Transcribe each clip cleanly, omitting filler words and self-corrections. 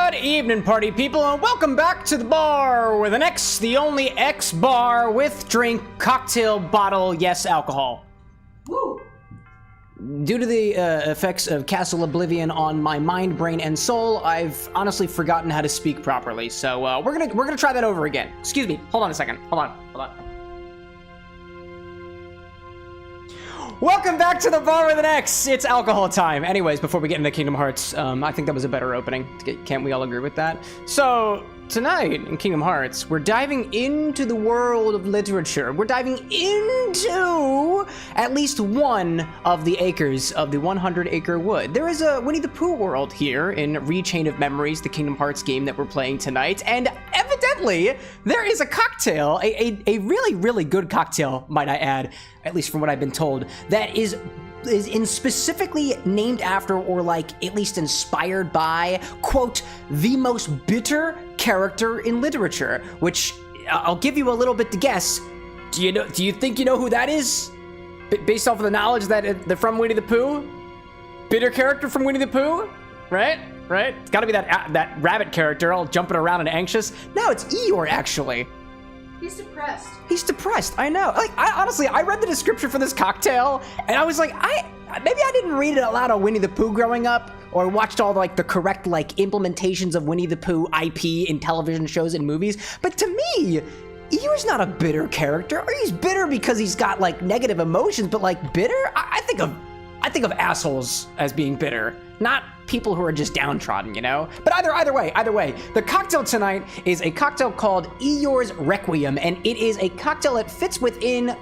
Good evening, party people, and welcome back to the bar with an X, the only X bar with drink, cocktail, bottle, yes, alcohol. Woo! Due to the effects of Castle Oblivion on my mind, brain, and soul, I've honestly forgotten how to speak properly. So we're gonna try that over again. Excuse me. Hold on a second. Hold on. Welcome back to the bar with an X. It's alcohol time. Anyways, before we get into Kingdom Hearts, I think that was a better opening. Can't we all agree with that? So tonight in Kingdom Hearts, we're diving into the world of literature. We're diving into at least one of the acres of the 100-acre wood. There is a Winnie the Pooh world here in Rechain of Memories, the Kingdom Hearts game that we're playing tonight, and evidently there is a cocktail, a really, really good cocktail, might I add, at least from what I've been told, that is specifically named after, or like at least inspired by, quote, the most bitter character in literature, which I'll give you a little bit to guess. Do you think you know who that is? Based off of the knowledge that they're from Winnie the Pooh? Bitter character from Winnie the Pooh? Right? It's gotta be that rabbit character all jumping around and anxious. No, it's Eeyore, actually. He's depressed. He's depressed, I know. Like, honestly, I read the description for this cocktail, and I was like, maybe I didn't read it out loud on Winnie the Pooh growing up, or watched all the correct implementations of Winnie the Pooh IP in television shows and movies. But to me, Eeyore's not a bitter character. Or he's bitter because he's got negative emotions, but bitter? I think of assholes as being bitter, not people who are just downtrodden, you know? But either way, the cocktail tonight is a cocktail called Eeyore's Requiem, and it is a cocktail that fits within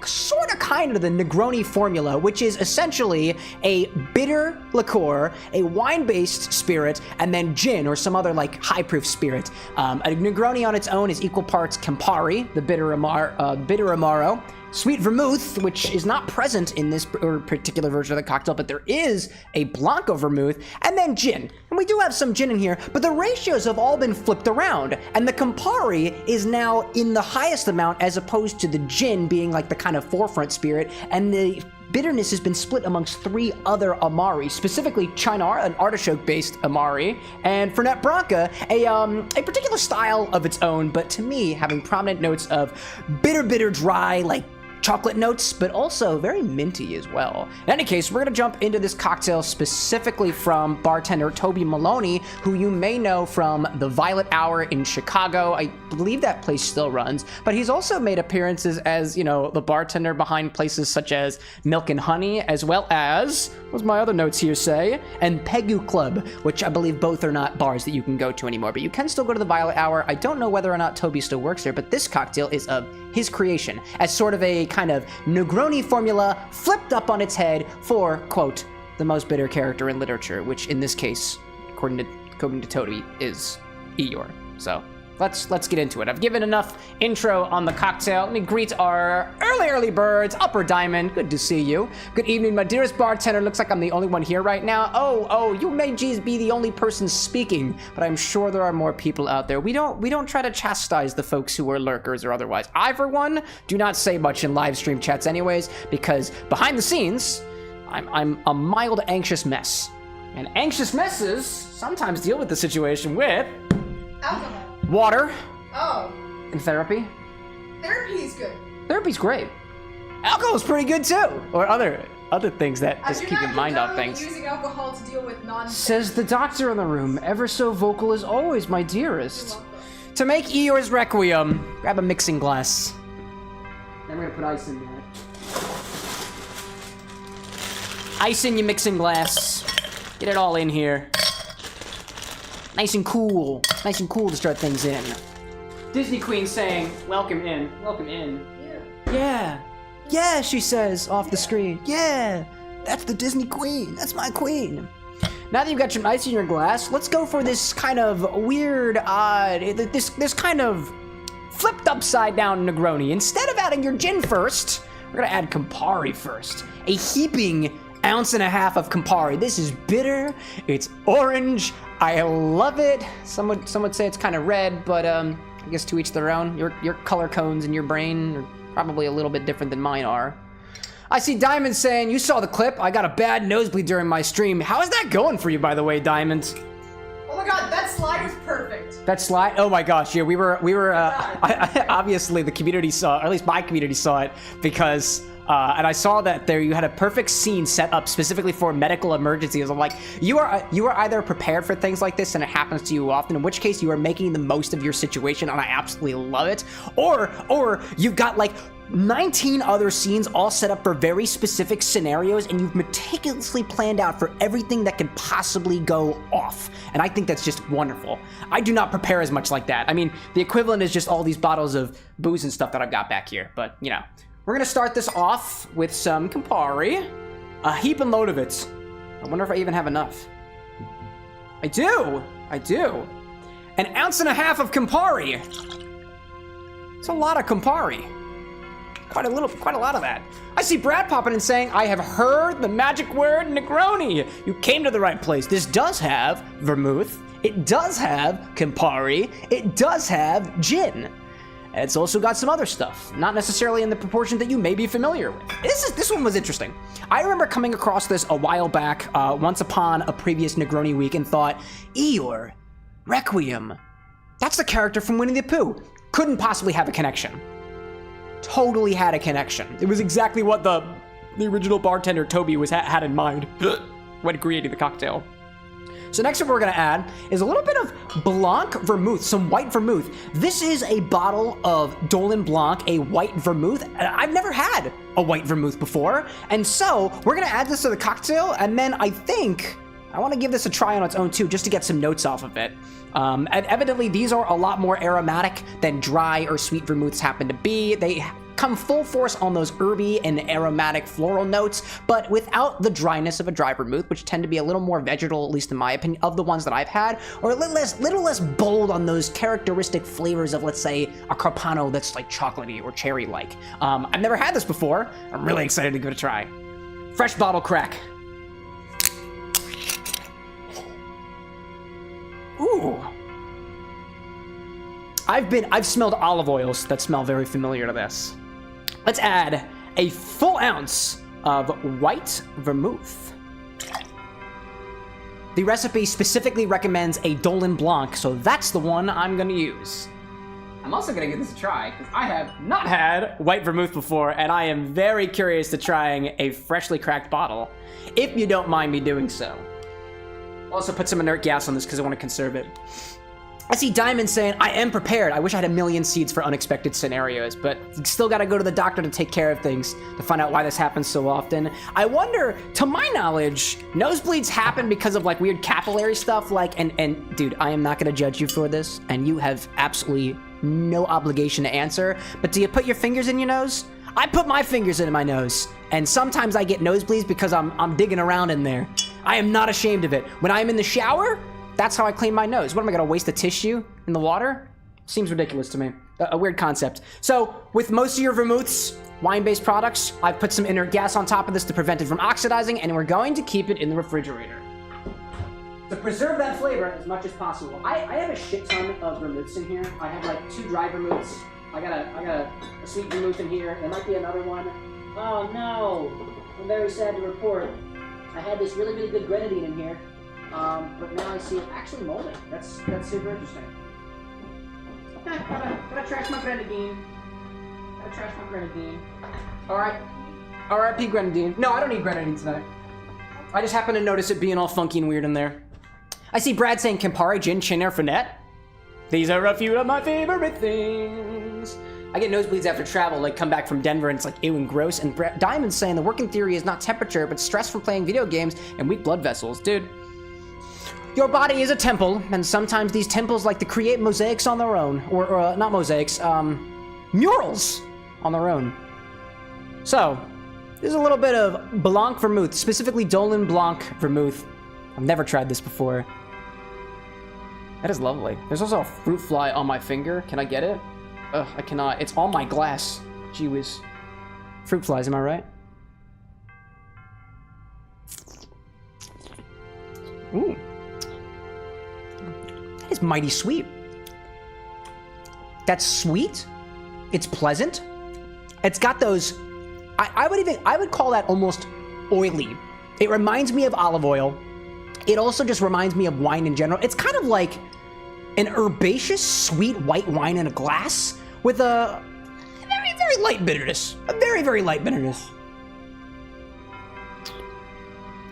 kind of the Negroni formula, which is essentially a bitter liqueur, a wine-based spirit, and then gin or some other high-proof spirit. A Negroni on its own is equal parts Campari, the bitter Amaro, sweet vermouth, which is not present in this particular version of the cocktail, but there is a Blanc vermouth, and then gin. And we do have some gin in here, but the ratios have all been flipped around, and the Campari is now in the highest amount as opposed to the gin being the kind of forefront spirit, and the bitterness has been split amongst 3 other Amari, specifically Cynar, an artichoke-based Amari, and Fernet-Branca, a particular style of its own, but to me, having prominent notes of bitter, dry, chocolate notes, but also very minty as well. In any case, we're gonna jump into this cocktail specifically from bartender Toby Maloney, who you may know from the Violet Hour in Chicago. I believe that place still runs, but he's also made appearances as, the bartender behind places such as Milk and Honey, as well as, what's my other notes here say, and Pegu Club, which I believe both are not bars that you can go to anymore, but you can still go to the Violet Hour. I don't know whether or not Toby still works there, but this cocktail is of his creation as sort of a kind of Negroni formula flipped up on its head for, quote, the most bitter character in literature, which in this case, according to Toby, is Eeyore. So let's get into it. I've given enough intro on the cocktail. Let me greet our early birds. Upper Diamond, good to see you. Good evening, my dearest bartender. Looks like I'm the only one here right now. Oh, you may just be the only person speaking, but I'm sure there are more people out there. We don't try to chastise the folks who are lurkers or otherwise. I, for one, do not say much in live stream chats anyways, because behind the scenes, I'm a mild anxious mess. And anxious messes sometimes deal with the situation with Alcohol. Water. Oh. And therapy. Therapy's good. Therapy's great. Alcohol's pretty good too. Or other things that just keep in mind of things. Using alcohol to deal with nonsense. Says the doctor in the room, ever so vocal as always, my dearest. To make Eeyore's Requiem, grab a mixing glass. Then we're gonna put ice in there. Ice in your mixing glass. Get it all in here. Nice and cool to start things in. Disney Queen saying, welcome in. Yeah, she says off the screen. Yeah, that's the Disney Queen. That's my queen. Now that you've got some ice in your glass, let's go for this kind of weird, this kind of flipped upside down Negroni. Instead of adding your gin first, we're gonna add Campari first. A heaping 1.5 ounces of Campari. This is bitter, it's orange, I love it. Some would say it's kind of red, but I guess to each their own. Your color cones in your brain are probably a little bit different than mine are. I see Diamond saying, you saw the clip, I got a bad nosebleed during my stream. How is that going for you, by the way, Diamond? Oh my god, that slide was perfect. That slide. Oh my gosh, yeah, we were. Obviously, the community saw, or at least my community saw it, because. And I saw that there you had a perfect scene set up specifically for medical emergencies. I'm like, you are either prepared for things like this and it happens to you often, in which case you are making the most of your situation, and I absolutely love it. Or you've got like 19 other scenes all set up for very specific scenarios, and you've meticulously planned out for everything that can possibly go off. And I think that's just wonderful. I do not prepare as much like that. I mean, the equivalent is just all these bottles of booze and stuff that I've got back here, but you know. We're gonna start this off with some Campari, a heap and load of it. I wonder if I even have enough. I do. An ounce and a half of Campari. It's a lot of Campari. Quite a lot of that. I see Brad popping and saying, I have heard the magic word Negroni. You came to the right place. This does have vermouth. It does have Campari. It does have gin. It's also got some other stuff, not necessarily in the proportion that you may be familiar with. This one was interesting. I remember coming across this a while back, once upon a previous Negroni week, and thought, Eeyore, Requiem, that's the character from Winnie the Pooh. Couldn't possibly have a connection. Totally had a connection. It was exactly what the original bartender Toby had in mind when creating the cocktail. So next up we're gonna add is a little bit of Blanc vermouth, some white vermouth. This is a bottle of Dolin Blanc, a white vermouth. I've never had a white vermouth before, and so we're gonna add this to the cocktail, and then I think I want to give this a try on its own too, just to get some notes off of it. And evidently these are a lot more aromatic than dry or sweet vermouths happen to be. They come full force on those herby and aromatic floral notes, but without the dryness of a dry vermouth, which tend to be a little more vegetal, at least in my opinion, of the ones that I've had, or a little less bold on those characteristic flavors of, let's say, a Carpano that's like chocolatey or cherry-like. I've never had this before. I'm really excited to give it a try. Fresh bottle crack. Ooh. I've smelled olive oils that smell very familiar to this. Let's add a full ounce of white vermouth. The recipe specifically recommends a Dolin Blanc, so that's the one I'm gonna use. I'm also gonna give this a try, because I have not had white vermouth before, and I am very curious to trying a freshly cracked bottle, if you don't mind me doing so. Also put some inert gas on this because I want to conserve it. I see Diamond saying, I am prepared. I wish I had a million seeds for unexpected scenarios, but still got to go to the doctor to take care of things to find out why this happens so often. I wonder, to my knowledge, nosebleeds happen because of like weird capillary stuff, like, and dude, I am not going to judge you for this, and you have absolutely no obligation to answer, but do you put your fingers in your nose? I put my fingers in my nose, and sometimes I get nosebleeds because I'm digging around in there. I am not ashamed of it. When I'm in the shower, that's how I clean my nose. What am I gonna waste a tissue in the water? Seems ridiculous to me. A weird concept. So with most of your vermouths, wine-based products, I've put some inert gas on top of this to prevent it from oxidizing, and we're going to keep it in the refrigerator to preserve that flavor as much as possible. I have a shit ton of vermouths in here. I have like 2 dry vermouths. I got a sweet vermouth in here. There might be another one. Oh no, I'm very sad to report. I had this really, really good grenadine in here, but now I see it actually molding. That's super interesting. Gotta trash my grenadine. Alright. R.I.P. grenadine. No, I don't need grenadine tonight. I just happen to notice it being all funky and weird in there. I see Brad saying Campari, gin, Cynar, Fernet. These are a few of my favorite things. I get nosebleeds after travel, like come back from Denver and it's like ew and gross. And Diamond's saying the working theory is not temperature, but stress from playing video games and weak blood vessels. Dude, your body is a temple, and sometimes these temples like to create mosaics on their own. Or not mosaics, murals on their own. So, there's a little bit of Blanc vermouth, specifically Dolin Blanc vermouth. I've never tried this before. That is lovely. There's also a fruit fly on my finger. Can I get it? Ugh, I cannot. It's on my glass. Gee whiz. Fruit flies, am I right? Ooh. That is mighty sweet. That's sweet. It's pleasant. It's got those... I would call that almost oily. It reminds me of olive oil. It also just reminds me of wine in general. It's kind of like an herbaceous, sweet white wine in a glass with a very, very light bitterness. A very, very light bitterness.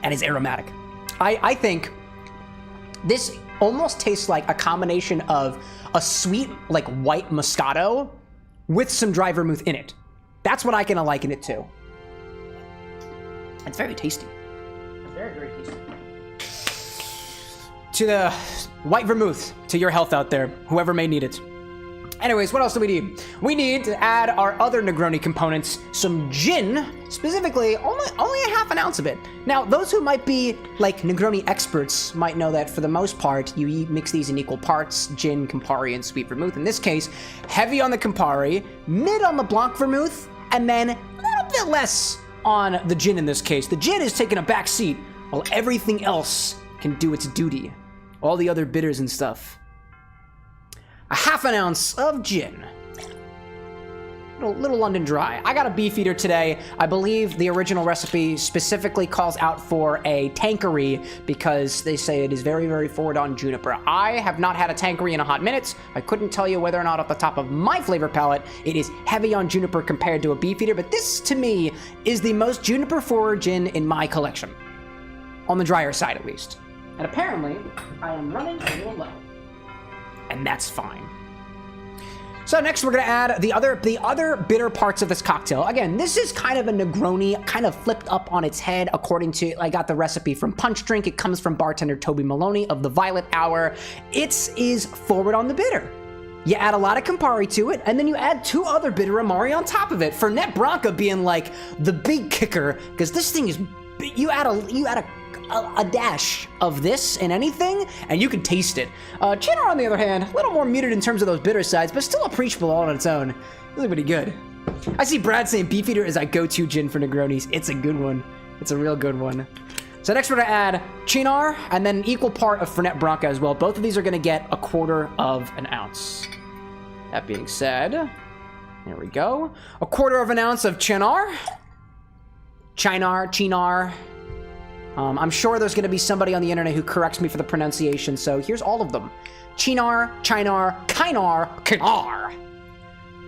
And it's aromatic. I think this almost tastes like a combination of a sweet, like white Moscato with some dry vermouth in it. That's what I can liken it to. It's very tasty. Very, very tasty. To the white vermouth, to your health out there, whoever may need it. Anyways, what else do we need? We need to add our other Negroni components, some gin, specifically only a half an ounce of it. Now, those who might be like Negroni experts might know that for the most part, you mix these in equal parts, gin, Campari, and sweet vermouth. In this case, heavy on the Campari, mid on the Blanc vermouth, and then a little bit less on the gin in this case. The gin is taking a back seat while everything else can do its duty. All the other bitters and stuff. A half an ounce of gin. Little London Dry. I got a Beefeater today. I believe the original recipe specifically calls out for a Tanqueray because they say it is very, very forward on juniper. I have not had a Tanqueray in a hot minute. I couldn't tell you whether or not off the top of my flavor palette it is heavy on juniper compared to a Beefeater, but this to me is the most juniper forward gin in my collection. On the drier side at least. And apparently, I am running a little low. And that's fine. So next we're gonna add the other bitter parts of this cocktail. Again, this is kind of a Negroni, kind of flipped up on its head according to, I got the recipe from Punch Drink. It comes from bartender Toby Maloney of the Violet Hour. It is forward on the bitter. You add a lot of Campari to it, and then you add 2 other bitter Amari on top of it. Fernet-Branca being like the big kicker, because this thing is, you add a dash of this in anything, and you can taste it. Cynar, on the other hand, a little more muted in terms of those bitter sides, but still appreciable all on its own. Really pretty good. I see Brad saying Beefeater is our go-to gin for Negronis. It's a good one. It's a real good one. So next we're gonna add Cynar, and then an equal part of Fernet-Branca as well. Both of these are gonna get 1/4 of an ounce. That being said, there we go. 1/4 of an ounce of Cynar. Cynar. I'm sure there's going to be somebody on the internet who corrects me for the pronunciation, so here's all of them. Cynar, Kynar.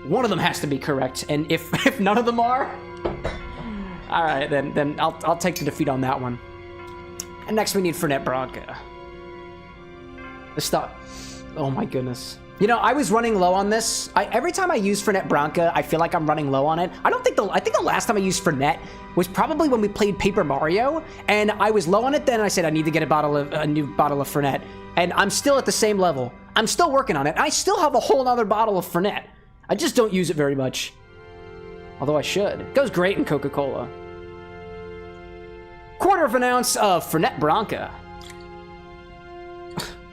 One of them has to be correct, and if none of them are, all right, then I'll take the defeat on that one. And next we need Fernet-Branca. This stuff, oh my goodness. You know, I was running low on this. Every time I use Fernet-Branca, I feel like I'm running low on it. I think the last time I used Fernet was probably when we played Paper Mario, and I was low on it then, and I said I need to get a new bottle of Fernet. And I'm still at the same level. I'm still working on it. I still have a whole nother bottle of Fernet. I just don't use it very much. Although I should. It goes great in Coca-Cola. 1/4 of an ounce of Fernet-Branca.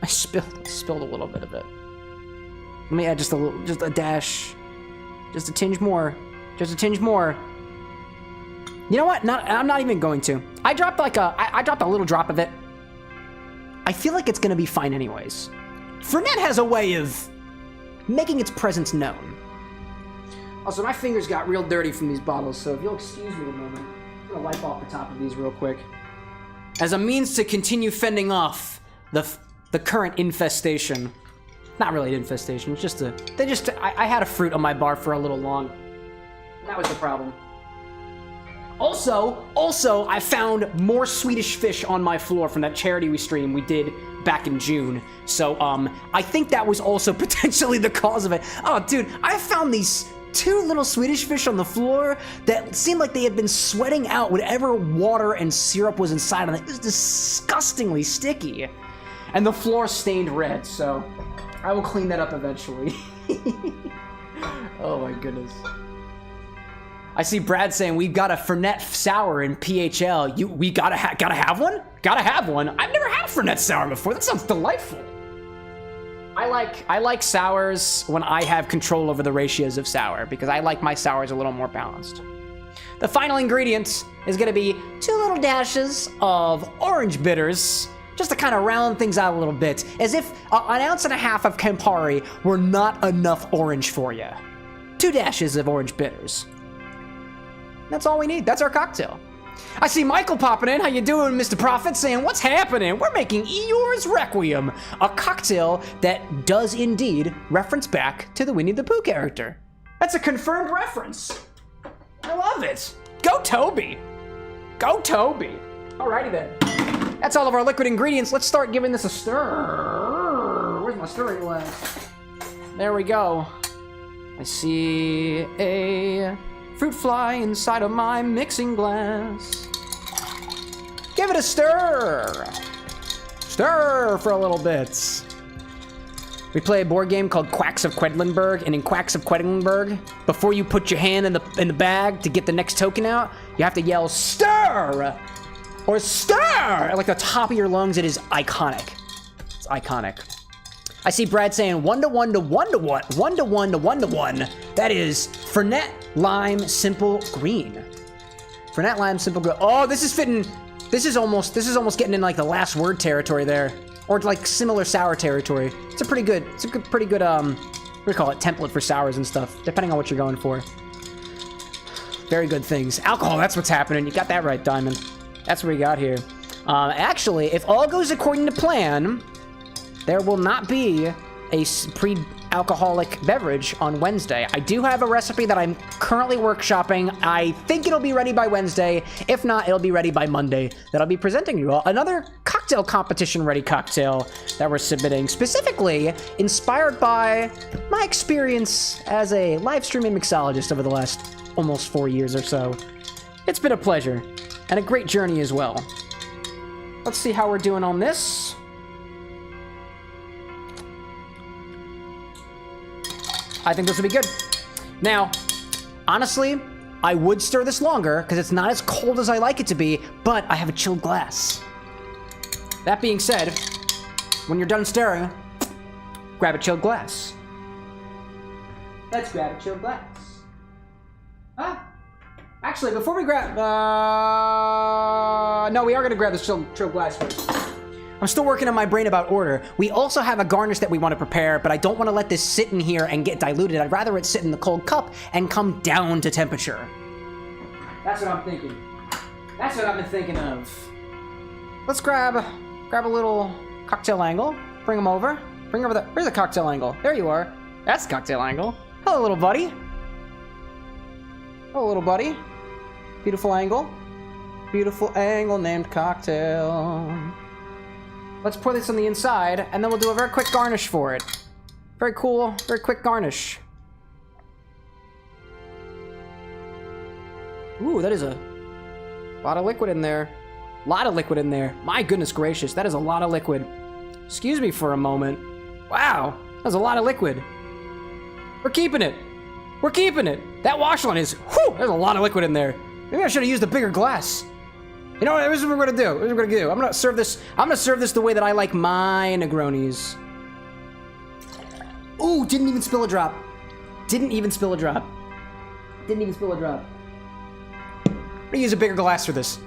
I spilled a little bit of it. Let me add just a dash. Just a tinge more. You know what? I'm not even going to. I dropped a little drop of it. I feel like it's gonna be fine anyways. Fernet has a way of making its presence known. Also, my fingers got real dirty from these bottles, so if you'll excuse me a moment, I'm gonna wipe off the top of these real quick. As a means to continue fending off the current infestation. Not really an infestation, it's just I had a fruit on my bar for a little long. That was the problem. Also, I found more Swedish fish on my floor from that charity stream we did back in June. So, I think that was also potentially the cause of it. Oh, dude, I found these 2 little Swedish fish on the floor that seemed like they had been sweating out whatever water and syrup was inside of it. It was disgustingly sticky. And the floor stained red, so I will clean that up eventually. Oh my goodness. I see Brad saying we've got a Fernet sour in PHL. We gotta have one? Gotta have one. I've never had Fernet sour before. That sounds delightful. I like sours when I have control over the ratios of sour because I like my sours a little more balanced. The final ingredient is gonna be 2 little dashes of orange bitters, just to kind of round things out a little bit, as if an ounce and a half of Campari were not enough orange for you. 2 dashes of orange bitters. That's all we need. That's our cocktail. I see Michael popping in. How you doing, Mr. Prophet? Saying, what's happening? We're making Eeyore's Requiem, a cocktail that does indeed reference back to the Winnie the Pooh character. That's a confirmed reference. I love it. Go Toby. Go Toby. Alrighty then. That's all of our liquid ingredients. Let's start giving this a stir. Where's my stirring glass? There we go. I see a fruit fly inside of my mixing glass. Give it a stir. Stir for a little bit. We play a board game called Quacks of Quedlinburg, and in Quacks of Quedlinburg, before you put your hand in the bag to get the next token out, you have to yell stir or stir at like the top of your lungs. It is iconic. It's iconic. I see Brad saying 1 to 1 to 1 to 1, 1 to 1 to 1 to 1. That is Fernet Lime Simple Green. Fernet Lime Simple Green. Oh, this is fitting. This is almost getting in like the last word territory there, or like similar sour territory. It's a pretty good. Pretty good. What do you call it? Template for sours and stuff, depending on what you're going for. Very good things. Alcohol. That's what's happening. You got that right, Diamond. That's what we got here. Actually, if all goes according to plan, there will not be a pre-alcoholic beverage on Wednesday. I do have a recipe that I'm currently workshopping. I think it'll be ready by Wednesday. If not, it'll be ready by Monday. That I'll be presenting you all. Another cocktail competition ready cocktail that we're submitting, specifically inspired by my experience as a live streaming mixologist over the last almost 4 years or so. It's been a pleasure and a great journey as well. Let's see how we're doing on this. I think this will be good. Now, honestly, I would stir this longer because it's not as cold as I like it to be, but I have a chilled glass. That being said, when you're done stirring, grab a chilled glass. Let's grab a chilled glass. Actually, before we grab... no, we are going to grab this chilled glass first. I'm still working on my brain about order. We also have a garnish that we want to prepare, but I don't want to let this sit in here and get diluted. I'd rather it sit in the cold cup and come down to temperature. That's what I'm thinking. That's what I've been thinking of. Let's grab a little cocktail angle. Bring them over. Bring over the... Where's the cocktail angle? There you are. That's the cocktail angle. Hello, little buddy. Hello, little buddy. Beautiful angle. Beautiful angle named cocktail. Let's pour this on the inside, and then we'll do a very quick garnish for it. Very cool, very quick garnish. Ooh, that is a lot of liquid in there. Lot of liquid in there. My goodness gracious, that is a lot of liquid. Excuse me for a moment. Wow, that's a lot of liquid. We're keeping it. We're keeping it. That wash line is, whew, there's a lot of liquid in there. Maybe I should have used a bigger glass. You know what? This is what we're gonna do. This is what we're gonna do. I'm gonna serve this the way that I like my Negronis. Ooh, didn't even spill a drop. Didn't even spill a drop. Didn't even spill a drop. I'm gonna use a bigger glass for this.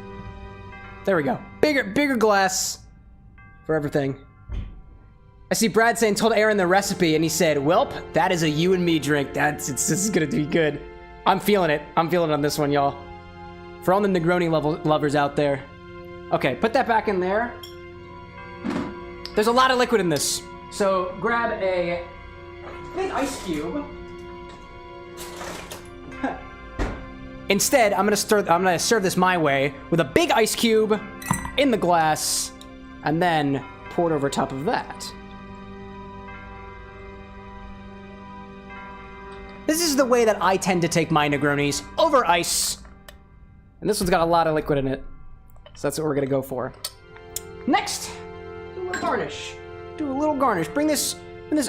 There we go. Bigger glass for everything. I see Brad saying, told Aaron the recipe, and he said, "Welp, that is a you and me drink. This is gonna be good." I'm feeling it. I'm feeling it on this one, y'all. For all the Negroni lovers out there. Okay, put that back in there. There's a lot of liquid in this. So grab a big ice cube. Instead, I'm gonna serve this my way with a big ice cube in the glass and then pour it over top of that. This is the way that I tend to take my Negronis, over ice. And this one's got a lot of liquid in it. So that's what we're gonna go for. Next, do a little garnish. Do a little garnish. Bring this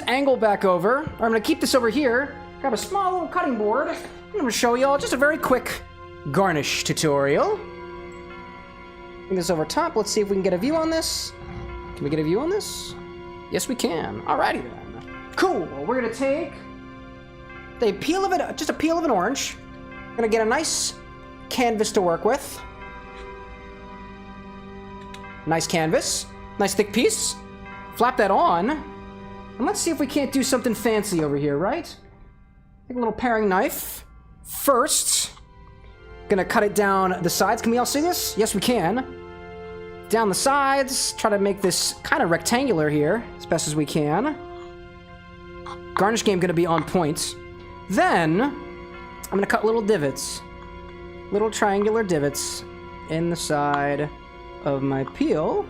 angle back over. I'm gonna keep this over here. Grab a small little cutting board. I'm gonna show y'all just a very quick garnish tutorial. Bring this over top. Let's see if we can get a view on this. Can we get a view on this? Yes, we can. Alrighty then. Cool. We're gonna take the peel of it, just a peel of an orange. We're gonna get a nice canvas to work with. Nice canvas. Nice thick piece. Flap that on. And let's see if we can't do something fancy over here, right? Take a little paring knife. First, Gonna cut it down the sides. Can we all see this? Yes, we can. Down the sides. Try to make this kind of rectangular here as best as we can. Garnish game gonna be on point. Then, I'm gonna cut little divots. Little triangular divots in the side of my peel.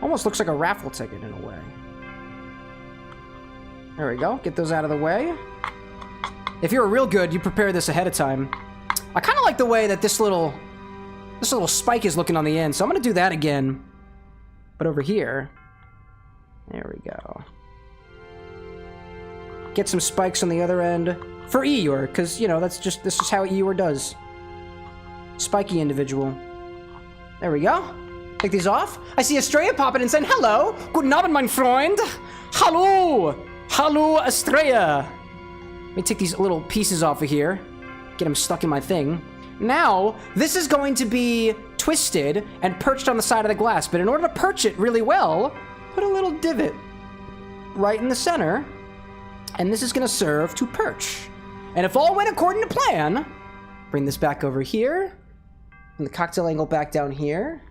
Almost looks like a raffle ticket in a way. There we go. Get those out of the way. If you're real good, you prepare this ahead of time. I kind of like the way that this little spike is looking on the end, so I'm gonna do that again. But over here. There we go. Get some spikes on the other end for Eeyore, because, you know, this is how Eeyore does. Spiky individual. There we go. Take these off. I see Estrella popping and saying, hello, guten Abend, mein Freund. Hallo, hallo, Estrella. Let me take these little pieces off of here. Get them stuck in my thing. Now, this is going to be twisted and perched on the side of the glass, but in order to perch it really well, put a little divot right in the center, and this is going to serve to perch. And if all went according to plan, bring this back over here, and the cocktail angle back down here.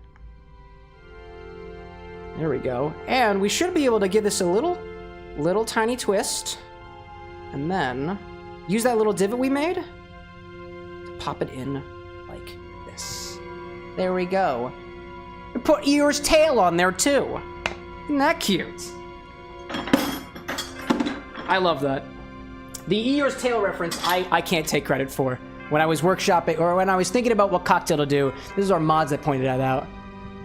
There we go. And we should be able to give this a little tiny twist, and then use that little divot we made to pop it in like this. There we go. We put Eeyore's tail on there too. Isn't that cute? I love that. The Eeyore's tail reference, I can't take credit for. When I was workshopping, or when I was thinking about what cocktail to do, this is our mods that pointed that out.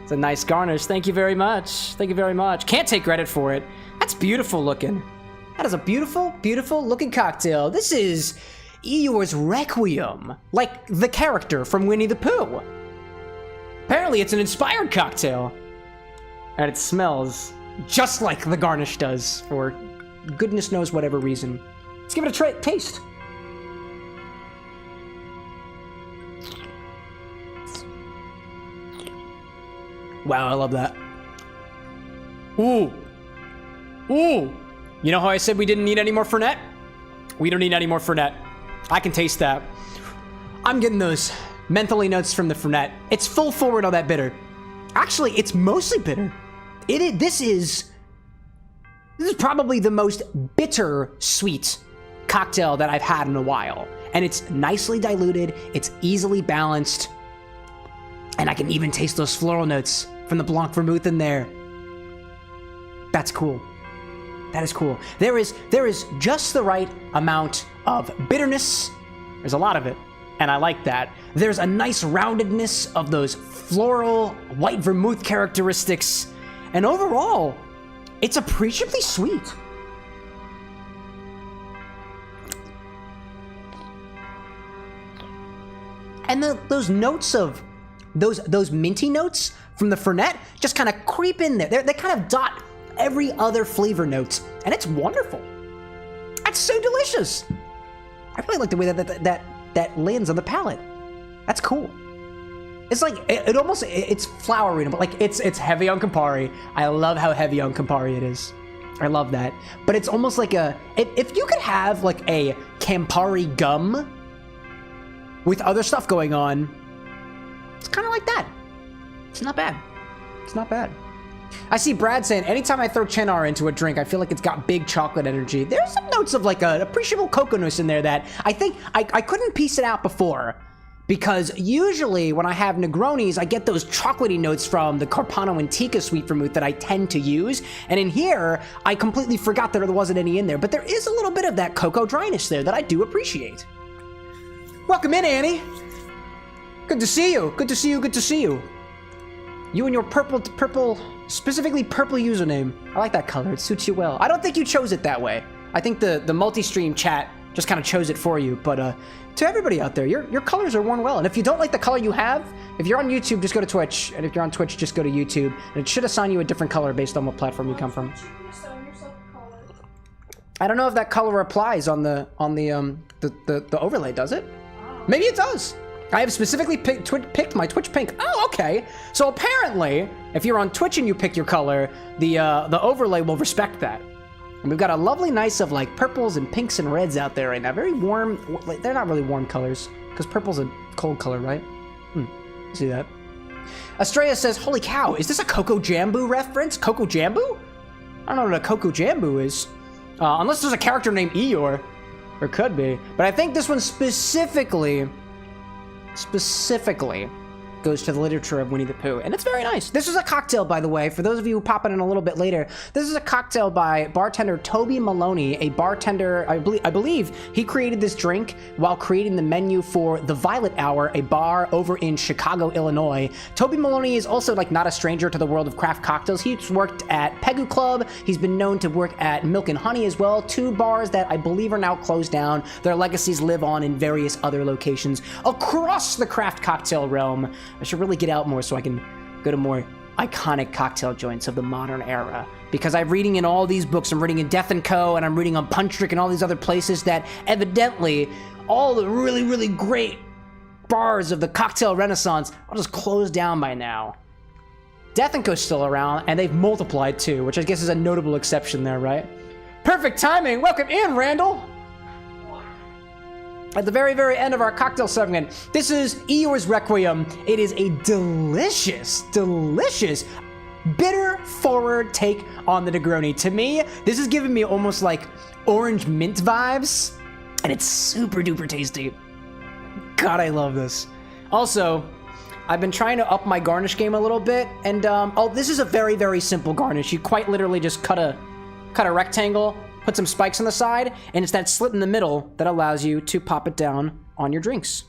It's a nice garnish. Thank you very much. Thank you very much. Can't take credit for it. That's beautiful looking. That is a beautiful, beautiful looking cocktail. This is Eeyore's Requiem, like the character from Winnie the Pooh. Apparently, it's an inspired cocktail. And it smells just like the garnish does, for goodness knows whatever reason. Let's give it a taste. Wow, I love that. Ooh. Ooh. You know how I said we didn't need any more Fernet? We don't need any more Fernet. I can taste that. I'm getting those mentally notes from the Fernet. It's full forward on that bitter. Actually, it's mostly bitter. This is probably the most bitter sweet cocktail that I've had in a while. And it's nicely diluted, it's easily balanced, and I can even taste those floral notes from the Blanc Vermouth in there. That's cool. That is cool. There is just the right amount of bitterness. There's a lot of it, and I like that. There's a nice roundedness of those floral white vermouth characteristics, and overall, it's appreciably sweet. And those notes of those minty notes from the Fernet just kind of creep in there. They kind of dot every other flavor note, and it's wonderful. That's so delicious. I really like the way that lands on the palate. That's cool. It's like it's flowery, but like it's heavy on Campari. I love how heavy on Campari it is. I love that. But it's almost like if you could have like a Campari gum with other stuff going on, it's kind of like that. It's not bad. It's not bad. I see Brad saying, anytime I throw Cynar into a drink, I feel like it's got big chocolate energy. There's some notes of like an appreciable coconut in there that I think I couldn't piece it out before. Because usually when I have Negronis, I get those chocolatey notes from the Carpano Antica sweet vermouth that I tend to use. And in here, I completely forgot that there wasn't any in there. But there is a little bit of that cocoa dryness there that I do appreciate. Welcome in, Annie. Good to see you. Good to see you. Good to see you. You and your purple, specifically purple username. I like that color. It suits you well. I don't think you chose it that way. I think the multi-stream chat just kind of chose it for you. But to everybody out there, your colors are worn well. And if you don't like the color you have, if you're on YouTube, just go to Twitch. And if you're on Twitch, just go to YouTube. And it should assign you a different color based on what platform you come from. I don't know if that color applies on the overlay, does it? Maybe it does. I have specifically picked my Twitch pink. Oh, okay. So apparently, if you're on Twitch and you pick your color, the overlay will respect that. And we've got a lovely nice of like purples and pinks and reds out there right now. Very warm. Like, they're not really warm colors because purple's a cold color, right? See that? Estrella says, holy cow, is this a Coco Jambu reference? Coco Jambu? I don't know what a Coco Jambu is. Unless there's a character named Eeyore. Or could be. But I think this one specifically goes to the literature of Winnie the Pooh. And it's very nice. This is a cocktail, by the way, for those of you who pop in a little bit later. This is a cocktail by bartender Toby Maloney, a bartender, I believe he created this drink while creating the menu for the Violet Hour, a bar over in Chicago, Illinois. Toby Maloney is also like not a stranger to the world of craft cocktails. He's worked at Pegu Club. He's been known to work at Milk and Honey as well. 2 bars that I believe are now closed down. Their legacies live on in various other locations across the craft cocktail realm. I should really get out more so I can go to more iconic cocktail joints of the modern era. Because I'm reading in all these books, I'm reading in Death & Co., and I'm reading on Punch Drink and all these other places that evidently all the really, really great bars of the cocktail renaissance are just closed down by now. Death & Co.'s still around, and they've multiplied too, which I guess is a notable exception there, right? Perfect timing! Welcome in, Randall! At the very, very end of our cocktail segment, this is Eeyore's Requiem. It is a delicious, delicious, bitter-forward take on the Negroni. To me, this is giving me almost like orange mint vibes, and it's super-duper tasty. God, I love this. Also, I've been trying to up my garnish game a little bit, and this is a very, very simple garnish. You quite literally just cut a rectangle, put some spikes on the side, and it's that slit in the middle that allows you to pop it down on your drinks,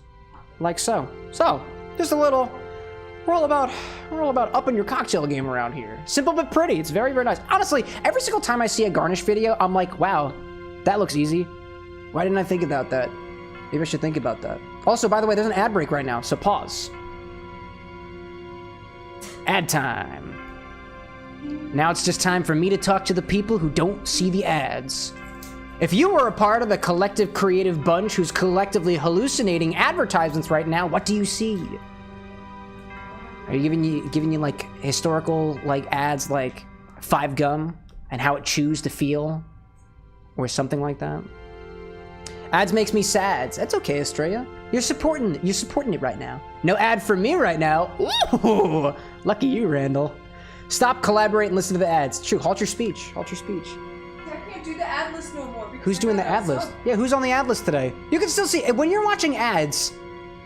like so. So, just a little, we're all about upping your cocktail game around here. Simple but pretty, it's very, very nice. Honestly, every single time I see a garnish video, I'm like, wow, that looks easy. Why didn't I think about that? Maybe I should think about that. Also, by the way, there's an ad break right now, so pause. Ad time. Now it's just time for me to talk to the people who don't see the ads. If you were a part of the collective creative bunch who's collectively hallucinating advertisements right now, what do you see? Are you giving you like historical like ads like 5 Gum and how it chews to feel? Or something like that? Ads makes me sad. That's okay, Estrella. You're supporting it right now. No ad for me right now. Ooh, lucky you, Randall. Stop, collaborate, and listen to the ads. True, halt your speech. Halt your speech. I can't do the ad list no more. Who's doing the ad list? Yeah, who's on the ad list today? You can still see, when you're watching ads,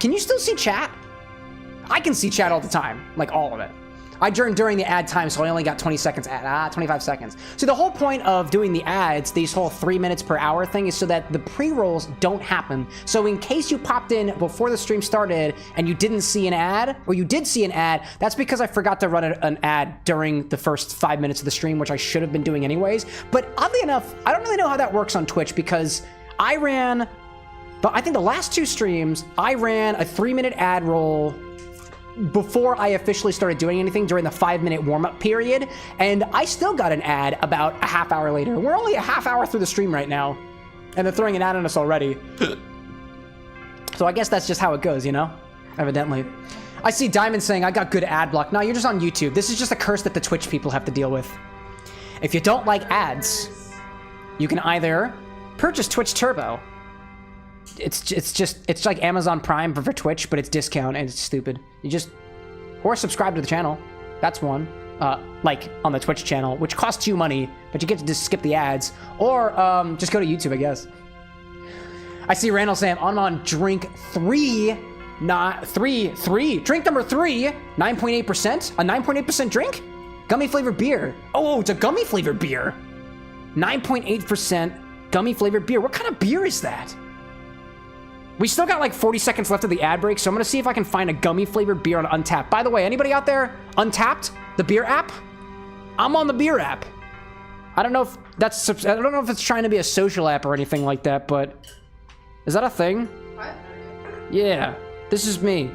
can you still see chat? I can see chat all the time, like all of it. I during the ad time, so I only got 20 seconds ad, 25 seconds. So the whole point of doing the ads, these whole 3 minutes per hour thing, is so that the pre-rolls don't happen. So in case you popped in before the stream started and you didn't see an ad, or you did see an ad, that's because I forgot to run an ad during the first 5 minutes of the stream, which I should have been doing anyways. But oddly enough, I don't really know how that works on Twitch because I ran, but I think the last 2 streams, I ran a 3-minute ad roll before I officially started doing anything during the 5-minute warm-up period, and I still got an ad about a half hour later. We're only a half hour through the stream right now, and they're throwing an ad on us already. So I guess that's just how it goes, you know? Evidently. I see Diamond saying, I got good ad block. No, you're just on YouTube. This is just a curse that the Twitch people have to deal with. If you don't like ads, you can either purchase Twitch Turbo. It's like Amazon Prime for Twitch, but it's discount and it's stupid. Or subscribe to the channel. That's one. Like on the Twitch channel, which costs you money, but you get to just skip the ads. Or just go to YouTube, I guess. I see Randall saying, I'm on drink 3, not 3. Drink number 3, 9.8%. A 9.8% drink? Gummy flavored beer. Oh, it's a gummy flavored beer. 9.8% gummy flavored beer. What kind of beer is that? We still got like 40 seconds left of the ad break, so I'm gonna see if I can find a gummy flavored beer on Untappd. By the way, anybody out there, Untappd, the beer app? I'm on the beer app. I don't know if it's trying to be a social app or anything like that, but is that a thing? Yeah, this is me.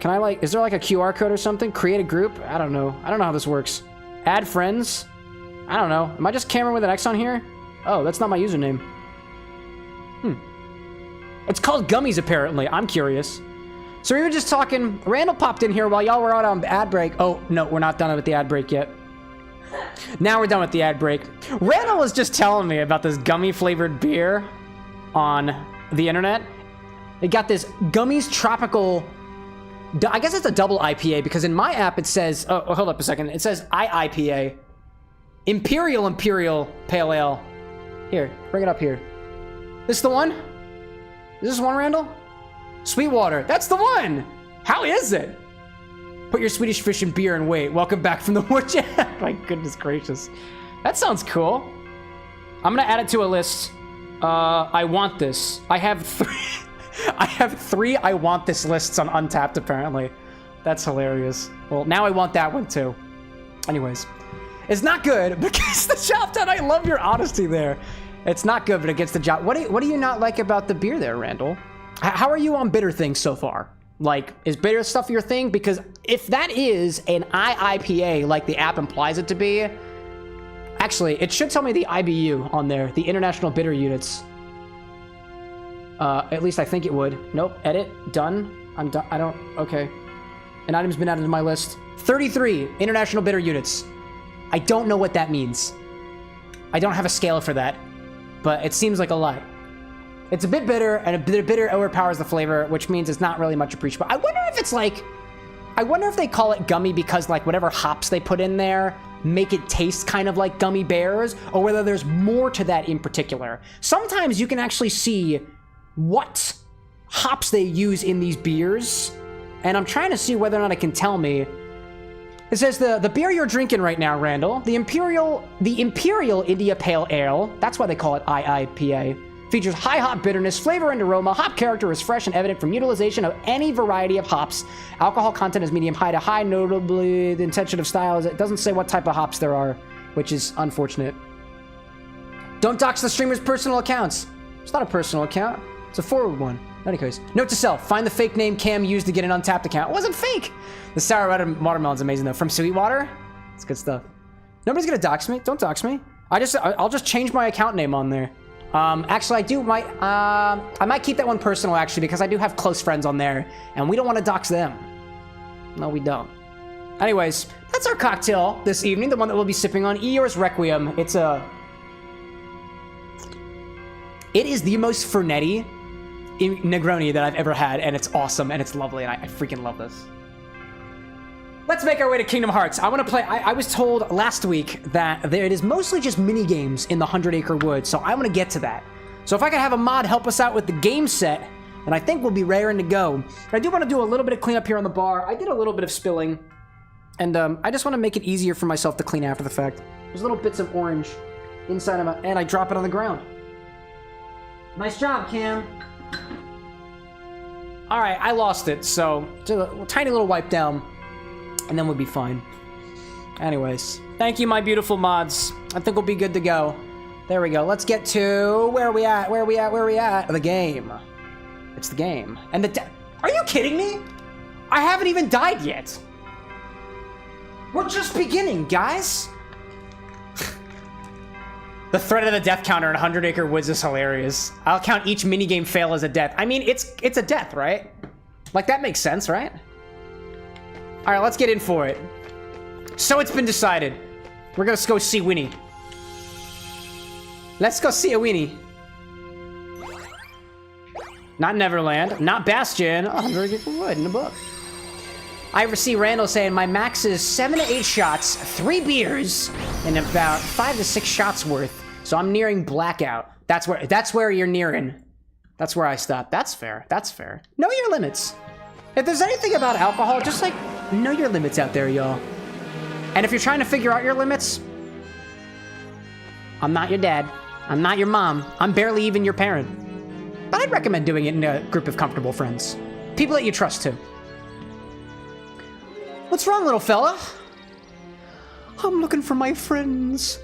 Can I is there like a QR code or something? Create a group? I don't know how this works. Add friends? I don't know. Am I just Cameron with an X on here? Oh, that's not my username. It's called gummies, apparently. I'm curious. So we were just talking. Randall popped in here while y'all were out on ad break. Oh, no, we're not done with the ad break yet. Now we're done with the ad break. Randall was just telling me about this gummy flavored beer on the internet. It got this Gummies Tropical, I guess it's a double IPA because in my app it says, oh, hold up a second. It says IIPA. Imperial Pale Ale. Here, bring it up here. This the one? Is this one, Randall? Sweetwater, that's the one! How is it? Put your Swedish fish in beer and wait. Welcome back from the war. My goodness gracious. That sounds cool. I'm gonna add it to a list. I want this. I have three I want this lists on Untapped apparently. That's hilarious. Well, now I want that one too. Anyways. It's not good, but it gets the job done. I love your honesty there. It's not good, but it gets the job. What do you not like about the beer there, Randall? How are you on bitter things so far? Like, is bitter stuff your thing? Because if that is an IIPA, like the app implies it to be, actually, it should tell me the IBU on there, the International Bitter Units. At least I think it would. Nope, edit, done. I'm done. I don't, okay. An item's been added to my list. 33 International Bitter Units. I don't know what that means. I don't have a scale for that, but it seems like a lot. It's a bit bitter, and a bit bitter overpowers the flavor, which means it's not really much appreciable. I wonder if it's like, I wonder if they call it gummy because like whatever hops they put in there make it taste kind of like gummy bears, or whether there's more to that in particular. Sometimes you can actually see what hops they use in these beers, and I'm trying to see whether or not it can tell me. It says the beer you're drinking right now, Randall, the Imperial India Pale Ale, that's why they call it IIPA, features high hop bitterness, flavor and aroma. Hop character is fresh and evident from utilization of any variety of hops. Alcohol content is medium high to high, notably the intention of styles. It doesn't say what type of hops there are, which is unfortunate. Don't dox the streamer's personal accounts. It's not a personal account. It's a forward one. In any case, note to self, find the fake name Cam used to get an Untapped account. It wasn't fake. The sour watermelon's amazing though. From Sweetwater? It's good stuff. Nobody's gonna dox me. Don't dox me. I'll just change my account name on there. Actually, I might keep that one personal actually because I do have close friends on there and we don't want to dox them. No, we don't. Anyways, that's our cocktail this evening. The one that we'll be sipping on, Eeyore's Requiem. It is the most Fernet-y Negroni that I've ever had, and it's awesome, and it's lovely, and I freaking love this. Let's make our way to Kingdom Hearts. I want to play. I was told last week that it is mostly just mini games in the 100 Acre Wood, so I want to get to that. So if I could have a mod help us out with the game set, then I think we'll be raring to go. I do want to do a little bit of cleanup here on the bar. I did a little bit of spilling, and I just want to make it easier for myself to clean after the fact. There's little bits of orange inside of and I drop it on the ground. Nice job, Cam. All right, I lost it, so just a tiny little wipe down, and then we'll be fine. Anyways, thank you, my beautiful mods. I think we'll be good to go. There we go. Let's get to where are we at? The game. It's the game. And are you kidding me? I haven't even died yet. We're just beginning, guys. The threat of the death counter in 100 Acre Woods is hilarious. I'll count each minigame fail as a death. I mean, it's a death, right? Like, that makes sense, right? All right, let's get in for it. So it's been decided. We're gonna go see Winnie. Let's go see a Winnie. Not Neverland, not Bastion. 100 Acre Wood in the book. I see Randall saying my max is 7 to 8 shots, 3 beers, and about 5 to 6 shots worth. So I'm nearing blackout. That's where you're nearing. That's where I stop. That's fair. That's fair. Know your limits. If there's anything about alcohol, just like know your limits out there, y'all. And if you're trying to figure out your limits, I'm not your dad. I'm not your mom. I'm barely even your parent. But I'd recommend doing it in a group of comfortable friends. People that you trust too. What's wrong, little fella? I'm looking for my friends.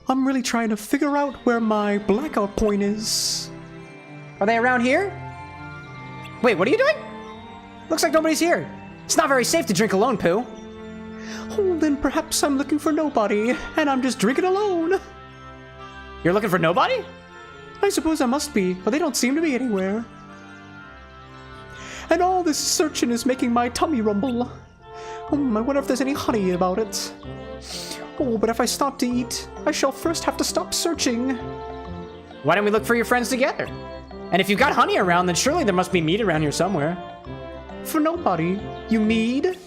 I'm really trying to figure out where my blackout point is. Are they around here? Wait, what are you doing? Looks like nobody's here. It's not very safe to drink alone, Pooh. Oh, then perhaps I'm looking for nobody, and I'm just drinking alone. You're looking for nobody? I suppose I must be, but they don't seem to be anywhere. And all this searching is making my tummy rumble. I wonder if there's any honey about it. Oh, but if I stop to eat, I shall first have to stop searching. Why don't we look for your friends together? And if you've got honey around, then surely there must be mead around here somewhere. For nobody. You mead?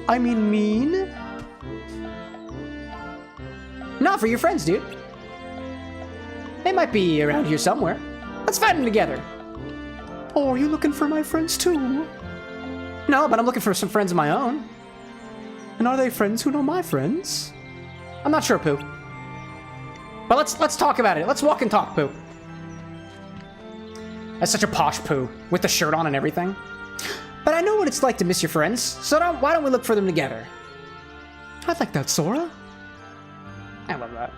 I mean mean? No, for your friends, dude. They might be around here somewhere. Let's find them together. Oh, are you looking for my friends too? No, but I'm looking for some friends of my own. And are they friends who know my friends? I'm not sure, Pooh. But let's talk about it. Let's walk and talk, Pooh. That's such a posh Pooh, with the shirt on and everything. But I know what it's like to miss your friends, so why don't we look for them together? I like that, Sora. I love that.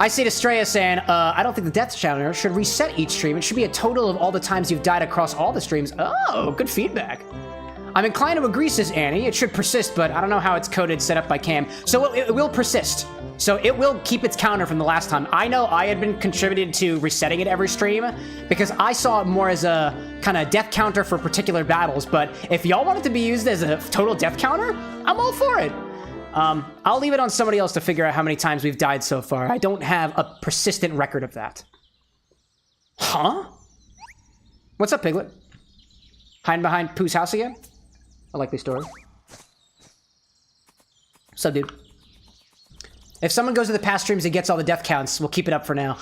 I see Estrella saying, I don't think the death counter should reset each stream. It should be a total of all the times you've died across all the streams. Oh, good feedback. I'm inclined to agree, says Annie. It should persist, but I don't know how it's coded set up by Cam. So it will persist. So it will keep its counter from the last time. I know I had been contributed to resetting it every stream because I saw it more as a kind of death counter for particular battles. But if y'all want it to be used as a total death counter, I'm all for it. I'll leave it on somebody else to figure out how many times we've died so far. I don't have a persistent record of that. Huh? What's up, Piglet? Hiding behind Pooh's house again? I like this story. What's up, dude? If someone goes to the past streams and gets all the death counts, we'll keep it up for now.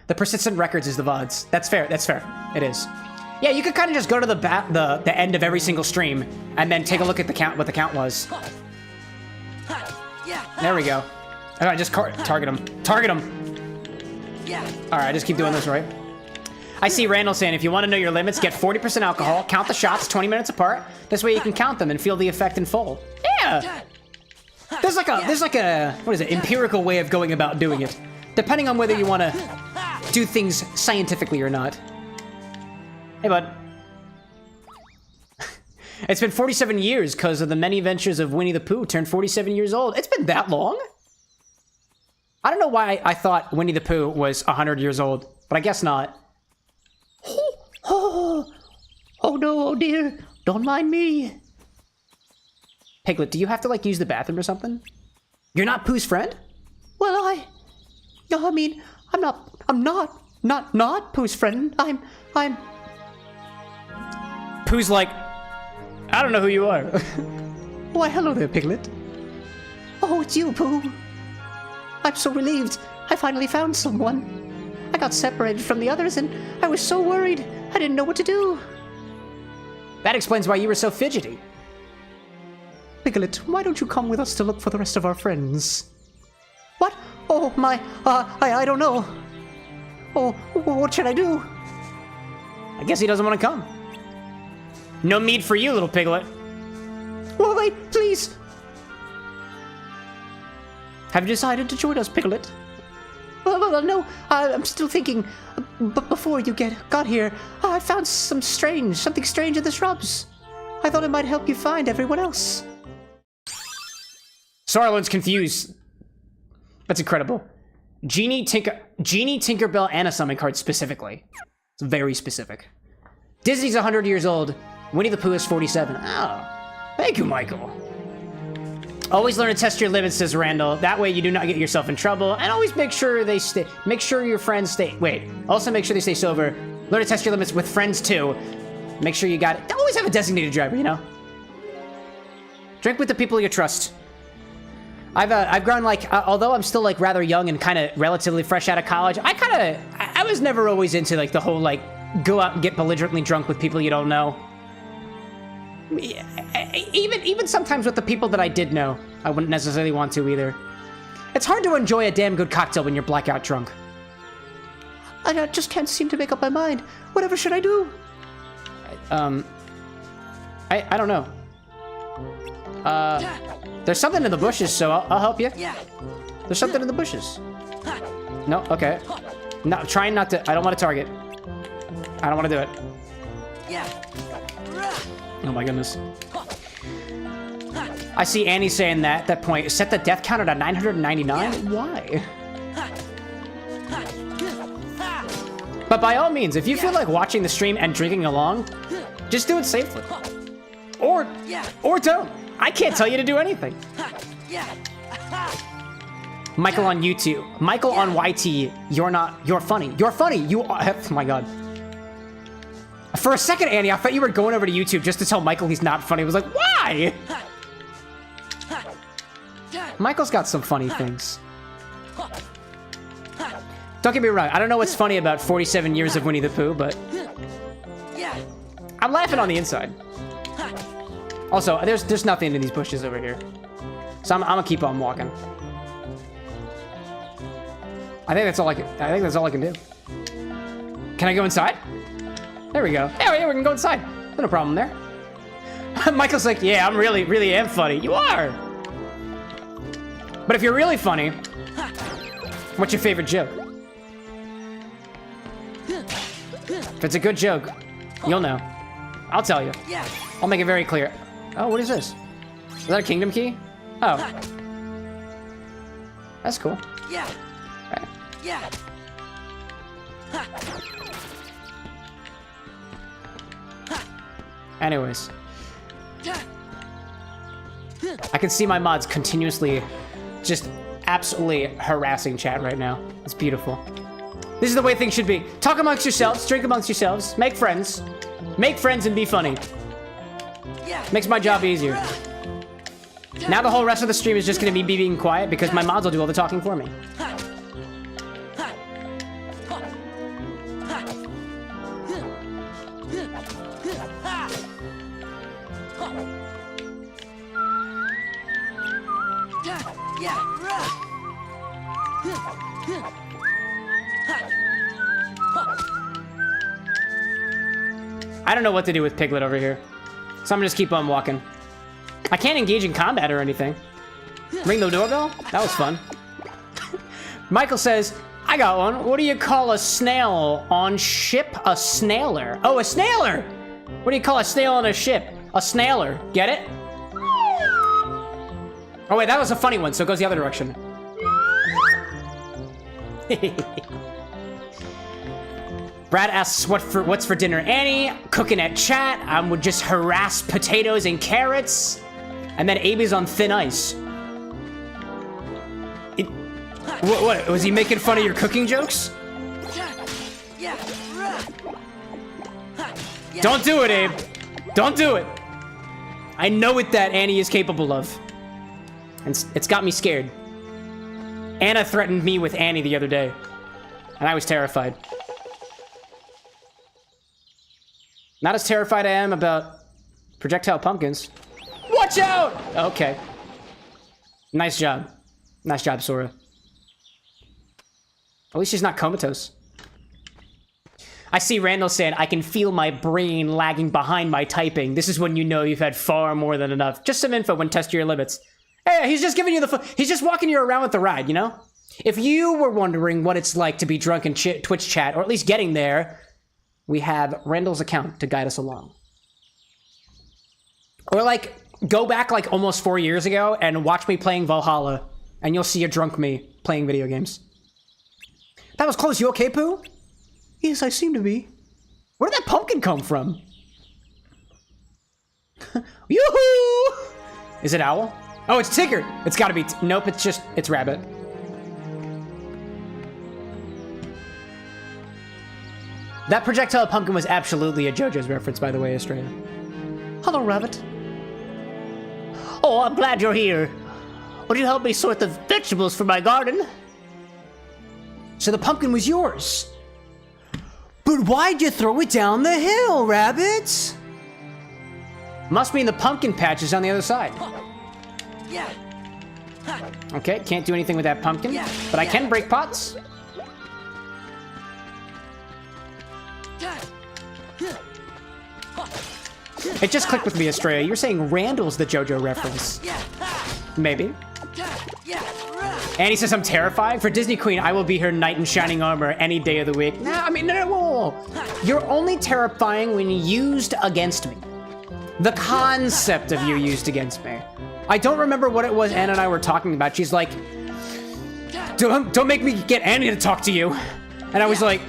The persistent records is the VODs. That's fair. That's fair. It is. Yeah, you could kind of just go to the end of every single stream and then take a look at the count, what the count was. There we go. All right, just target him. Target him. All right, just keep doing this, right? I see Randall saying, if you want to know your limits, get 40% alcohol, count the shots 20 minutes apart. This way you can count them and feel the effect in full. Yeah. There's like a, what is it, empirical way of going about doing it. Depending on whether you want to do things scientifically or not. Hey, bud. It's been 47 years because of the many adventures of Winnie the Pooh turned 47 years old. It's been that long? I don't know why I thought Winnie the Pooh was 100 years old, but I guess not. Oh no, oh dear. Don't mind me. Piglet, do you have to, like, use the bathroom or something? You're not Pooh's friend? Well, I mean, I'm not Pooh's friend. I'm... Pooh's like, I don't know who you are. Why, hello there, Piglet. Oh, it's you, Pooh. I'm so relieved. I finally found someone. I got separated from the others, and I was so worried. I didn't know what to do. That explains why you were so fidgety. Piglet, why don't you come with us to look for the rest of our friends? What? Oh, my, I don't know. Oh, what should I do? I guess he doesn't want to come. No mead for you, little piglet. Oh, wait, please. Have you decided to join us, Piglet? Well, no, I'm still thinking. But before you got here, I found something strange in the shrubs. I thought it might help you find everyone else. Sarlin's confused. That's incredible. Genie, Tinkerbell, and a summon card specifically. It's very specific. Disney's 100 years old. Winnie the Pooh is 47. Oh, thank you, Michael. Always learn to test your limits, says Randall. That way you do not get yourself in trouble. And always make sure your friends stay. Wait. Also make sure they stay sober. Learn to test your limits with friends too. Make sure you got it. Always have a designated driver, you know? Drink with the people you trust. I've grown, like, although I'm still, like, rather young and kind of relatively fresh out of college, I was never always into, like, the whole, like, go out and get belligerently drunk with people you don't know. Even sometimes with the people that I did know, I wouldn't necessarily want to either. It's hard to enjoy a damn good cocktail when you're blackout drunk. I just can't seem to make up my mind. Whatever should I do? I don't know. There's something in the bushes, so I'll help you. There's something in the bushes. No, okay. No, trying not to. I don't want to target. I don't want to do it. Oh my goodness. I see Annie saying that point. Set the death counter to 999? Why? But by all means, if you feel like watching the stream and drinking along, just do it safely. Or don't. I can't tell you to do anything. Michael on YouTube. Michael on YT. You're funny. You're funny. You are. Oh my god. For a second, Annie, I thought you were going over to YouTube just to tell Michael he's not funny. I was like, why? Michael's got some funny things. Don't get me wrong. I don't know what's funny about 47 years of Winnie the Pooh, but I'm laughing on the inside. Also, there's nothing in these bushes over here, so I'm gonna keep on walking. I think that's all I can do. Can I go inside? There we go. Yeah, we can go inside. No problem there. Michael's like, yeah, I'm really am funny. You are. But if you're really funny, what's your favorite joke? If it's a good joke, you'll know. I'll tell you. I'll make it very clear. Oh, what is this? Is that a kingdom key? Oh. That's cool. Okay. Anyways. I can see my mods continuously just absolutely harassing chat right now. It's beautiful. This is the way things should be. Talk amongst yourselves, drink amongst yourselves, make friends. Make friends and be funny. Makes my job easier. Now the whole rest of the stream is just gonna be me being quiet because my mods will do all the talking for me. I don't know what to do with Piglet over here, so I'm gonna just keep on walking. I can't engage in combat or anything. Ring the doorbell? That was fun. Michael says, I got one. What do you call a snail on ship? A snailer. Oh, a snailer! What do you call a snail on a ship? A snailer. Get it? Oh wait, that was a funny one, so it goes the other direction. Brad asks what's for dinner. Annie, cooking at chat. I would just harass potatoes and carrots. And then Abe's on thin ice. What? Was he making fun of your cooking jokes? Don't do it, Abe. Don't do it. I know what that Annie is capable of. And it's got me scared. Anna threatened me with Annie the other day. And I was terrified. Not as terrified I am about projectile pumpkins. Watch out! Okay. Nice job. Nice job, Sora. At least she's not comatose. I see Randall saying, I can feel my brain lagging behind my typing. This is when you know you've had far more than enough. Just some info when testing your limits. Hey, he's just giving you he's just walking you around with the ride, you know? If you were wondering what it's like to be drunk in Twitch chat, or at least getting there, we have Randall's account to guide us along. Or like, go back like almost 4 years ago and watch me playing Valhalla, and you'll see a drunk me playing video games. That was close. You okay, Pooh? Yes, I seem to be. Where did that pumpkin come from? Yoo-hoo! Is it owl? Oh, it's Tigger. It's gotta be. Nope, it's rabbit. That projectile pumpkin was absolutely a JoJo's reference, by the way, Estrella. Hello, rabbit. Oh, I'm glad you're here. Would you help me sort the vegetables for my garden? So the pumpkin was yours. But why'd you throw it down the hill, rabbit? Must mean the pumpkin patch is on the other side. Okay, can't do anything with that pumpkin, but I can break pots. It just clicked with me, Estrella. You're saying Randall's the JoJo reference. Maybe. Annie says I'm terrified. For Disney Queen, I will be her knight in shining armor any day of the week. Nah, I mean, no, whoa. You're only terrifying when used against me. The concept of you used against me. I don't remember what it was Anna and I were talking about. She's like, don't make me get Annie to talk to you. And I was like,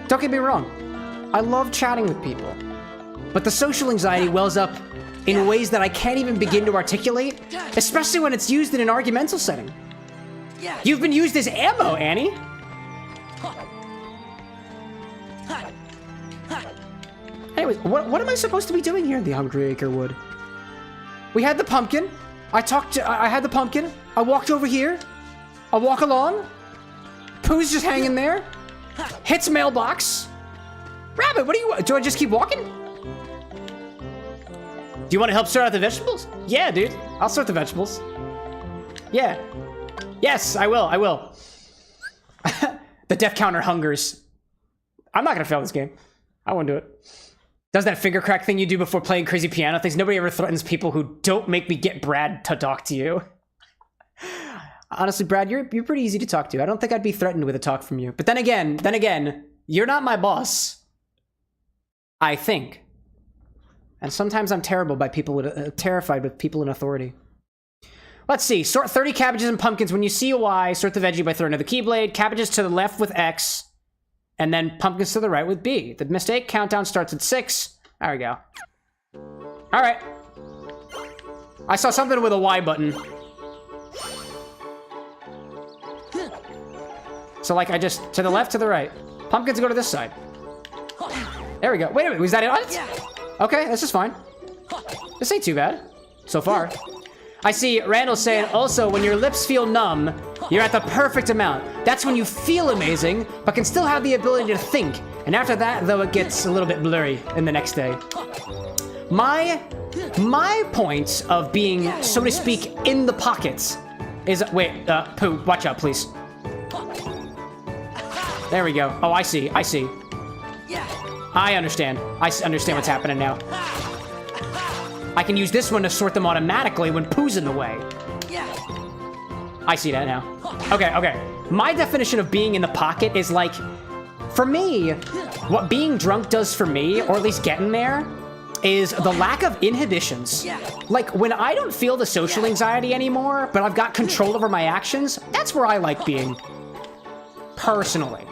don't get me wrong. I love chatting with people. But the social anxiety wells up in ways that I can't even begin to articulate, especially when it's used in an argumental setting. You've been used as ammo, Annie. Anyways, what am I supposed to be doing here in the Hungry Acre Wood? We had the pumpkin. I had the pumpkin. I walked over here. I walk along. Pooh's just hanging there. Hits mailbox. Rabbit, what do you want? Do I just keep walking? Do you want to help sort out the vegetables? Yeah, dude. I'll sort the vegetables. Yeah. Yes, I will. The death counter hungers. I'm not gonna fail this game. I won't do it. Does that finger crack thing you do before playing crazy piano things? Nobody ever threatens people who don't make me get Brad to talk to you. Honestly, Brad, you're pretty easy to talk to. I don't think I'd be threatened with a talk from you. But then again, you're not my boss. I think. And sometimes I'm terrified with people in authority. Let's see. Sort 30 cabbages and pumpkins. When you see a Y, sort the veggie by throwing to the keyblade. Cabbages to the left with X. And then pumpkins to the right with B. The mistake countdown starts at 6. There we go. All right. I saw something with a Y button. So like I just, to the left, to the right. Pumpkins go to this side. There we go. Wait a minute, was that it? Okay, this is fine. This ain't too bad. So far. I see Randall saying, also, when your lips feel numb, you're at the perfect amount. That's when you feel amazing, but can still have the ability to think. And after that, though, it gets a little bit blurry in the next day. My point of being, so to speak, in the pockets is, wait, Pooh, watch out, please. There we go. Oh, I see. I understand. I understand what's happening now. I can use this one to sort them automatically when Pooh's in the way. I see that now. Okay. My definition of being in the pocket is like, for me, what being drunk does for me, or at least getting there, is the lack of inhibitions. Like, when I don't feel the social anxiety anymore, but I've got control over my actions, that's where I like being. Personally.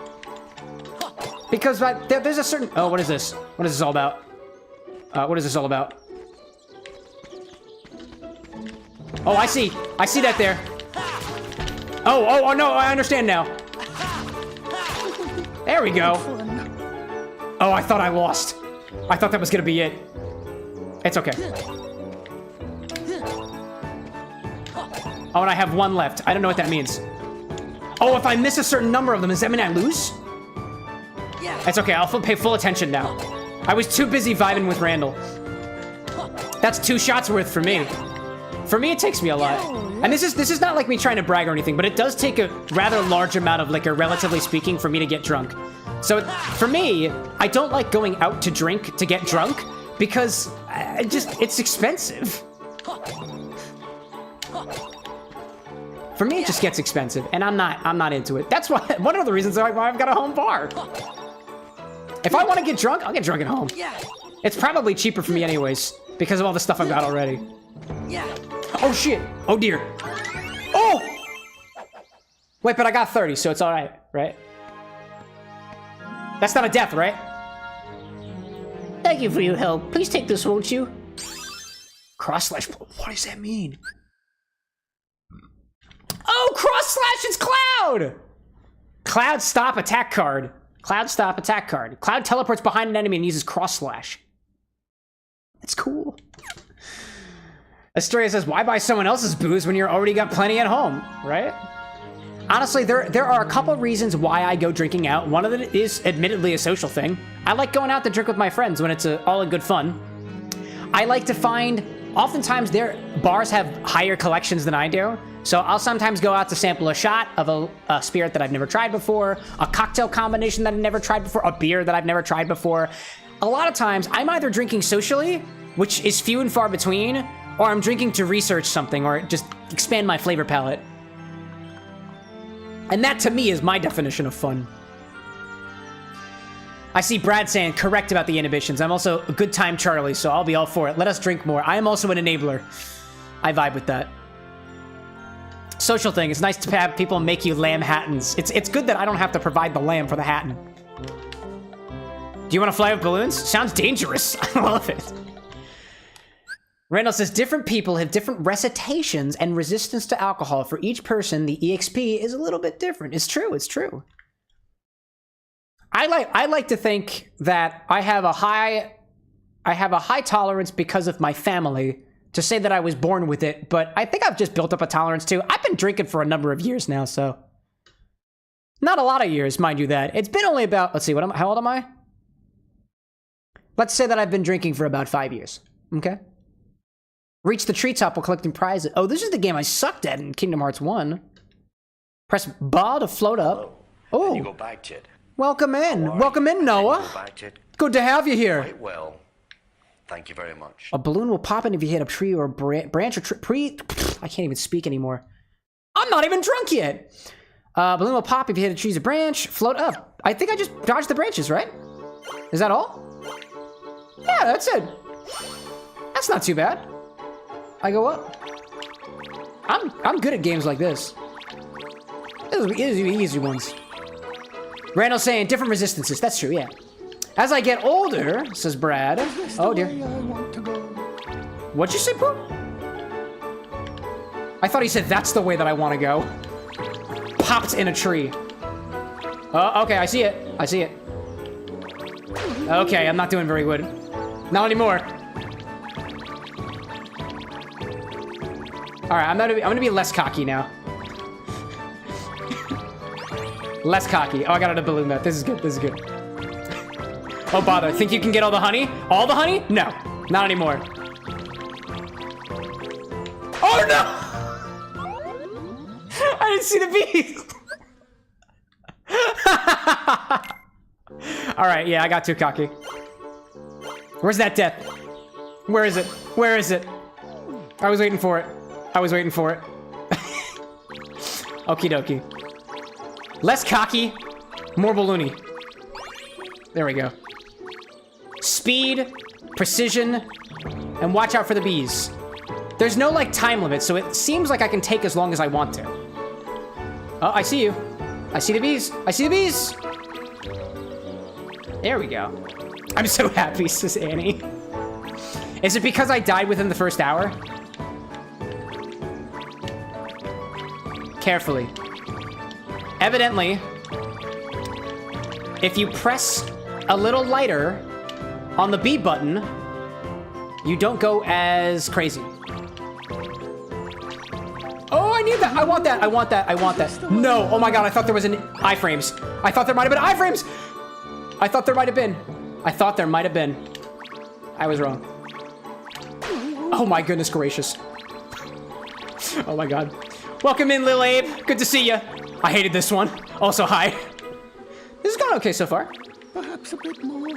Because there's a certain... Oh, what is this? What is this all about? What is this all about? Oh, I see that there. Oh, no, I understand now. There we go. Oh, I thought I lost. I thought that was gonna be it. It's okay. Oh, and I have one left. I don't know what that means. Oh, if I miss a certain number of them, does that mean I lose? It's okay, I'll pay full attention now. I was too busy vibing with Randall. That's 2 shots worth for me. For me, it takes me a lot. And this is not like me trying to brag or anything, but it does take a rather large amount of liquor, relatively speaking, for me to get drunk. So for me, I don't like going out to drink to get drunk because it's expensive. For me, it just gets expensive, and I'm not into it. That's why one of the reasons why I've got a home bar. If I want to get drunk, I'll get drunk at home. It's probably cheaper for me anyways because of all the stuff I've got already. Oh shit! Oh dear! Oh! Wait, but I got 30, so it's all right, right? That's not a death, right? Thank you for your help. Please take this, won't you? Cross slash. What does that mean? Oh, cross slash! It's Cloud. Cloud stop attack card. Cloud stop attack card. Cloud teleports behind an enemy and uses cross slash. That's cool. Astoria says, why buy someone else's booze when you're already got plenty at home, right? Honestly, there are a couple reasons why I go drinking out. One of them is admittedly a social thing. I like going out to drink with my friends when it's all in good fun. I like to find, oftentimes their bars have higher collections than I do. So I'll sometimes go out to sample a shot of a spirit that I've never tried before, a cocktail combination that I've never tried before, a beer that I've never tried before. A lot of times I'm either drinking socially, which is few and far between, or I'm drinking to research something or just expand my flavor palette. And that to me is my definition of fun. I see Brad saying correct about the inhibitions. I'm also a good time Charlie, so I'll be all for it. Let us drink more. I am also an enabler. I vibe with that. Social thing. It's nice to have people make you lamb hattons. It's good that I don't have to provide the lamb for the hatton. Do you want to fly with balloons? Sounds dangerous. I love it. Randall says, different people have different recitations and resistance to alcohol. For each person, the EXP is a little bit different. It's true, it's true. I like to think that I have a high tolerance because of my family, to say that I was born with it, but I think I've just built up a tolerance too. I've been drinking for a number of years now, so. Not a lot of years, mind you that. It's been only about, let's see, how old am I? Let's say that I've been drinking for about 5 years, okay? Reach the treetop while collecting prizes. Oh, this is the game I sucked at in Kingdom Hearts 1. Press bar to float up. Oh, You go back, Chid. welcome in. Welcome in, Noah. Go back, Chid. Good to have you here. Quite well. Thank you very much. A balloon will pop in if you hit a tree or a branch or tree. I can't even speak anymore. I'm not even drunk yet. Balloon will pop if you hit a tree or branch. Float up. I think I just dodged the branches, right? Is that all? Yeah, that's it. That's not too bad. I go up. I'm good at games like this. These are the easy ones. Randall saying different resistances. That's true, yeah. As I get older, says Brad. Oh dear. What'd you say, Pooh? I thought he said that's the way that I want to go. Popped in a tree. Oh, okay, I see it. I see it. Okay, I'm not doing very good. Not anymore. All right, I'm gonna be less cocky now. Less cocky. Oh, I got out a balloon bat. This is good. This is good. Oh, bother. Think you can get all the honey? All the honey? No, not anymore. Oh no! I didn't see the bees. All right, yeah, I got too cocky. Where's that death? Where is it? Where is it? I was waiting for it. I was waiting for it. Okie dokie. Less cocky, more balloony. There we go. Speed, precision, and watch out for the bees. There's no, like, time limit, so it seems like I can take as long as I want to. Oh, I see you. I see the bees. I see the bees. There we go. I'm so happy, says Annie. Is it because I died within the first hour? Carefully. Evidently, if you press a little lighter on the B button, you don't go as crazy. Oh, I need that. I want that. I want that. I want that. No. Oh my God. I thought there was an iframes. I thought there might have been iframes. I thought there might have been. I thought there might have been. I was wrong. Oh my goodness gracious. Oh my God. Welcome in, Lil Abe. Good to see you. I hated this one. Also, hi. This is going okay so far. Perhaps a bit more.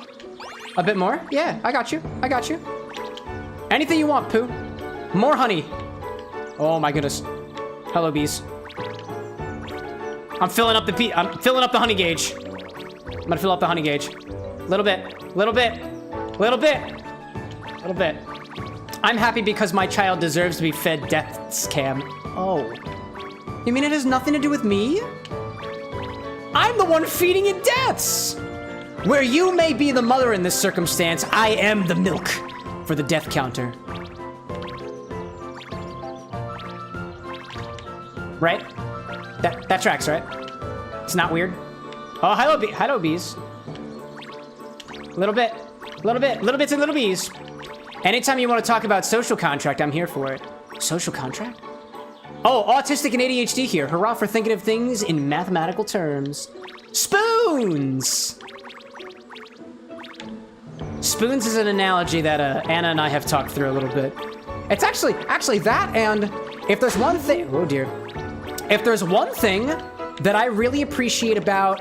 A bit more? Yeah, I got you. I got you. Anything you want, Pooh. More honey. Oh my goodness. Hello, bees. I'm filling up the honey gauge. I'm gonna fill up the honey gauge. Little bit. Little bit. Little bit. Little bit. I'm happy because my child deserves to be fed death's cam. Oh. You mean it has nothing to do with me? I'm the one feeding it deaths! Where you may be the mother in this circumstance, I am the milk for the death counter. Right? That tracks, right? It's not weird. Oh, hello bees. Little bit, little bits and little bees. Anytime you want to talk about social contract, I'm here for it. Social contract? Oh, autistic and ADHD here. Hurrah for thinking of things in mathematical terms. Spoons! Spoons is an analogy that Anna and I have talked through a little bit. It's actually that, and if there's one thing, oh dear. If there's one thing that I really appreciate about,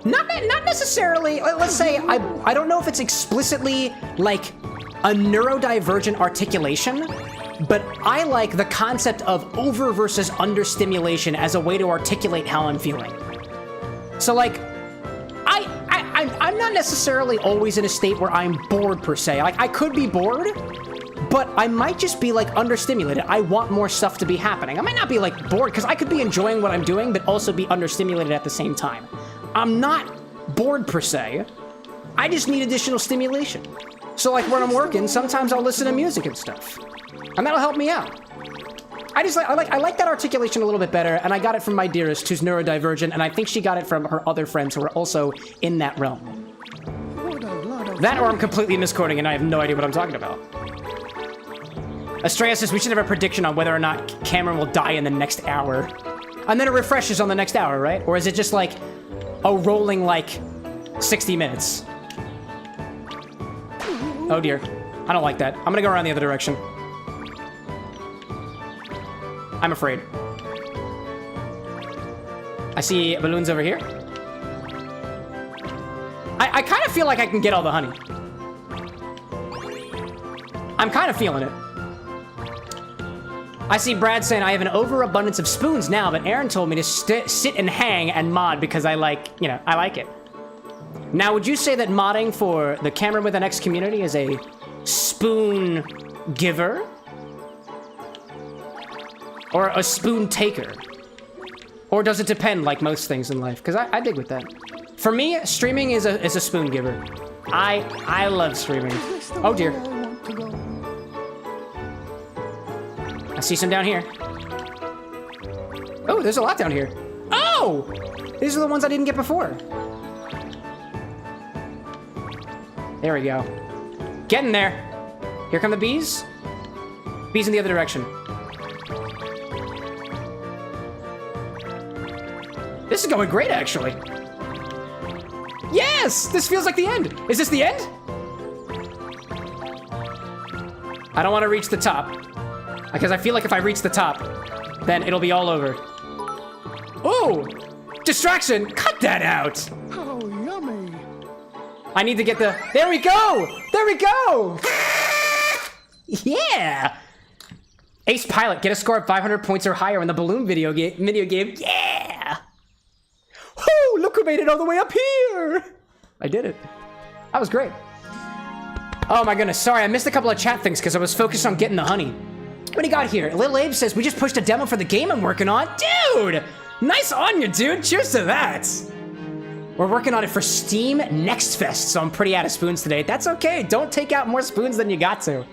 not necessarily, let's say, I don't know if it's explicitly like a neurodivergent articulation, but I like the concept of over versus under stimulation as a way to articulate how I'm feeling. So like, I'm not necessarily always in a state where I'm bored per se. Like I could be bored, but I might just be like understimulated. I want more stuff to be happening. I might not be like bored because I could be enjoying what I'm doing, but also be understimulated at the same time. I'm not bored per se. I just need additional stimulation. So like when I'm working, sometimes I'll listen to music and stuff. And that'll help me out. I like that articulation a little bit better, and I got it from my dearest, who's neurodivergent, and I think she got it from her other friends who are also in that realm. That or I'm completely misquoting and I have no idea what I'm talking about. Estrella says we should have a prediction on whether or not Cameron will die in the next hour. And then it refreshes on the next hour, right? Or is it just like a rolling like 60 minutes? Oh dear. I don't like that. I'm gonna go around the other direction. I'm afraid. I see balloons over here. I kind of feel like I can get all the honey. I'm kind of feeling it. I see Brad saying I have an overabundance of spoons now, but Aaron told me to sit and hang and mod because I like, you know, I like it. Now, would you say that modding for the Cameron with an X community is a spoon giver? Or a spoon taker? Or does it depend like most things in life? Because I dig with that. For me, streaming is a spoon giver. I love streaming. Oh dear. I see some down here. Oh, there's a lot down here. Oh! These are the ones I didn't get before. There we go. Getting there. Here come the bees. Bees in the other direction. This is going great, actually. Yes! This feels like the end. Is this the end? I don't want to reach the top. Because I feel like if I reach the top, then it'll be all over. Oh! Distraction! Cut that out! Oh, yummy. I need to get the... There we go! There we go! Yeah! Ace Pilot, get a score of 500 points or higher in the balloon video game. Yeah! Whoo! Look who made it all the way up here! I did it. That was great. Oh my goodness, sorry, I missed a couple of chat things because I was focused on getting the honey. What do you got here? Little Abe says, we just pushed a demo for the game I'm working on. Dude! Nice on you, dude! Cheers to that! We're working on it for Steam Next Fest, so I'm pretty out of spoons today. That's okay, don't take out more spoons than you got to.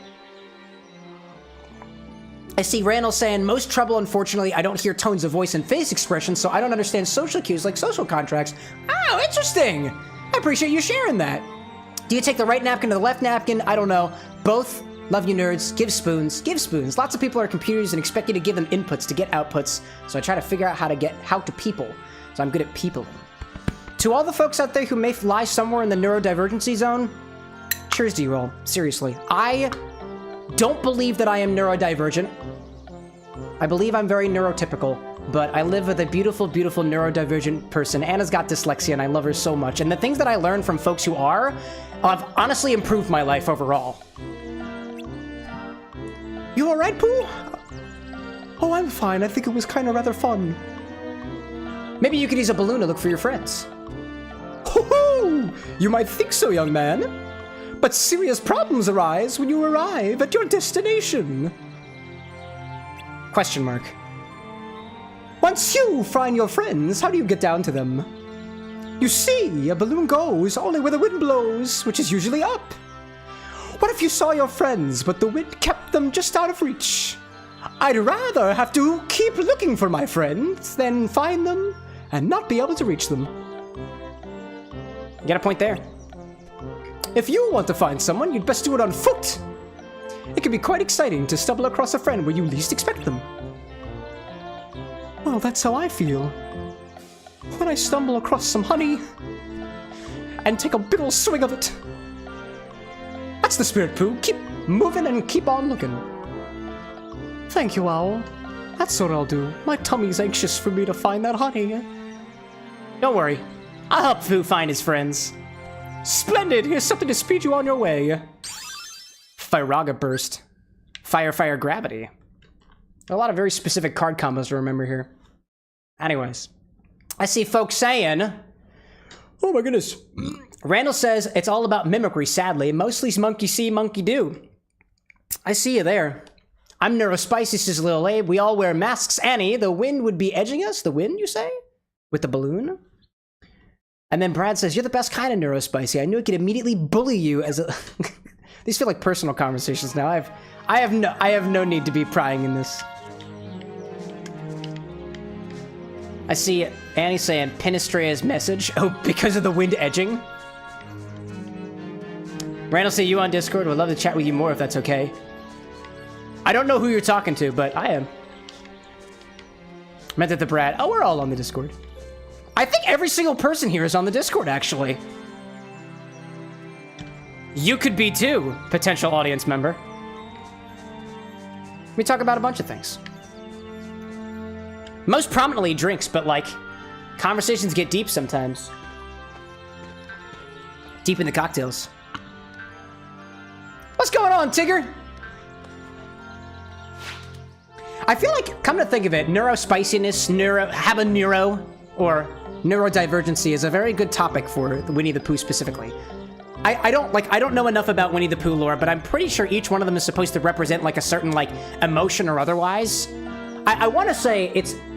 I see Randall saying, most trouble, unfortunately, I don't hear tones of voice and face expressions, so I don't understand social cues like social contracts. Oh, interesting! I appreciate you sharing that. Do you take the right napkin or the left napkin? I don't know. Both. Love you nerds. Give spoons. Give spoons. Lots of people are computers and expect you to give them inputs to get outputs, so I try to figure out how to people. So I'm good at peopling. To all the folks out there who may lie somewhere in the neurodivergency zone, cheers to you all. Seriously. I don't believe that I am neurodivergent. I believe I'm very neurotypical, but I live with a beautiful, beautiful neurodivergent person. Anna's got dyslexia, and I love her so much. And the things that I learned from folks who are have honestly improved my life overall. You alright, Pooh? Oh, I'm fine. I think it was kind of rather fun. Maybe you could use a balloon to look for your friends. Ho-ho! You might think so, young man. But serious problems arise when you arrive at your destination. Question mark. Once you find your friends, how do you get down to them? You see, a balloon goes only where the wind blows, which is usually up. What if you saw your friends, but the wind kept them just out of reach? I'd rather have to keep looking for my friends than find them and not be able to reach them. Get a point there. If you want to find someone, you'd best do it on foot. It can be quite exciting to stumble across a friend where you least expect them. Well, that's how I feel. When I stumble across some honey and take a big ol' swig of it. That's the spirit, Pooh. Keep moving and keep on looking. Thank you, Owl. That's what I'll do. My tummy's anxious for me to find that honey. Don't worry. I'll help Fu find his friends. Splendid! Here's something to speed you on your way. Firaga Burst. Fire Gravity. A lot of very specific card combos to remember here. Anyways. I see folks saying... Oh my goodness. Randall says it's all about mimicry, sadly. Mostly monkey see, monkey do. I see you there. I'm Neurospicy, says Lil Abe. We all wear masks. Annie, the wind would be edging us? The wind, you say? With the balloon? And then Brad says, you're the best kind of Neurospicy. I knew I could immediately bully you as a... These feel like personal conversations now. I have no need to be prying in this. I see Annie saying Pinestrea's message. Oh, because of the wind edging. Randall say you on Discord. Would love to chat with you more if that's okay. I don't know who you're talking to, but I am. Meant that the Brad. Oh, we're all on the Discord. I think every single person here is on the Discord, actually. You could be too, potential audience member. We talk about a bunch of things. Most prominently drinks, but like, conversations get deep sometimes. Deep in the cocktails. What's going on, Tigger? I feel like, come to think of it, neurospiciness, or neurodivergency is a very good topic for Winnie the Pooh specifically. I don't know enough about Winnie the Pooh lore, but I'm pretty sure each one of them is supposed to represent like a certain like emotion or otherwise. I want to say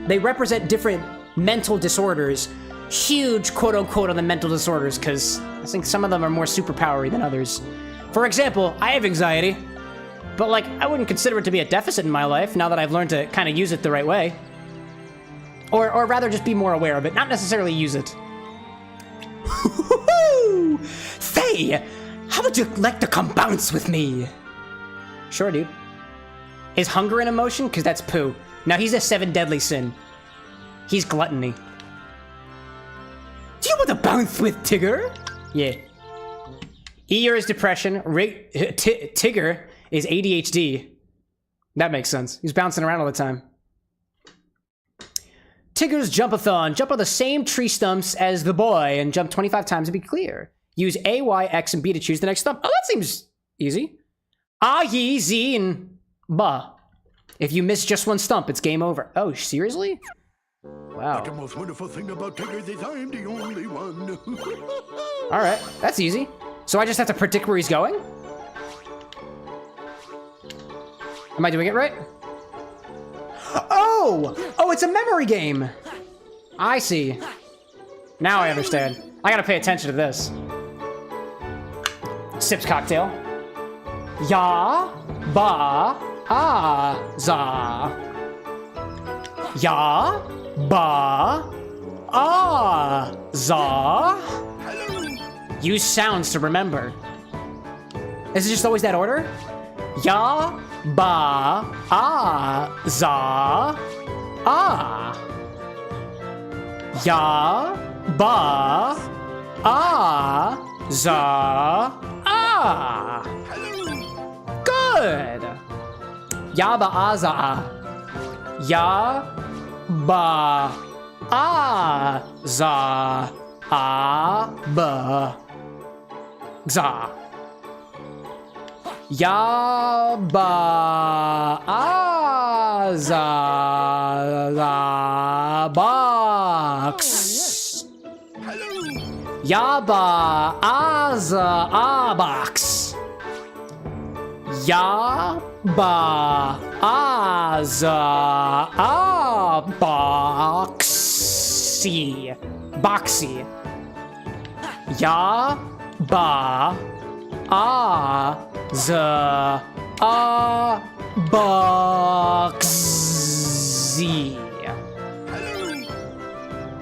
they represent different mental disorders, huge quote unquote on the mental disorders, because I think some of them are more superpowery than others. For example, I have anxiety, but like I wouldn't consider it to be a deficit in my life now that I've learned to kind of use it the right way. Or rather just be more aware of it, not necessarily use it. Say, how would you like to come bounce with me? Sure, dude. Is hunger an emotion? Because that's Pooh. Now he's a 7 deadly sin. He's gluttony. Do you want to bounce with Tigger? Yeah. Eeyore is depression. Tigger is ADHD. That makes sense. He's bouncing around all the time. Tigger's Jump-a-thon. Jump on the same tree stumps as the boy and jump 25 times to be clear. Use A, Y, X, and B to choose the next stump. Oh, that seems easy. A, Y, Z, and Ba. If you miss just one stump, it's game over. Oh, seriously? Wow. But the most wonderful thing about Tigger is I'm the only one. All right, that's easy. So I just have to predict where he's going? Am I doing it right? Oh, it's a memory game. I see. Now I understand. I gotta pay attention to this. Sips cocktail. Ya, ba, ah, za. Ya, ba, ah, za. Use sounds to remember. Is it just always that order? Ya, ba, ah, za, ah. Ya, ba, ah, za, ah. Good. Ya, ba, ah, za, ah. Ya, ba, ah, za, ah, ba, za. Ya, ba, ah, za, za, box. Ya, ba, ah, za, ah, box. Ya, ba, ah, za, ah, boxy. Boxy. Ya, ba, ah, za, ah, boxy.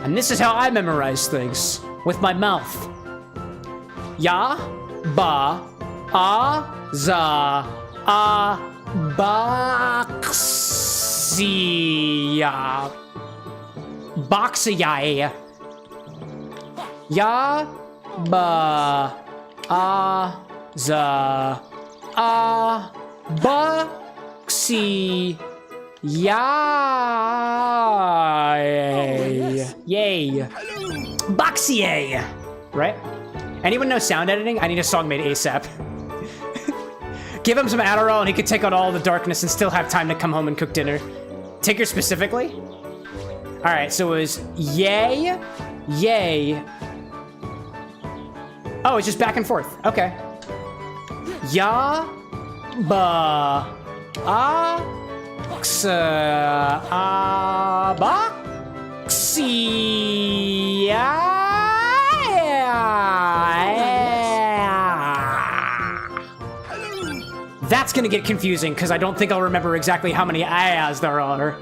And this is how I memorize things. With my mouth. Ya, ba, ah, za, ah, boxy. Boxy. Ya, ba, ah, za, ah, boxy. Yay. Yay. Boxy. Right? Anyone know sound editing? I need a song made ASAP. Give him some Adderall and he could take out all the darkness and still have time to come home and cook dinner. Tigger specifically? Alright, so it was yay, yay. Oh, it's just back and forth. Okay. Ya, ba, ah, x, boxy, gonna get confusing because I don't think I'll remember exactly how many ayahs there are.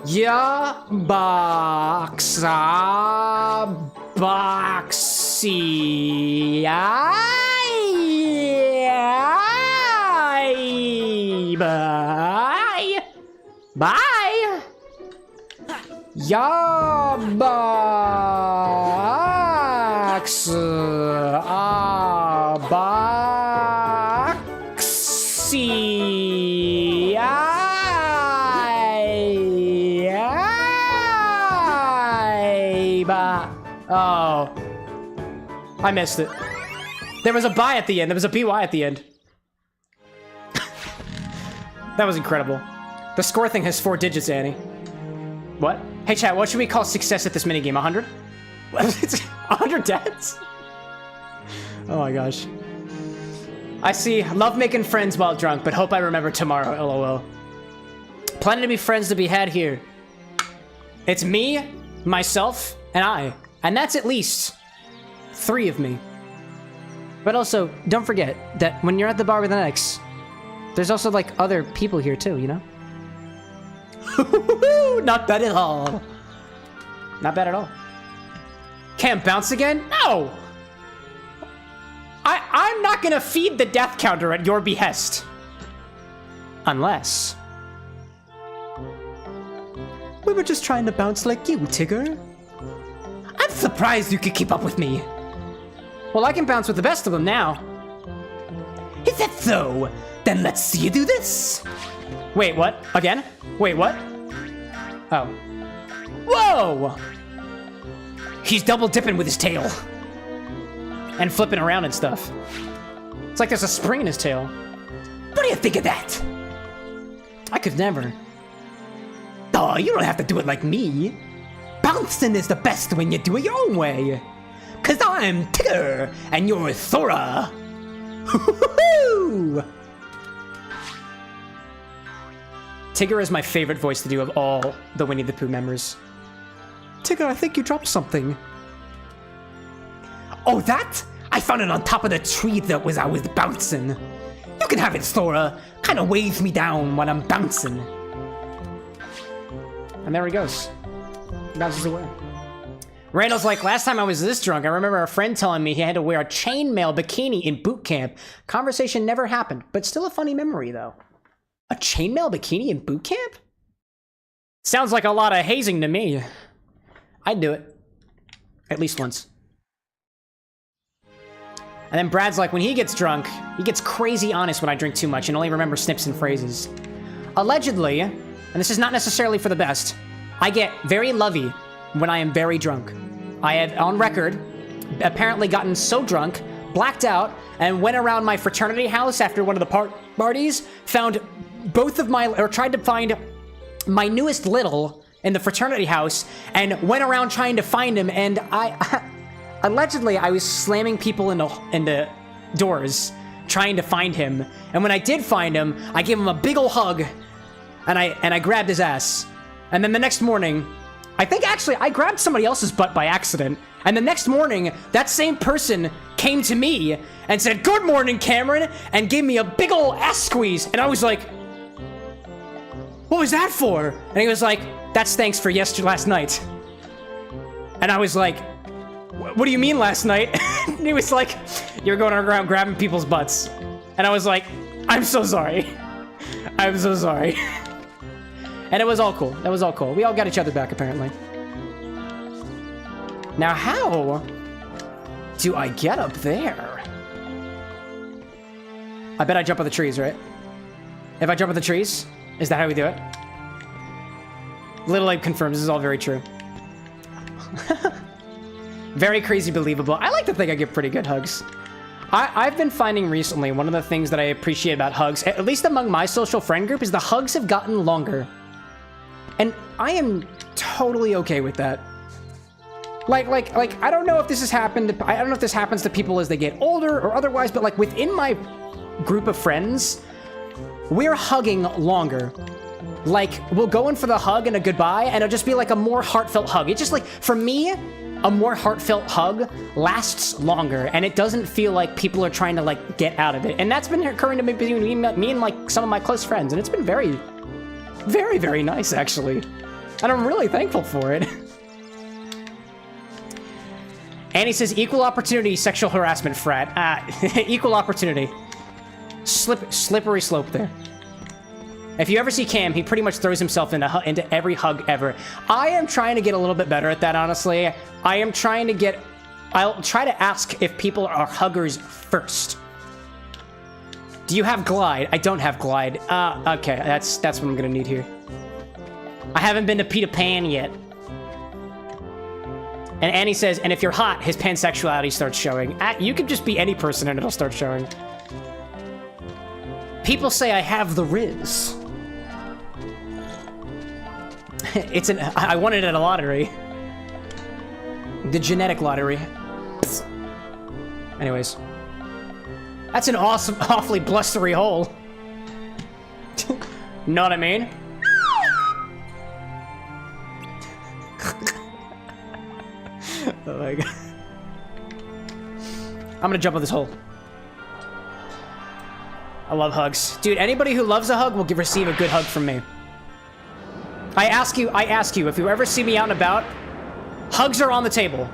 Ya boxa boxy bye bye ya box boxy oh, I missed it. There was a bye at the end. There was a BY at the end. That was incredible. The score thing has 4 digits, Annie. What? Hey, chat, what should we call success at this minigame? 100? 100 deaths? Oh my gosh. I see. Love making friends while drunk, but hope I remember tomorrow, LOL. Plenty to be friends to be had here. It's me, myself, and I. And that's at least 3 of me. But also, don't forget that when you're at the bar with an X, there's also, like, other people here too, you know? Not bad at all. Not bad at all. Can't bounce again? No! I'm not gonna feed the death counter at your behest. Unless... We were just trying to bounce like you, Tigger. I'm surprised you could keep up with me. Well, I can bounce with the best of them now. Is that so? Then let's see you do this. Wait, what? Again? Wait, what? Oh. Whoa! He's double dipping with his tail. And flipping around and stuff. It's like there's a spring in his tail. What do you think of that? I could never. Oh, you don't have to do it like me. Bouncing is the best when you do it your own way. Cause I'm Tigger, and you're Thora. Tigger is my favorite voice to do of all the Winnie the Pooh members. Tigger, I think you dropped something. Oh, that? I found it on top of the tree that I was bouncing. You can have it, Thora. Kinda waves me down when I'm bouncing. And there he goes. He bounces away. Randall's like, last time I was this drunk, I remember a friend telling me he had to wear a chainmail bikini in boot camp. Conversation never happened, but still a funny memory, though. A chainmail bikini in boot camp? Sounds like a lot of hazing to me. I'd do it. At least once. And then Brad's like, when he gets drunk, he gets crazy honest when I drink too much and only remember snips and phrases. Allegedly, and this is not necessarily for the best, I get very lovey when I am very drunk. I have, on record, apparently gotten so drunk, blacked out, and went around my fraternity house after one of the parties, found both of my, or tried to find my newest little in the fraternity house, and went around trying to find him, and allegedly I was slamming people in the doors, trying to find him, and when I did find him, I gave him a big ol' hug, and I grabbed his ass. And then the next morning, I think actually I grabbed somebody else's butt by accident. And the next morning, that same person came to me and said, "Good morning, Cameron," and gave me a big ol' ass squeeze. And I was like, "What was that for?" And he was like, "That's thanks for last night." And I was like, "What do you mean last night?" And he was like, "You were going around grabbing people's butts." And I was like, "I'm so sorry. I'm so sorry." And it was all cool. That was all cool. We all got each other back, apparently. Now, how do I get up there? I bet I jump on the trees, right? If I jump on the trees, is that how we do it? Little Abe confirms this is all very true. Very crazy believable. I like to think I give pretty good hugs. I've been finding recently one of the things that I appreciate about hugs, at least among my social friend group, is the hugs have gotten longer. And I am totally okay with that. Like, I don't know if this has happened, I don't know if this happens to people as they get older or otherwise, but like within my group of friends, we're hugging longer. Like, we'll go in for the hug and a goodbye, and it'll just be like a more heartfelt hug. It's just like, for me, a more heartfelt hug lasts longer, and it doesn't feel like people are trying to like get out of it. And that's been occurring to me between me and like some of my close friends, and it's been very, very, very nice actually. And I'm really thankful for it. Annie says, equal opportunity sexual harassment frat. Equal opportunity. Slippery slope there. If you ever see Cam, he pretty much throws himself into every hug ever. I am trying to get a little bit better at that, honestly. I'll try to ask if people are huggers first. Do you have glide? I don't have glide. Okay, that's what I'm gonna need here. I haven't been to Peter Pan yet. And Annie says, and if you're hot, his pansexuality starts showing. You could just be any person and it'll start showing. People say I have the Riz. I won it at a lottery. The genetic lottery. Anyways. That's an awfully blustery hole. Know what I mean? Oh my god. I'm gonna jump on this hole. I love hugs. Dude, anybody who loves a hug will receive a good hug from me. I ask you, if you ever see me out and about, hugs are on the table.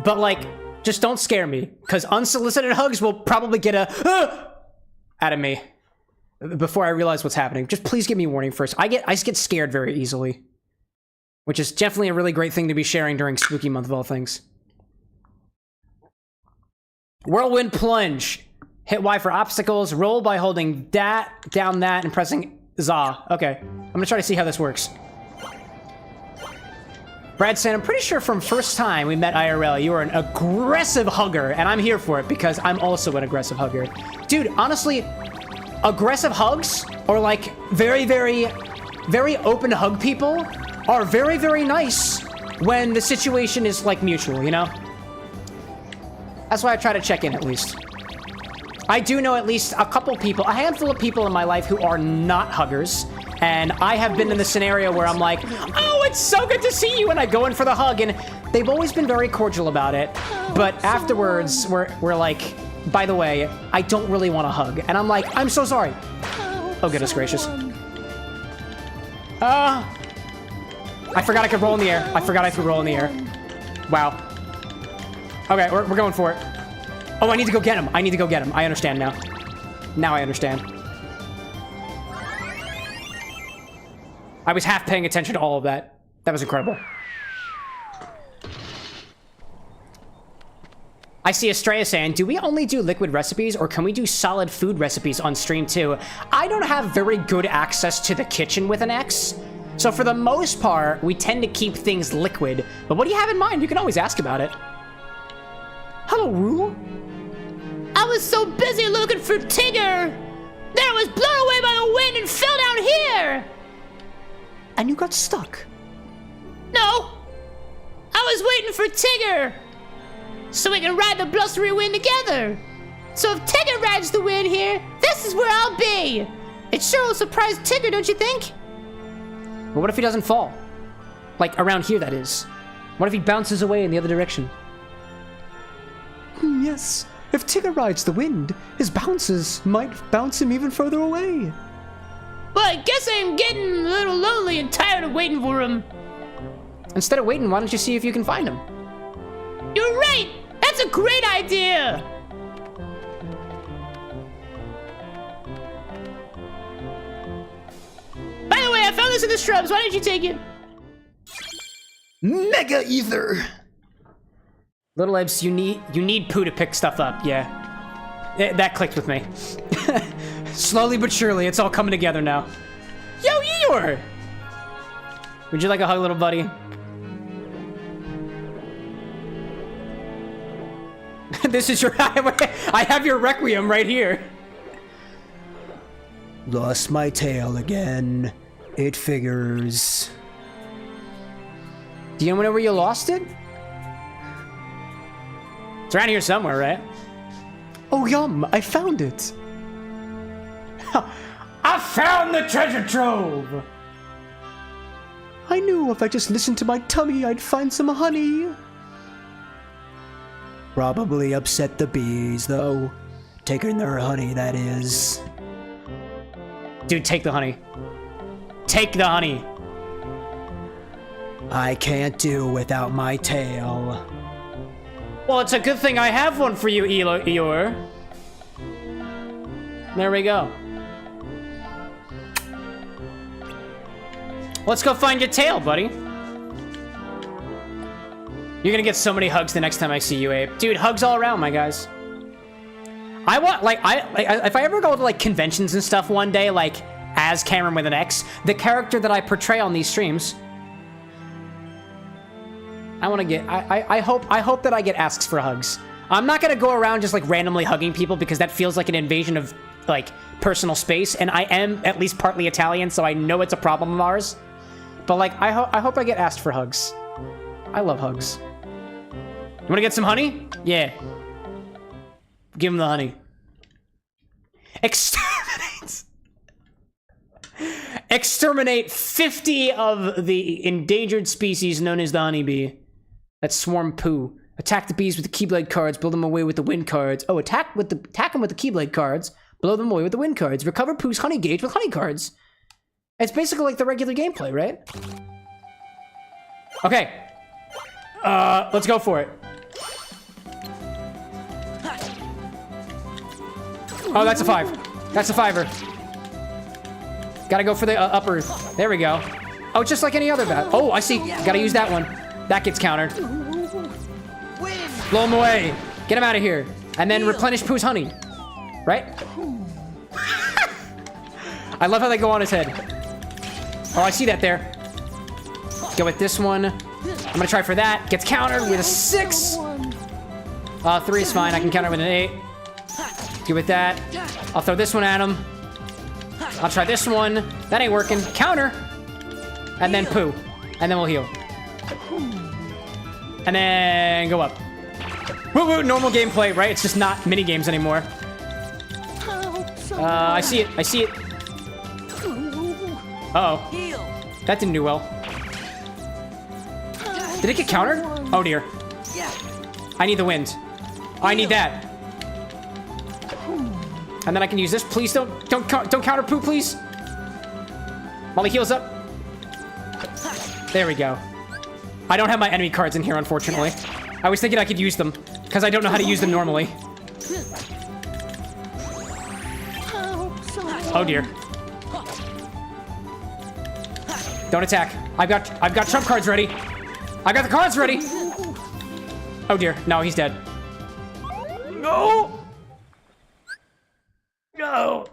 But like, just don't scare me, because unsolicited hugs will probably get a out of me before I realize what's happening. Just please give me a warning first. I get scared very easily. Which is definitely a really great thing to be sharing during Spooky Month of all things. Whirlwind Plunge. Hit Y for obstacles. Roll by holding that, down that, and pressing za. Okay. I'm gonna try to see how this works. Brad said, I'm pretty sure from first time we met IRL, you were an aggressive hugger, and I'm here for it because I'm also an aggressive hugger. Dude, honestly, aggressive hugs, or like very, very, very open hug people, are very, very nice when the situation is like mutual, you know? That's why I try to check in at least. I do know at least a handful of people in my life who are not huggers, and I have been in the scenario where I'm like, oh, it's so good to see you, and I go in for the hug, and they've always been very cordial about it, but afterwards, we're like, by the way, I don't really want a hug, and I'm like, I'm so sorry. Oh, goodness gracious. I forgot I could roll in the air. I forgot I could roll in the air. Wow. Okay, we're going for it. Oh, I need to go get him. I need to go get him. I understand now. Now I understand. I was half paying attention to all of that. That was incredible. I see Estrella saying, do we only do liquid recipes or can we do solid food recipes on stream too? I don't have very good access to the kitchen with an X. So for the most part, we tend to keep things liquid. But what do you have in mind? You can always ask about it. Hello, Rue. I was so busy looking for Tigger that I was blown away by the wind and fell down here. And you got stuck? No. I was waiting for Tigger so we can ride the blustery wind together. So if Tigger rides the wind here, this is where I'll be. It sure will surprise Tigger, don't you think? But what if he doesn't fall? Like, around here, that is. What if he bounces away in the other direction? Yes. If Tigger rides the wind, his bounces might bounce him even further away. Well, I guess I'm getting a little lonely and tired of waiting for him. Instead of waiting, why don't you see if you can find him? You're right! That's a great idea! By the way, I found this in the shrubs. Why don't you take it? Mega Ether! Little Ebs, you need poo to pick stuff up, yeah. That clicked with me. Slowly but surely, it's all coming together now. Yo, Eeyore! Would you like a hug, little buddy? This is your... I have your Requiem right here. Lost my tail again. It figures. Do you know where you lost it? It's around here somewhere, right? Oh, yum! I found it! I found the treasure trove! I knew if I just listened to my tummy, I'd find some honey. Probably upset the bees, though. Taking their honey, that is. Dude, take the honey. Take the honey. I can't do without my tail. Well, it's a good thing I have one for you, Eeyore. There we go. Let's go find your tail, buddy. You're gonna get so many hugs the next time I see you, Abe. Dude, hugs all around, my guys. I want, if I ever go to, like, conventions and stuff one day, like, as Cameron with an X, the character that I portray on these streams, I want to get, I hope that I get asks for hugs. I'm not gonna go around just, like, randomly hugging people because that feels like an invasion of, like, personal space, and I am at least partly Italian, so I know it's a problem of ours. But, like, I hope I get asked for hugs. I love hugs. You wanna get some honey? Yeah. Give him the honey. Exterminate! Exterminate 50 of the endangered species known as the honeybee. That swarm poo. Attack the bees with the Keyblade cards, blow them away with the wind cards. Oh, attack them with the Keyblade cards, blow them away with the wind cards. Recover poo's honey gauge with honey cards. It's basically like the regular gameplay, right? Okay. Let's go for it. Oh, that's a 5. That's a 5er. Gotta go for the upper. There we go. Oh, just like any other bat. Oh, I see. Gotta use that one. That gets countered. Blow him away. Get him out of here. And then replenish Pooh's honey. Right? I love how they go on his head. Oh, I see that there. Go with this one. I'm gonna try for that. Gets countered with a 6. 3 is fine. I can counter with an 8. Go with that. I'll throw this one at him. I'll try this one. That ain't working. Counter. And then Pooh. And then we'll heal. And then go up. Woo woo, normal gameplay, right? It's just not mini games anymore. I see it. I see it. Uh-oh. That didn't do well. Did it get countered? Oh dear. I need the wind. I need that. And then I can use this. Please don't counter Pooh, please. While he heals up. There we go. I don't have my enemy cards in here, unfortunately. I was thinking I could use them, because I don't know how to use them normally. Oh dear. Don't attack. I've got trump cards ready. I got the cards ready. Oh dear. No, he's dead. No. No.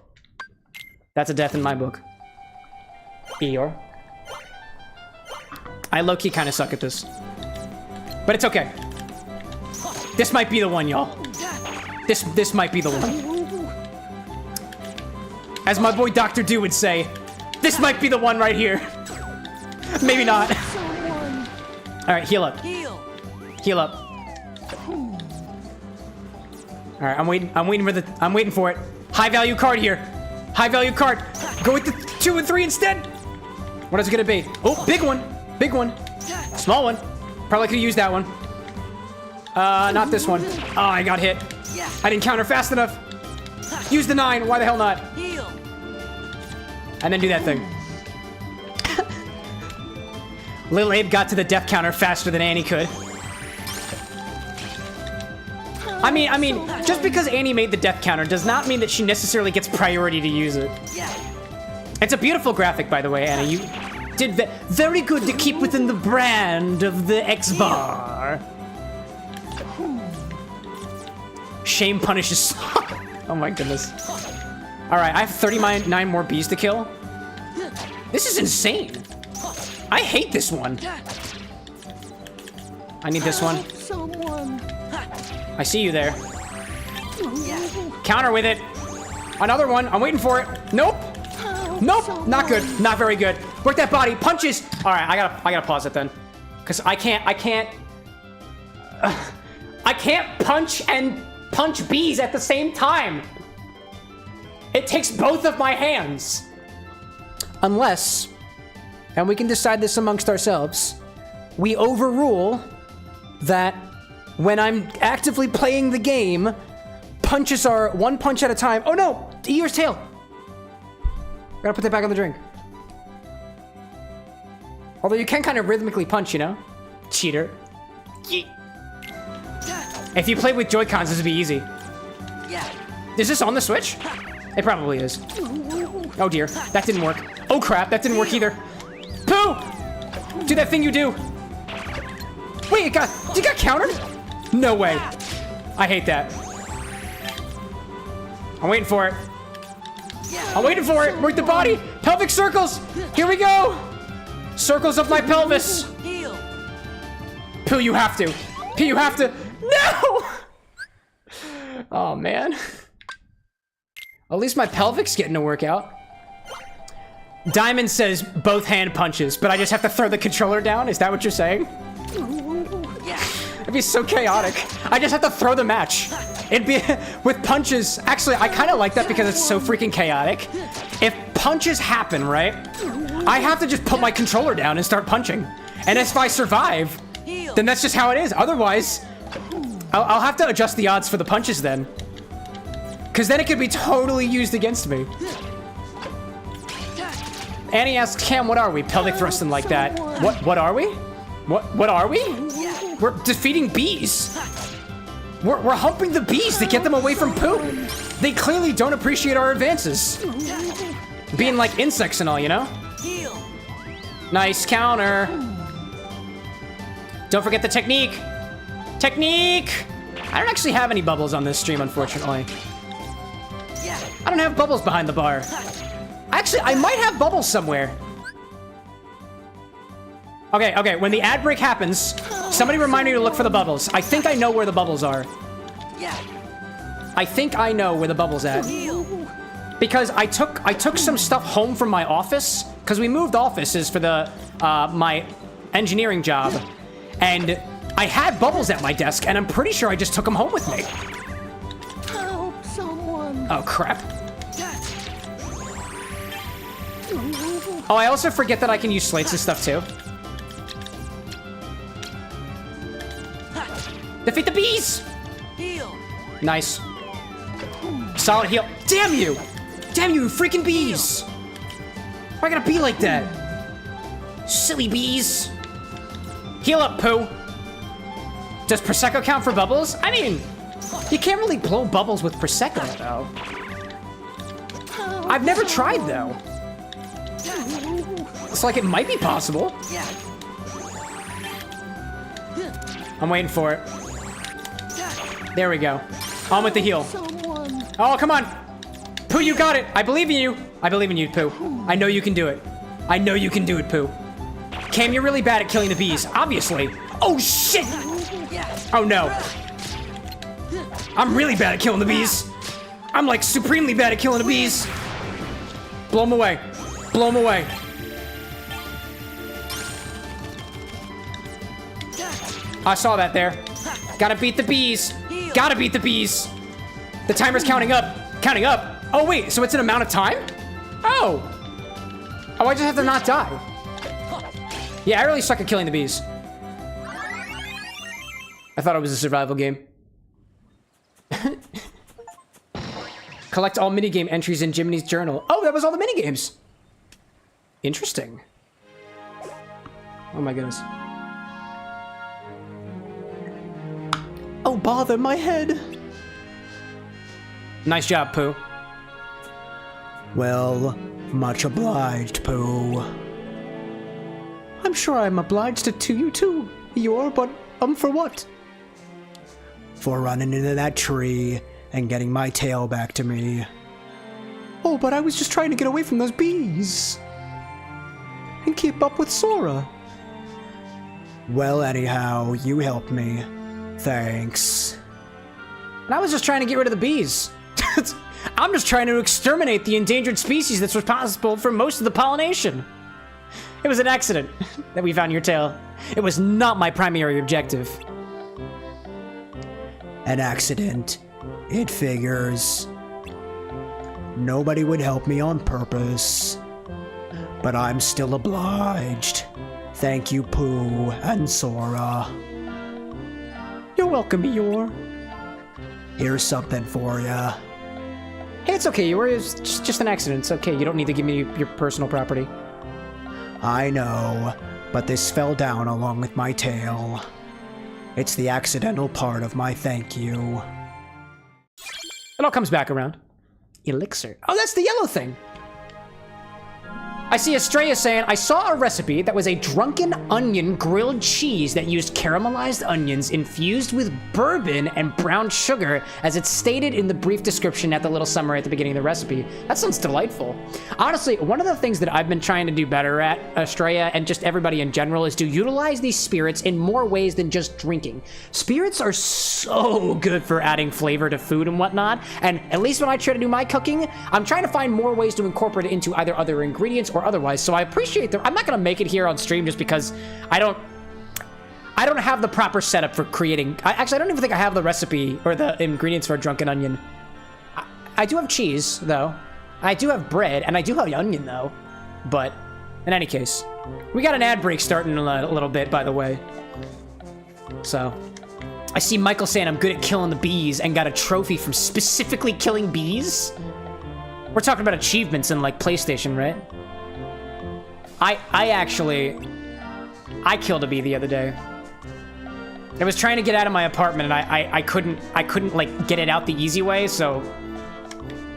That's a death in my book. Eeyore. I low-key kind of suck at this. But it's okay. This might be the one, y'all. This might be the one. As my boy Dr. Do would say, this might be the one right here. Maybe not. Alright, heal up. Heal up. Alright, I'm waiting for it. High value card here. High value card. Go with the 2 and 3 instead. What is it gonna be? Oh, big one. Big one. Small one. Probably could use that one. Not this one. Oh, I got hit. I didn't counter fast enough. Use the 9. Why the hell not? And then do that thing. Lil Abe got to the death counter faster than Annie could. I mean, just because Annie made the death counter does not mean that she necessarily gets priority to use it. It's a beautiful graphic, by the way, Annie. You did very good to keep within the brand of the X-Bar. Shame punishes. Oh my goodness. Alright, I have 39 more bees to kill. This is insane. I hate this one. I need this one. I see you there. Counter with it. Another one. I'm waiting for it. Nope. Nope. Not good. Not very good. Work that body. Punches. All right. I gotta pause it then, because I can't punch and punch bees at the same time. It takes both of my hands. Unless, and we can decide this amongst ourselves, we overrule that when I'm actively playing the game, punches are one punch at a time. Oh no! Eeyore's tail! Gotta put that back on the drink. Although you can kind of rhythmically punch, you know? Cheater. If you played with Joy-Cons, this would be easy. Is this on the Switch? It probably is. Oh dear, that didn't work. Oh crap, that didn't work either. Pooh! Do that thing you do. Wait, you got countered? No way. I hate that. I'm waiting for it. I'm waiting for it. Work the body. Pelvic circles. Here we go. Circles of my pelvis. Pooh, you have to. Pooh, you have to. No! Oh, man. At least my pelvic's getting a workout. Diamond says both hand punches, but I just have to throw the controller down? Is that what you're saying? It'd be so chaotic. I just have to throw the match. It'd be with punches. Actually, I kind of like that because it's so freaking chaotic. If punches happen, right? I have to just put my controller down and start punching. And if I survive, then that's just how it is. Otherwise, I'll have to adjust the odds for the punches then. Because then it could be totally used against me. Annie asks, Cam, what are we? Pelvic thrusting like that. What are we? What are we? We're defeating bees. We're humping the bees to get them away from Pooh. They clearly don't appreciate our advances. Being like insects and all, you know? Nice counter. Don't forget the technique. Technique! I don't actually have any bubbles on this stream, unfortunately. I don't have bubbles behind the bar. Actually, I might have bubbles somewhere. Okay, when the ad break happens, somebody remind me to look for the bubbles. I think I know where the bubbles are. I think I know where the bubbles at. Because I took some stuff home from my office, because we moved offices for the my engineering job, and I had bubbles at my desk, and I'm pretty sure I just took them home with me. Help someone. Oh crap. Oh, I also forget that I can use slates and stuff too. Defeat the bees! Nice. Solid heal. Damn you! Damn you, freaking bees! Why gotta be like that? Silly bees. Heal up, Pooh. Does Prosecco count for bubbles? I mean, you can't really blow bubbles with Prosecco, though. I've never tried, though. It's like it might be possible. I'm waiting for it. There we go. On with the heal. Oh, come on. Pooh, you got it. I believe in you. I believe in you, Pooh. I know you can do it. I know you can do it, Pooh. Cam, you're really bad at killing the bees, obviously. Oh, shit. Oh, no. I'm really bad at killing the bees. I'm like supremely bad at killing the bees. Blow them away. Blow them away. I saw that there. Gotta beat the bees. Gotta beat the bees. The timer's counting up. Counting up. Oh, wait. So it's an amount of time? Oh. Oh, I just have to not die. Yeah, I really suck at killing the bees. I thought it was a survival game. Collect all minigame entries in Jiminy's journal. Oh, that was all the minigames. Interesting. Oh my goodness. Oh, bother my head. Nice job, Pooh. Well, much obliged, Pooh. I'm sure I'm obliged to you too, Eeyore, but for what? For running into that tree and getting my tail back to me. Oh, but I was just trying to get away from those bees. And keep up with Sora. Well, anyhow, you helped me. Thanks. And I was just trying to get rid of the bees. I'm just trying to exterminate the endangered species that's responsible for most of the pollination. It was an accident that we found your tail. It was not my primary objective. An accident. It figures. Nobody would help me on purpose. But I'm still obliged. Thank you, Pooh and Sora. You're Welcome, Eeyore. Here's something for ya. Hey, it's okay. You were just an accident. It's okay. You don't need to give me your personal property. I know, but this fell down along with my tail. It's the accidental part of my thank you. It all comes back around. Elixir. Oh, that's the yellow thing. I see Estrella saying, I saw a recipe that was a drunken onion grilled cheese that used caramelized onions infused with bourbon and brown sugar, as it's stated in the brief description at the little summary at the beginning of the recipe. That sounds delightful. Honestly, one of the things that I've been trying to do better at, Estrella, and just everybody in general, is to utilize these spirits in more ways than just drinking. Spirits are so good for adding flavor to food and whatnot, and at least when I try to do my cooking, I'm trying to find more ways to incorporate it into either other ingredients or otherwise. So I appreciate I'm not gonna make it here on stream just because I don't have the proper setup for creating. Actually, I don't even think I have the recipe or the ingredients for a drunken onion. I do have cheese though. I do have bread, and I do have onion though. But in any case, we got an ad break starting in a little bit, by the way. So I see Michael saying I'm good at killing the bees and got a trophy from specifically killing bees. We're talking about achievements in like PlayStation, right? I killed a bee the other day. I was trying to get out of my apartment, and I couldn't like get it out the easy way, so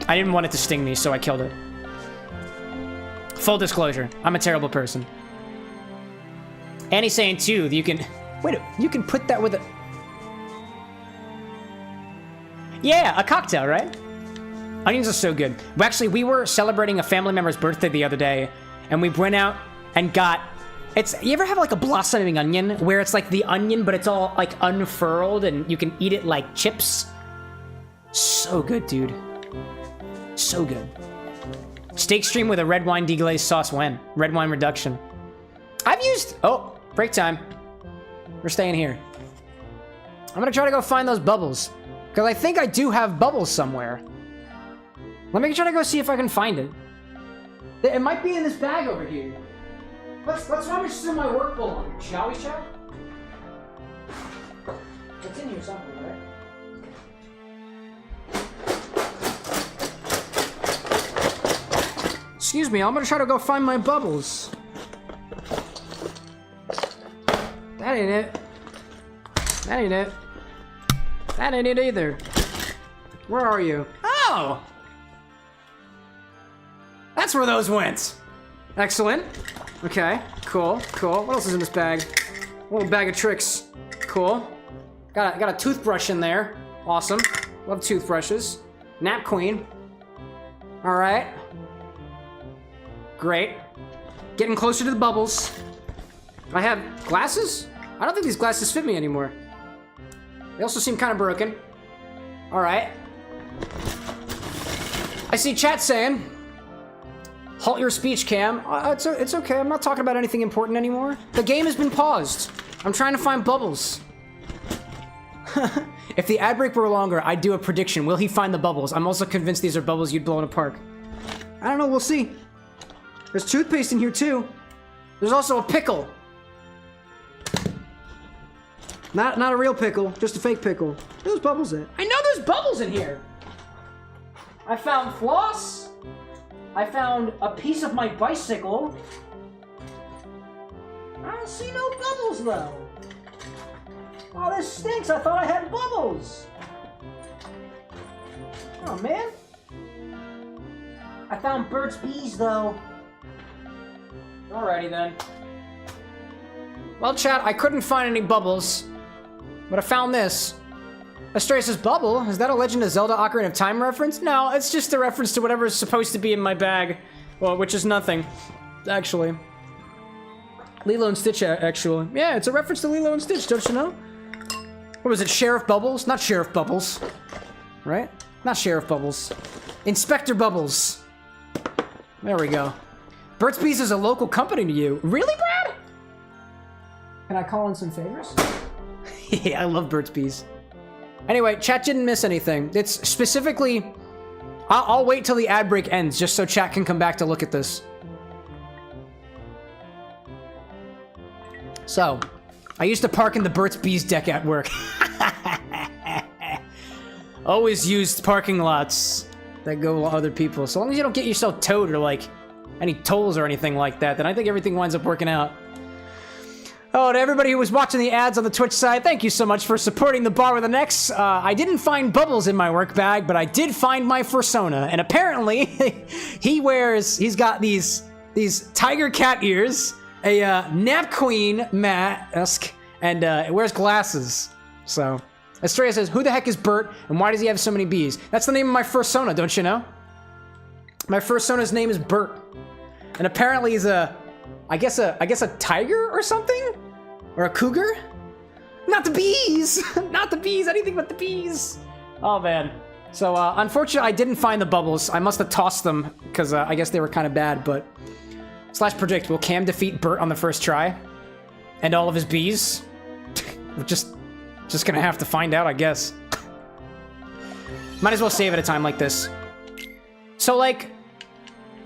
I didn't want it to sting me, so I killed it. Full disclosure, I'm a terrible person. Annie's saying too that you can put that with a a cocktail, right? Onions are so good. Actually, we were celebrating a family member's birthday the other day, and we went out and got, you ever have like a blossoming onion where it's like the onion, but it's all like unfurled and you can eat it like chips? So good, dude. So good. Steak stream with a red wine deglaze sauce when? Red wine reduction. I've used, break time. We're staying here. I'm gonna try to go find those bubbles, because I think I do have bubbles somewhere. Let me try to go see if I can find it. It might be in this bag over here. Let's rummage through my work belongings, shall we, chat? It's in here somewhere, right? Excuse me, I'm gonna try to go find my bubbles. That ain't it. That ain't it. That ain't it either. Where are you? Oh! That's where those went. Excellent. Okay, cool. What else is in this bag? A little bag of tricks. Cool. Got a toothbrush in there. Awesome. Love toothbrushes. Nap queen. All right. Great. Getting closer to the bubbles. I have glasses? I don't think these glasses fit me anymore. They also seem kind of broken. All right. I see chat saying, halt your speech, Cam. It's okay. I'm not talking about anything important anymore. The game has been paused. I'm trying to find bubbles. If the ad break were longer, I'd do a prediction. Will he find the bubbles? I'm also convinced these are bubbles you'd blow in a park. I don't know. We'll see. There's toothpaste in here, too. There's also a pickle. Not a real pickle, just a fake pickle. There's bubbles in it. I know there's bubbles in here. I found floss. I found a piece of my bicycle. I don't see no bubbles, though. Oh, this stinks. I thought I had bubbles. Oh, man. I found Burt's Bees, though. Alrighty, then. Well, chat, I couldn't find any bubbles, but I found this. Astray says, bubble? Is that a Legend of Zelda Ocarina of Time reference? No, it's just a reference to whatever is supposed to be in my bag. Well, which is nothing, actually. Lilo and Stitch, actually. Yeah, it's a reference to Lilo and Stitch, don't you know? What was it, Sheriff Bubbles? Not Sheriff Bubbles. Right? Not Sheriff Bubbles. Inspector Bubbles. There we go. Burt's Bees is a local company to you. Really, Brad? Can I call in some favors? Yeah, I love Burt's Bees. Anyway, chat didn't miss anything. It's specifically... I'll wait till the ad break ends, just so chat can come back to look at this. So, I used to park in the Burt's Bees deck at work. Always use parking lots that go to other people. So long as you don't get yourself towed or like any tolls or anything like that, then I think everything winds up working out. Oh, to everybody who was watching the ads on the Twitch side, thank you so much for supporting the Bar with an X. I didn't find Bubbles in my work bag, but I did find my Fursona, and apparently he's got these tiger cat ears, a Nap Queen mask, and it wears glasses. So, Estrella says, who the heck is Bert, and why does he have so many bees? That's the name of my Fursona, don't you know? My Fursona's name is Bert, and apparently he's I guess a tiger or something? Or a cougar? Not the bees! Not the bees, anything but the bees! Oh man. So, unfortunately I didn't find the bubbles. I must have tossed them, because I guess they were kind of bad, but... / predict, will Cam defeat Bert on the first try? And all of his bees? We're just gonna have to find out, I guess. Might as well save at a time like this. So, like,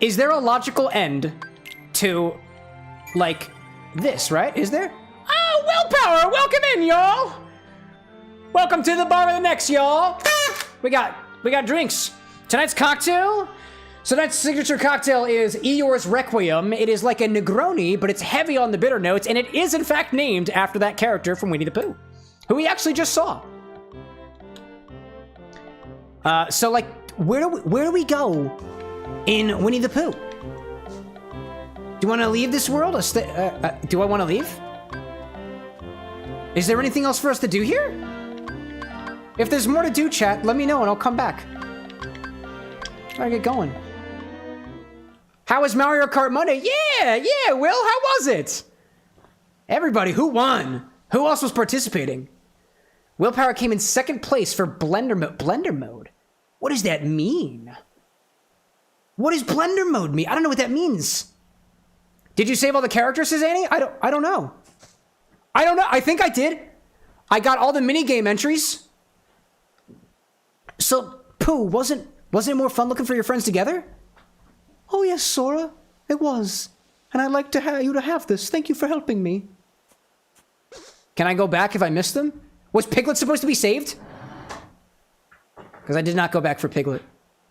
is there a logical end to... like this, right? Is there? Oh, Willpower! Welcome in, y'all! Welcome to the Bar with an X, y'all! We got drinks. Tonight's cocktail? So tonight's signature cocktail is Eeyore's Requiem. It is like a Negroni, but it's heavy on the bitter notes, and it is in fact named after that character from Winnie the Pooh, who we actually just saw. So like, where do we go in Winnie the Pooh? Do you want to leave this world? Do I want to leave? Is there anything else for us to do here? If there's more to do, chat, let me know and I'll come back. Gotta get going. How was Mario Kart Monday? Yeah, Will, how was it? Everybody, who won? Who else was participating? Willpower came in second place for Blender mode. What does that mean? What does Blender mode mean? I don't know what that means. Did you save all the characters, says Annie? I don't know. I don't know. I think I did. I got all the minigame entries. So, Pooh, wasn't it more fun looking for your friends together? Oh yes, Sora. It was. And I'd like to you to have this. Thank you for helping me. Can I go back if I missed them? Was Piglet supposed to be saved? Because I did not go back for Piglet.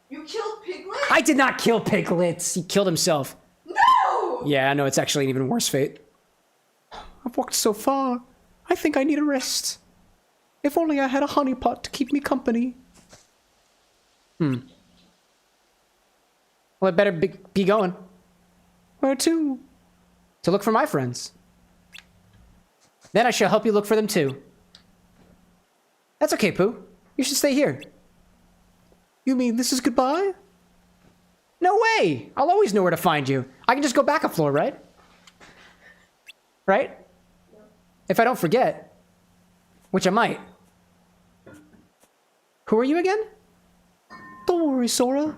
You killed Piglet? I did not kill Piglet. He killed himself. No! Yeah, I know, it's actually an even worse fate. I've walked so far. I think I need a rest. If only I had a honeypot to keep me company. Well, I better be going. Where to? To look for my friends. Then I shall help you look for them too. That's okay, Pooh. You should stay here. You mean this is goodbye? No way! I'll always know where to find you. I can just go back a floor, right? Right? If I don't forget. Which I might. Who are you again? Don't worry, Sora.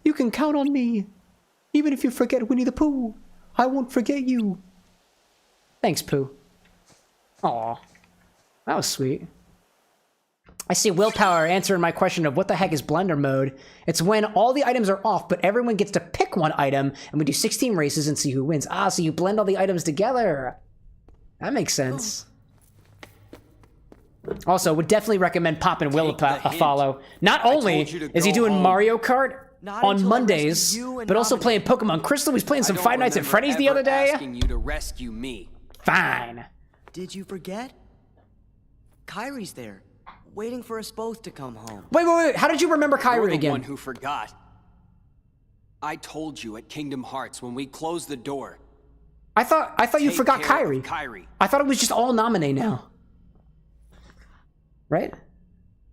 You can count on me. Even if you forget Winnie the Pooh, I won't forget you. Thanks, Pooh. Aw. That was sweet. I see Willpower answering my question of what the heck is Blender mode. It's when all the items are off, but everyone gets to pick one item, and we do 16 races and see who wins. Ah, so you blend all the items together. That makes sense. Also, would definitely recommend popping Will a follow. Not only is he doing Mario Kart on Mondays, but also playing Pokemon Crystal. He's playing some Five Nights at Freddy's the other day. Asking you to rescue me. Fine. Did you forget? Kyrie's there, waiting for us both to come home. Wait. How did you remember Kyrie You're the again? one who forgot. I told you at Kingdom Hearts when we closed the door. I thought you forgot Kyrie. Kyrie. I thought it was just all nominee now. Right?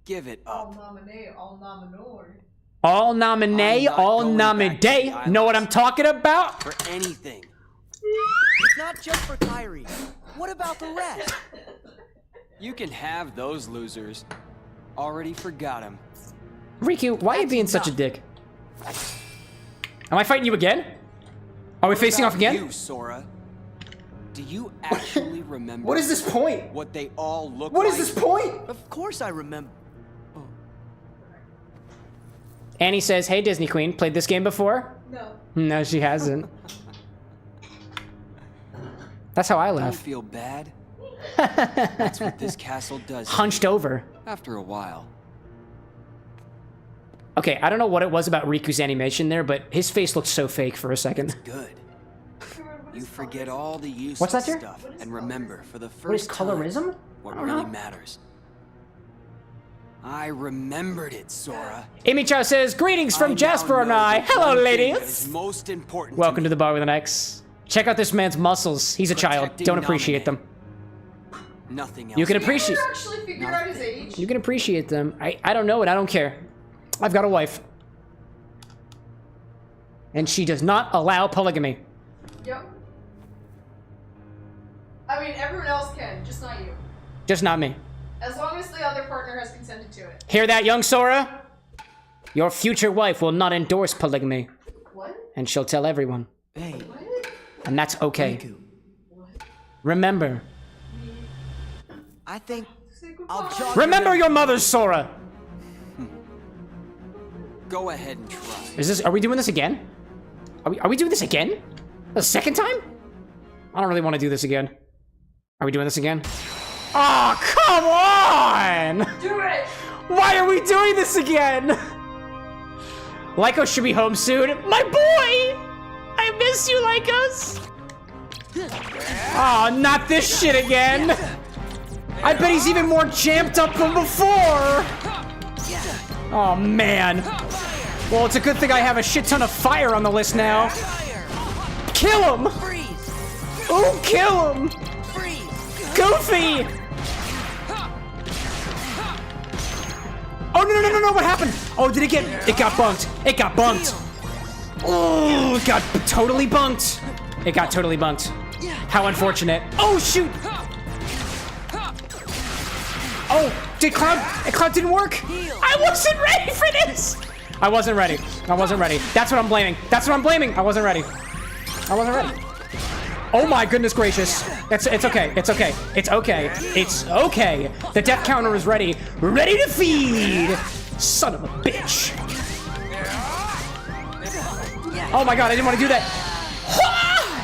Give it up. All nominee, all nominor. All nominee, all going back to the nominee. Know what I'm talking about? For anything. It's not just for Kyrie. What about the rest? You can have those losers. Already forgot him. Riku, why are you being such a dick? Am I fighting you again? Are we facing off again? You, Sora. Do you actually remember? What is this point? What they all look What like? is this point? Of course I remember. Annie says, hey Disney Queen, played this game before? No. No, she hasn't. That's how I Don't laugh. feel bad. That's what this castle does. Hunched over. After a while. Okay, I don't know what it was about Riku's animation there, but his face looked so fake for a second. Good. You forget all the useless What's that, dear? stuff and remember for the What is first time colorism? what I don't really know. matters. I remembered it, Sora. Imicho says, greetings from I Jasper now and know I. the Hello, one thing ladies. that is most important Welcome to me. the bar with an X. Check out this man's muscles. He's a child. Protecting Don't appreciate them. Nothing else. You can Did appreciate. you actually figure out his age? You can appreciate them. I don't know it. I don't care. I've got a wife. And she does not allow polygamy. Yep. I mean, everyone else can, just not you. Just not me. As long as the other partner has consented to it. Hear that, young Sora? Your future wife will not endorse polygamy. What? And she'll tell everyone. Hey, What? And that's okay. Riku. Remember. I think Say goodbye. I'll jog. Remember your mother, Sora! Go ahead and try. Is this, are we doing this again? Are we doing this again? The second time? I don't really want to do this again. Are we doing this again? Oh, come on! Do it! Why are we doing this again? Lycos should be home soon. My boy! I miss you, Lycos! Oh, not this shit again! I bet he's even more jamped up than before! Oh, man. Well, it's a good thing I have a shit ton of fire on the list now. Kill him! Ooh, kill him! Goofy! Oh, no, what happened? Oh, did it get... It got bunked. It got bunked. Oh, it got totally bunked. It got totally bunked. How unfortunate. Oh, shoot! Oh, did Cloud didn't work? I wasn't ready for this! I wasn't ready. That's what I'm blaming. I wasn't ready. Oh my goodness gracious. It's okay. It's okay. The death counter is ready. Ready to feed! Son of a bitch. Oh my god, I didn't want to do that.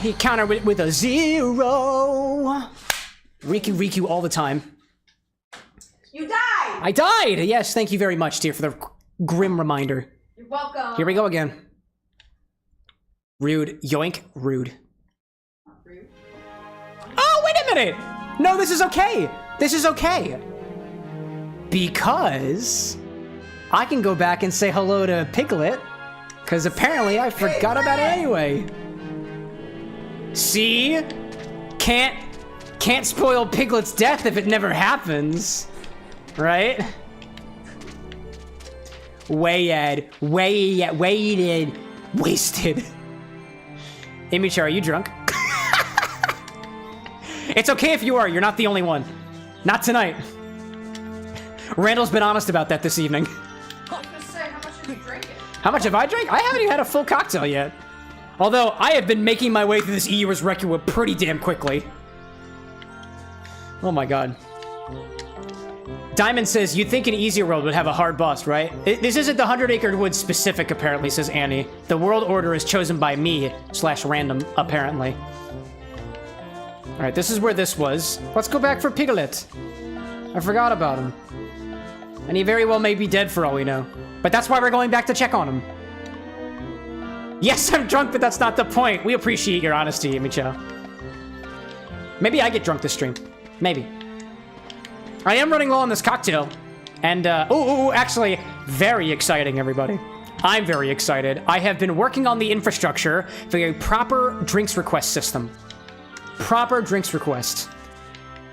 He countered with a 0. Riku all the time. You died! I died! Yes, thank you very much, dear, for the grim reminder. You're welcome. Here we go again. Rude. Yoink. Rude. Oh, wait a minute! No, this is okay. Because I can go back and say hello to Piglet, because apparently I forgot about it anyway. See? Can't spoil Piglet's death if it never happens. Right? Wasted. Imicho, are you drunk? It's okay if you are. You're not the only one. Not tonight. Randall's been honest about that this evening. I was gonna say, how much did you drink it? How much have I drank? I haven't even had a full cocktail yet. Although, I have been making my way through this Eeyore's Requiem pretty damn quickly. Oh my god. Diamond says, you'd think an easier world would have a hard boss, right? This isn't the 100-Acre Woods specific, apparently, says Annie. The world order is chosen by me, /random, apparently. Alright, this is where this was. Let's go back for Piglet. I forgot about him. And he very well may be dead for all we know. But that's why we're going back to check on him. Yes, I'm drunk, but that's not the point. We appreciate your honesty, Imicho. Maybe I get drunk this stream. Maybe. I am running low on this cocktail. And, actually, very exciting, everybody. I'm very excited. I have been working on the infrastructure for a proper drinks request system. Proper drinks request.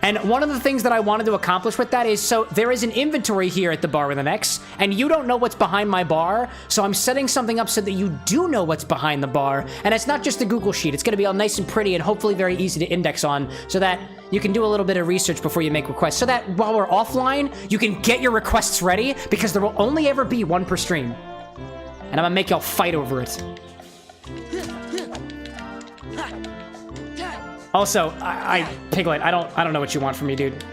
And one of the things that I wanted to accomplish with that is, so there is an inventory here at the bar with an X, and you don't know what's behind my bar, so I'm setting something up so that you do know what's behind the bar, and it's not just a Google sheet. It's going to be all nice and pretty and hopefully very easy to index on, so that you can do a little bit of research before you make requests, so that while we're offline, you can get your requests ready, because there will only ever be one per stream. And I'm going to make y'all fight over it. Also, Piglet, I don't know what you want from me, dude.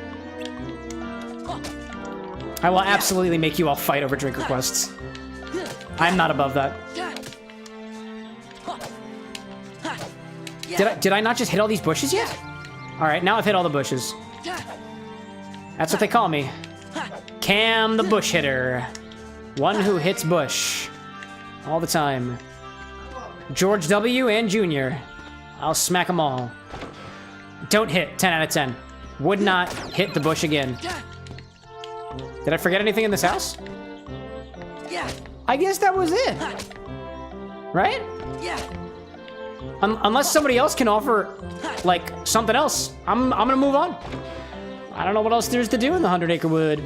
I will absolutely make you all fight over drink requests. I'm not above that. Did I not just hit all these bushes yet? All right, now I've hit all the bushes. That's what they call me. Cam the bush hitter. One who hits bush. All the time. George W. and Jr. I'll smack them all. Don't hit. 10 out of 10. Would not hit the bush again. Did I forget anything in this house? I guess that was it. Right? Unless somebody else can offer, like, something else. I'm gonna move on. I don't know what else there's to do in the 100-acre wood.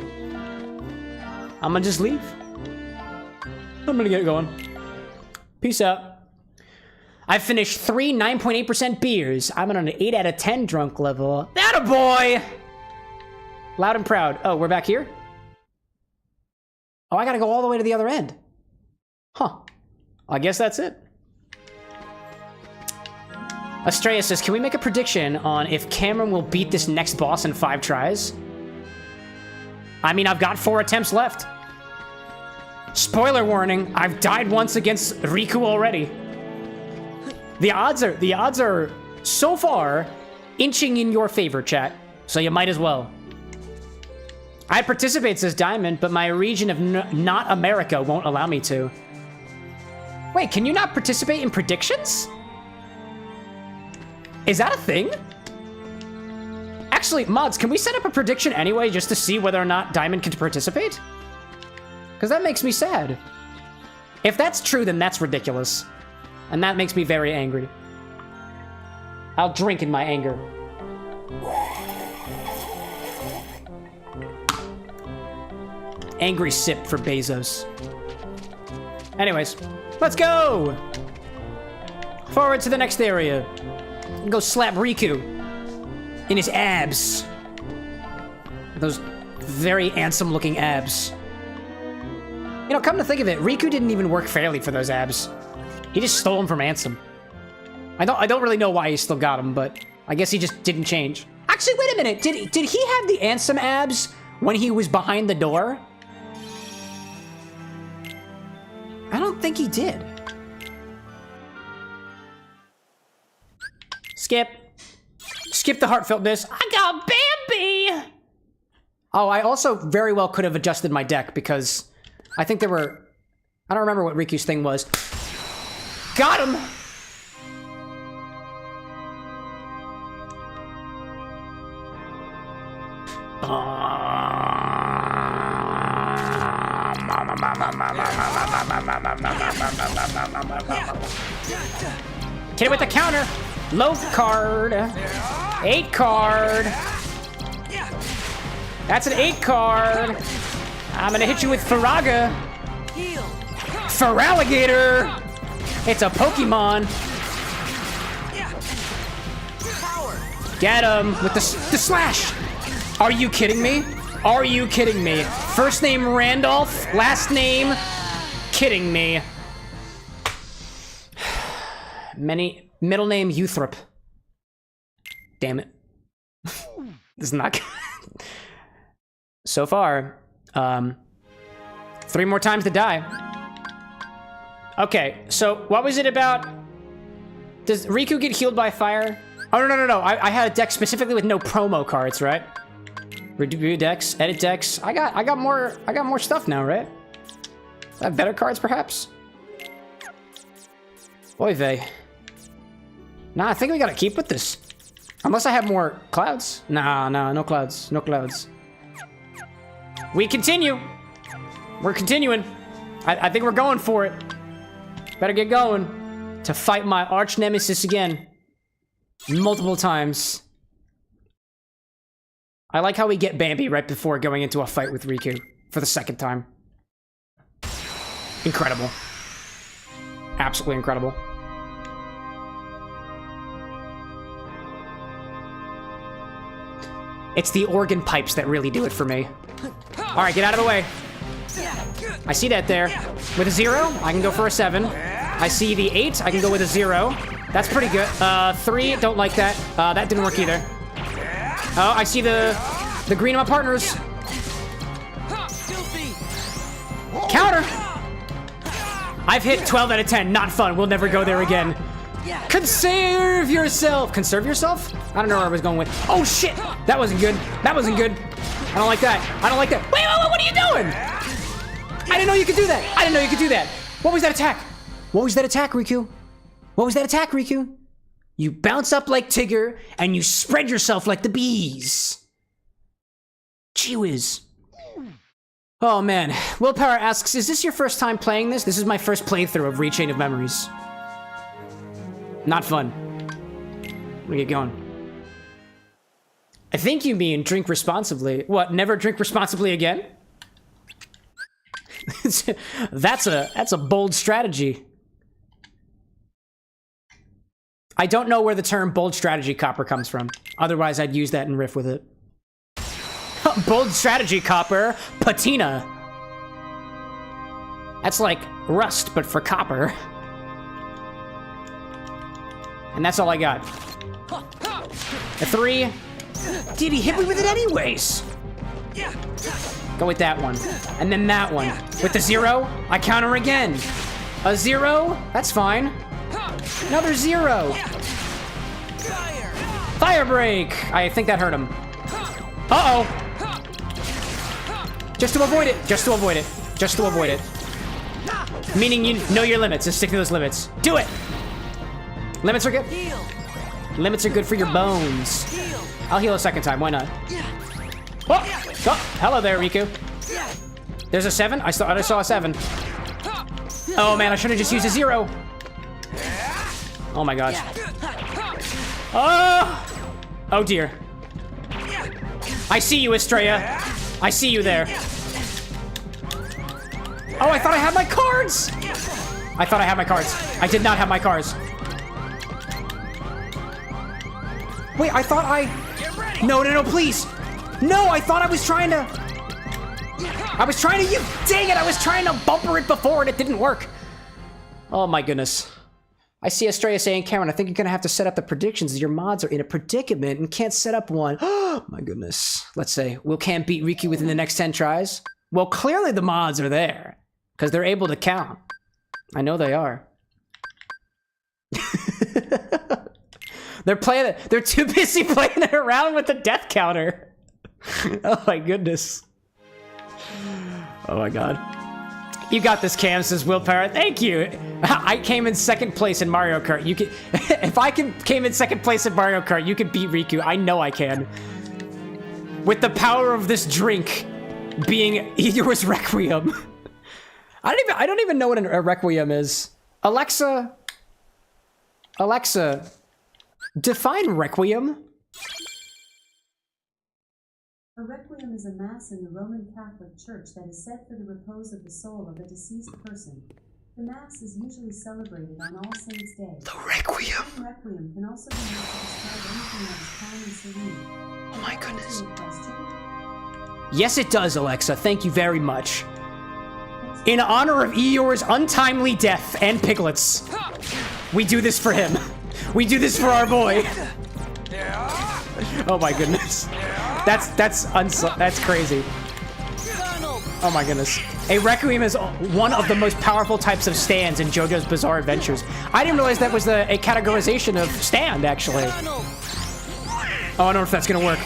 I'm gonna just leave. I'm gonna get going. Peace out. I've finished 3 9.8% beers. I'm on an 8 out of 10 drunk level. Atta boy! Loud and proud. Oh, we're back here? Oh, I gotta go all the way to the other end. Huh. I guess that's it. Estrella says, can we make a prediction on if Cameron will beat this next boss in 5 tries? I mean, I've got 4 attempts left. Spoiler warning, I've died once against Riku already. The odds are so far inching in your favor, chat. So you might as well. I'd participate, says Diamond, but my region of not America won't allow me to. Wait, can you not participate in predictions? Is that a thing? Actually, mods, can we set up a prediction anyway just to see whether or not Diamond can participate? Because that makes me sad. If that's true, then that's ridiculous. And that makes me very angry. I'll drink in my anger. Angry sip for Bezos. Anyways, let's go! Forward to the next area. Go slap Riku in his abs. Those very handsome looking abs. You know, come to think of it, Riku didn't even work fairly for those abs. He just stole them from Ansem. I don't really know why he still got them, but I guess he just didn't change. Actually, wait a minute. Did he have the Ansem abs when he was behind the door? I don't think he did. Skip. Skip the heartfeltness. I got Bambi! Oh, I also very well could have adjusted my deck because I think there were... I don't remember what Riku's thing was. Got him! Hit it with the counter. Low card. 8 card. That's an 8 card. I'm gonna hit you with Faraga. Feraligator. It's a Pokemon. Get him with the slash. Are you kidding me? Are you kidding me? First name Randolph, last name kidding me. Middle name Euthrop. Damn it. This is not good. So far, 3 more times to die. Okay, so what was it about? Does Riku get healed by fire? Oh, no. I had a deck specifically with no promo cards, right? Review decks, edit decks. I got more stuff now, right? I have better cards, perhaps? Oy vey. Nah, I think we gotta keep with this. Unless I have more clouds. Nah, no clouds. No clouds. We continue. We're continuing. I think we're going for it. Better get going. To fight my arch nemesis again. Multiple times. I like how we get Bambi right before going into a fight with Riku. For the 2nd time. Incredible. Absolutely incredible. It's the organ pipes that really do it for me. Alright, get out of the way. I see that there. With a 0, I can go for a 7. I see the 8, I can go with a 0. That's pretty good. 3, don't like that. That didn't work either. Oh, I see the green of my partners. Counter! I've hit 12 out of 10. Not fun. We'll never go there again. Conserve yourself. Conserve yourself? I don't know where I was going with. Oh, shit. That wasn't good. That wasn't good. don't like that. I don't like that. Wait, what are you doing? I didn't know you could do that. I didn't know you could do that. What was that attack? What was that attack, Riku? What was that attack, Riku? You bounce up like Tigger, and you spread yourself like the bees. Gee whiz. Oh man, Willpower asks, is this your first time playing this? This is my first playthrough of Rechain of Memories. Not fun. Let me get going. I think you mean drink responsibly. What, never drink responsibly again? That's a bold strategy. I don't know where the term bold strategy copper comes from. Otherwise, I'd use that and riff with it. Bold strategy copper, patina. That's like rust, but for copper. And that's all I got. A 3. Did he hit me with it anyways? Go with that one. And then that one. With the 0, I counter again. A 0, that's fine. Another 0. Fire break. I think that hurt him. Uh-oh. Just to avoid it. Just to avoid it. Just to avoid it. Meaning you know your limits and stick to those limits. Do it. Limits are good. Limits are good for your bones. I'll heal a second time. Why not? Oh, hello there, Riku. There's a 7. I saw a 7. Oh man, I should have just used a 0. Oh my gosh. Oh dear. I see you, Estrella. I see you there. Oh, I thought I had my cards. I thought I had my cards. I did not have my cards. Wait, I thought I... No, please. No, I thought I was trying to... You... Dang it, I was trying to bumper it before and it didn't work. Oh my goodness. I see Estrella saying, Cameron, I think you're going to have to set up the predictions as your mods are in a predicament and can't set up one. Oh my goodness. Let's say, will Cam beat Riku within the next 10 tries? Well, clearly the mods are there because they're able to count. I know they are. They're too busy playing it around with the death counter. Oh my goodness. Oh my god. You got this, Cam, says Willpower. Thank you. I came in second place in Mario Kart. You can, if I came in second place in Mario Kart, you can beat Riku. I know I can. With the power of this drink being Eeyore's Requiem. I don't even know what a Requiem is. Alexa, define Requiem. A requiem is a mass in the Roman Catholic Church that is said for the repose of the soul of a deceased person. The mass is usually celebrated on All Saints' Day. The Requiem. The requiem can also be used to describe anything that is calm and serene. Oh my goodness. Yes, it does, Alexa. Thank you very much. In honor of Eeyore's untimely death and Piglet's, we do this for him. We do this for our boy. Oh my goodness. That's crazy. Oh my goodness. A Requiem is one of the most powerful types of stands in JoJo's Bizarre Adventures. I didn't realize that was a categorization of stand, actually. Oh, I don't know if that's gonna work.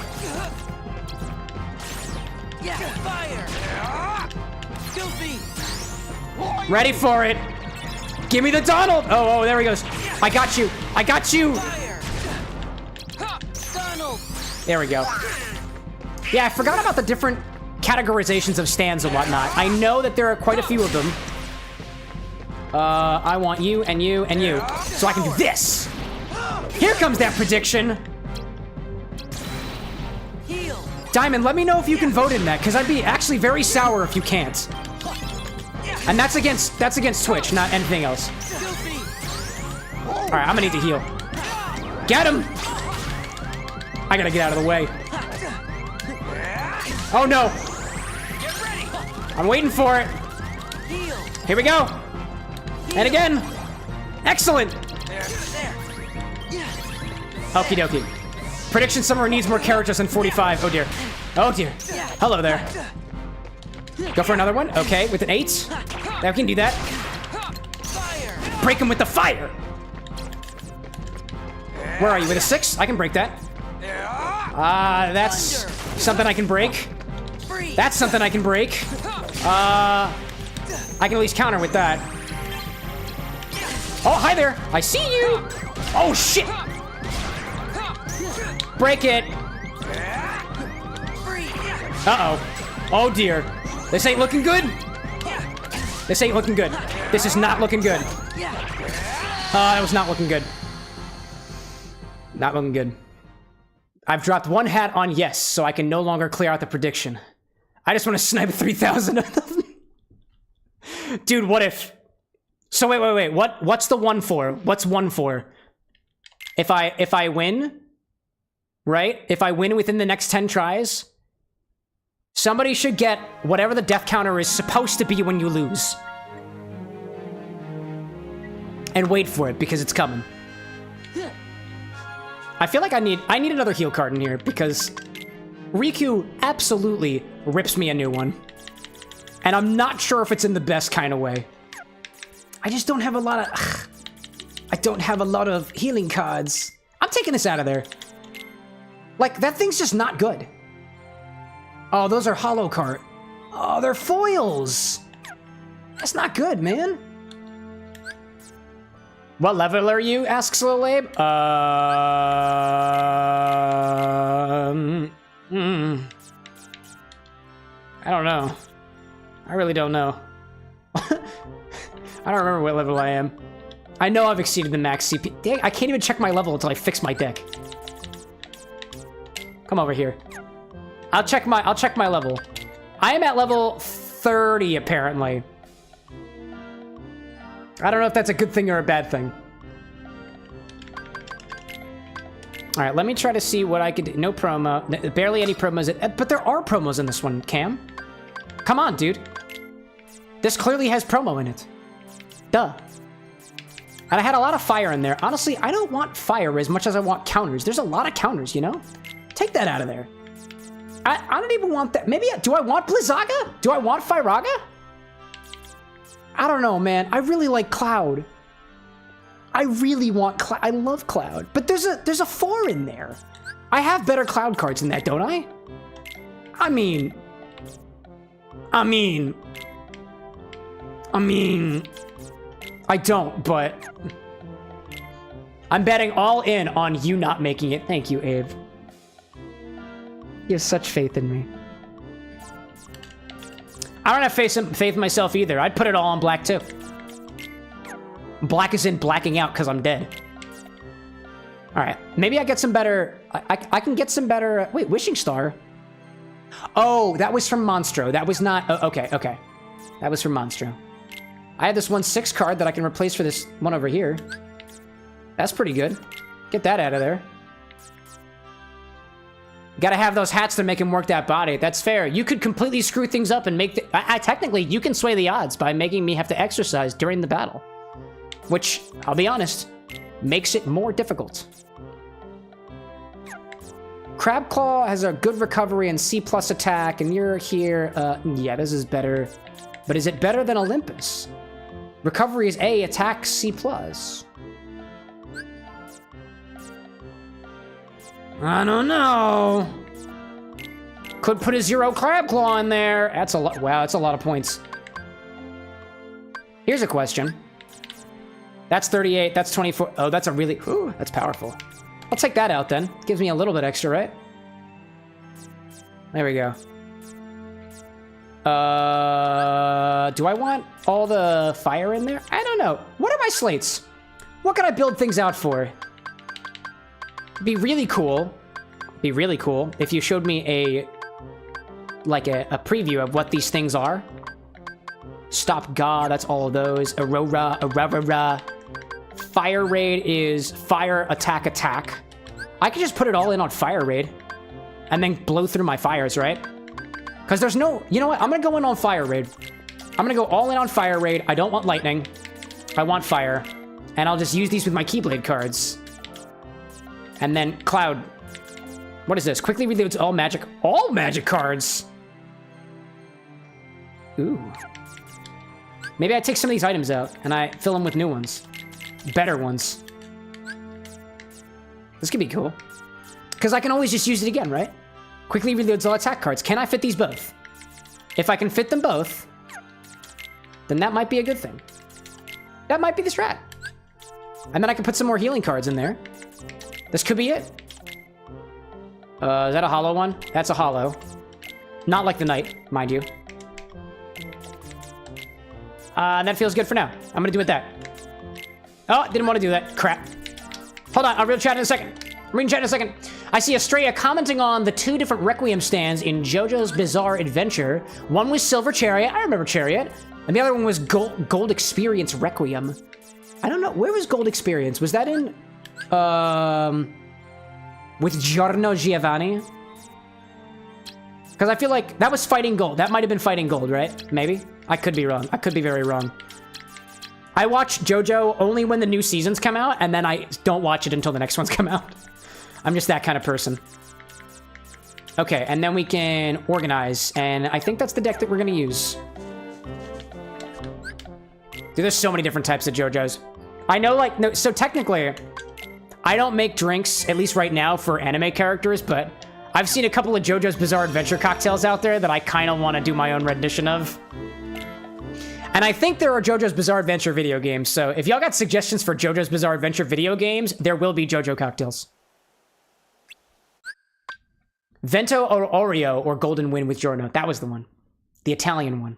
Ready for it. Give me the Donald. Oh, there he goes. I got you. I got you. There we go. Yeah, I forgot about the different categorizations of stands and whatnot. I know that there are quite a few of them. I want you and you and you. So I can do this. Here comes that prediction. Diamond, let me know if you can vote in that, because I'd be actually very sour if you can't. And that's against Twitch, not anything else. Alright, I'm gonna need to heal. Get him! I gotta get out of the way. Oh no! I'm waiting for it. Here we go. And again. Excellent. Okie dokie. Prediction Summer needs more characters than 45. Oh dear. Oh dear. Hello there. Go for another one. Okay, with an 8. Now we can do that. Break him with the fire. Where are you? With a 6? I can break that. That's something I can break. That's something I can break. I can at least counter with that. Oh, hi there. I see you. Oh, shit. Break it. Uh-oh. Oh, dear. This ain't looking good. This ain't looking good. This is not looking good. That was not looking good. Not looking good. I've dropped one hat on yes, so I can no longer clear out the prediction. I just want to snipe 3,000 of them. Dude, what if... So wait. What's the 1 for? What's 1 for? If I win, right? If I win within the next 10 tries, somebody should get whatever the death counter is supposed to be when you lose. And wait for it, because it's coming. I feel like I need another heal card in here, because Riku absolutely rips me a new one. And I'm not sure if it's in the best kind of way. I just don't have a lot of... I don't have a lot of healing cards. I'm taking this out of there. Like, that thing's just not good. Oh, those are hollow card. Oh, they're foils. That's not good, man. What level are you? Asks Lil Abe. I don't know. I really don't know. I don't remember what level I am. I know I've exceeded the max CP. Dang, I can't even check my level until I fix my deck. Come over here. I'll check my level. I am at level 30 apparently. I don't know if that's a good thing or a bad thing. All right, let me try to see what I could do. No promo, barely any promos, but there are promos in this one, Cam. Come on, dude. This clearly has promo in it. Duh. And I had a lot of fire in there. Honestly, I don't want fire as much as I want counters. There's a lot of counters, you know? Take that out of there. I don't even want that. Maybe, do I want Blizzaga? Do I want Firaga? I don't know, man. I really like Cloud. I really want Cloud. I love Cloud. But there's a 4 in there. I have better Cloud cards than that, don't I? I mean, I don't, but I'm betting all in on you not making it. Thank you, Abe. You have such faith in me. I don't have faith in myself either. I'd put it all on black too. Black is in blacking out because I'm dead. All right, maybe I get some better. I can get some better. Wait, Wishing Star. Oh, that was from Monstro. That was not. Oh, okay. That was from Monstro. I have this 1/6 card that I can replace for this one over here. That's pretty good. Get that out of there. Gotta have those hats to make him work that body. That's fair. You could completely screw things up and make the... technically, you can sway the odds by making me have to exercise during the battle. Which, I'll be honest, makes it more difficult. Crabclaw has a good recovery and C+ attack, and you're here. Yeah, this is better. But is it better than Olympus? Recovery is A, attack C+. I don't know. Could put a 0 Crabclaw in there. That's a lot. Wow, that's a lot of points. Here's a question. That's 38. That's 24. Oh, that's a really... Ooh, that's powerful. I'll take that out then. Gives me a little bit extra, right? There we go. Do I want all the fire in there? I don't know. What are my slates? What can I build things out for? Be really cool if you showed me a preview of what these things are. Stop Ga, that's all of those. Aurora. Fire Raid is fire, attack. I could just put it all in on Fire Raid and then blow through my fires, right? Because there's no... You know what? I'm going to go in on Fire Raid. I'm going to go all in on Fire Raid. I don't want lightning. I want fire. And I'll just use these with my Keyblade cards. And then Cloud. What is this? Quickly reloads all magic cards. Ooh. Maybe I take some of these items out and I fill them with new ones. Better ones. This could be cool. Because I can always just use it again, right? Quickly reloads all attack cards. Can I fit these both? If I can fit them both, then that might be a good thing. That might be the strat. And then I can put some more healing cards in there. This could be it. Is that a hollow one? That's a hollow. Not like the knight, mind you. That feels good for now. I'm gonna do it that. Oh, didn't want to do that. Crap. Hold on, I'll read chat in a second. Read chat in a second. I see Estrella commenting on the 2 different Requiem stands in JoJo's Bizarre Adventure. One was Silver Chariot, I remember Chariot, and the other one was Gold Experience Requiem. I don't know, where was Gold Experience? Was that in, with Giorno Giovanni? Because I feel like that was Fighting Gold. That might have been Fighting Gold, right? Maybe? I could be wrong. I could be very wrong. I watch JoJo only when the new seasons come out, and then I don't watch it until the next ones come out. I'm just that kind of person. Okay, and then we can organize, and I think that's the deck that we're gonna use. Dude, there's so many different types of JoJos. I know, like, no, so technically, I don't make drinks, at least right now, for anime characters, but I've seen a couple of JoJo's Bizarre Adventure cocktails out there that I kind of want to do my own rendition of. And I think there are JoJo's Bizarre Adventure video games, so if y'all got suggestions for JoJo's Bizarre Adventure video games, there will be JoJo cocktails. Vento or Oreo or Golden Wind with Giorno. That was the one. The Italian one.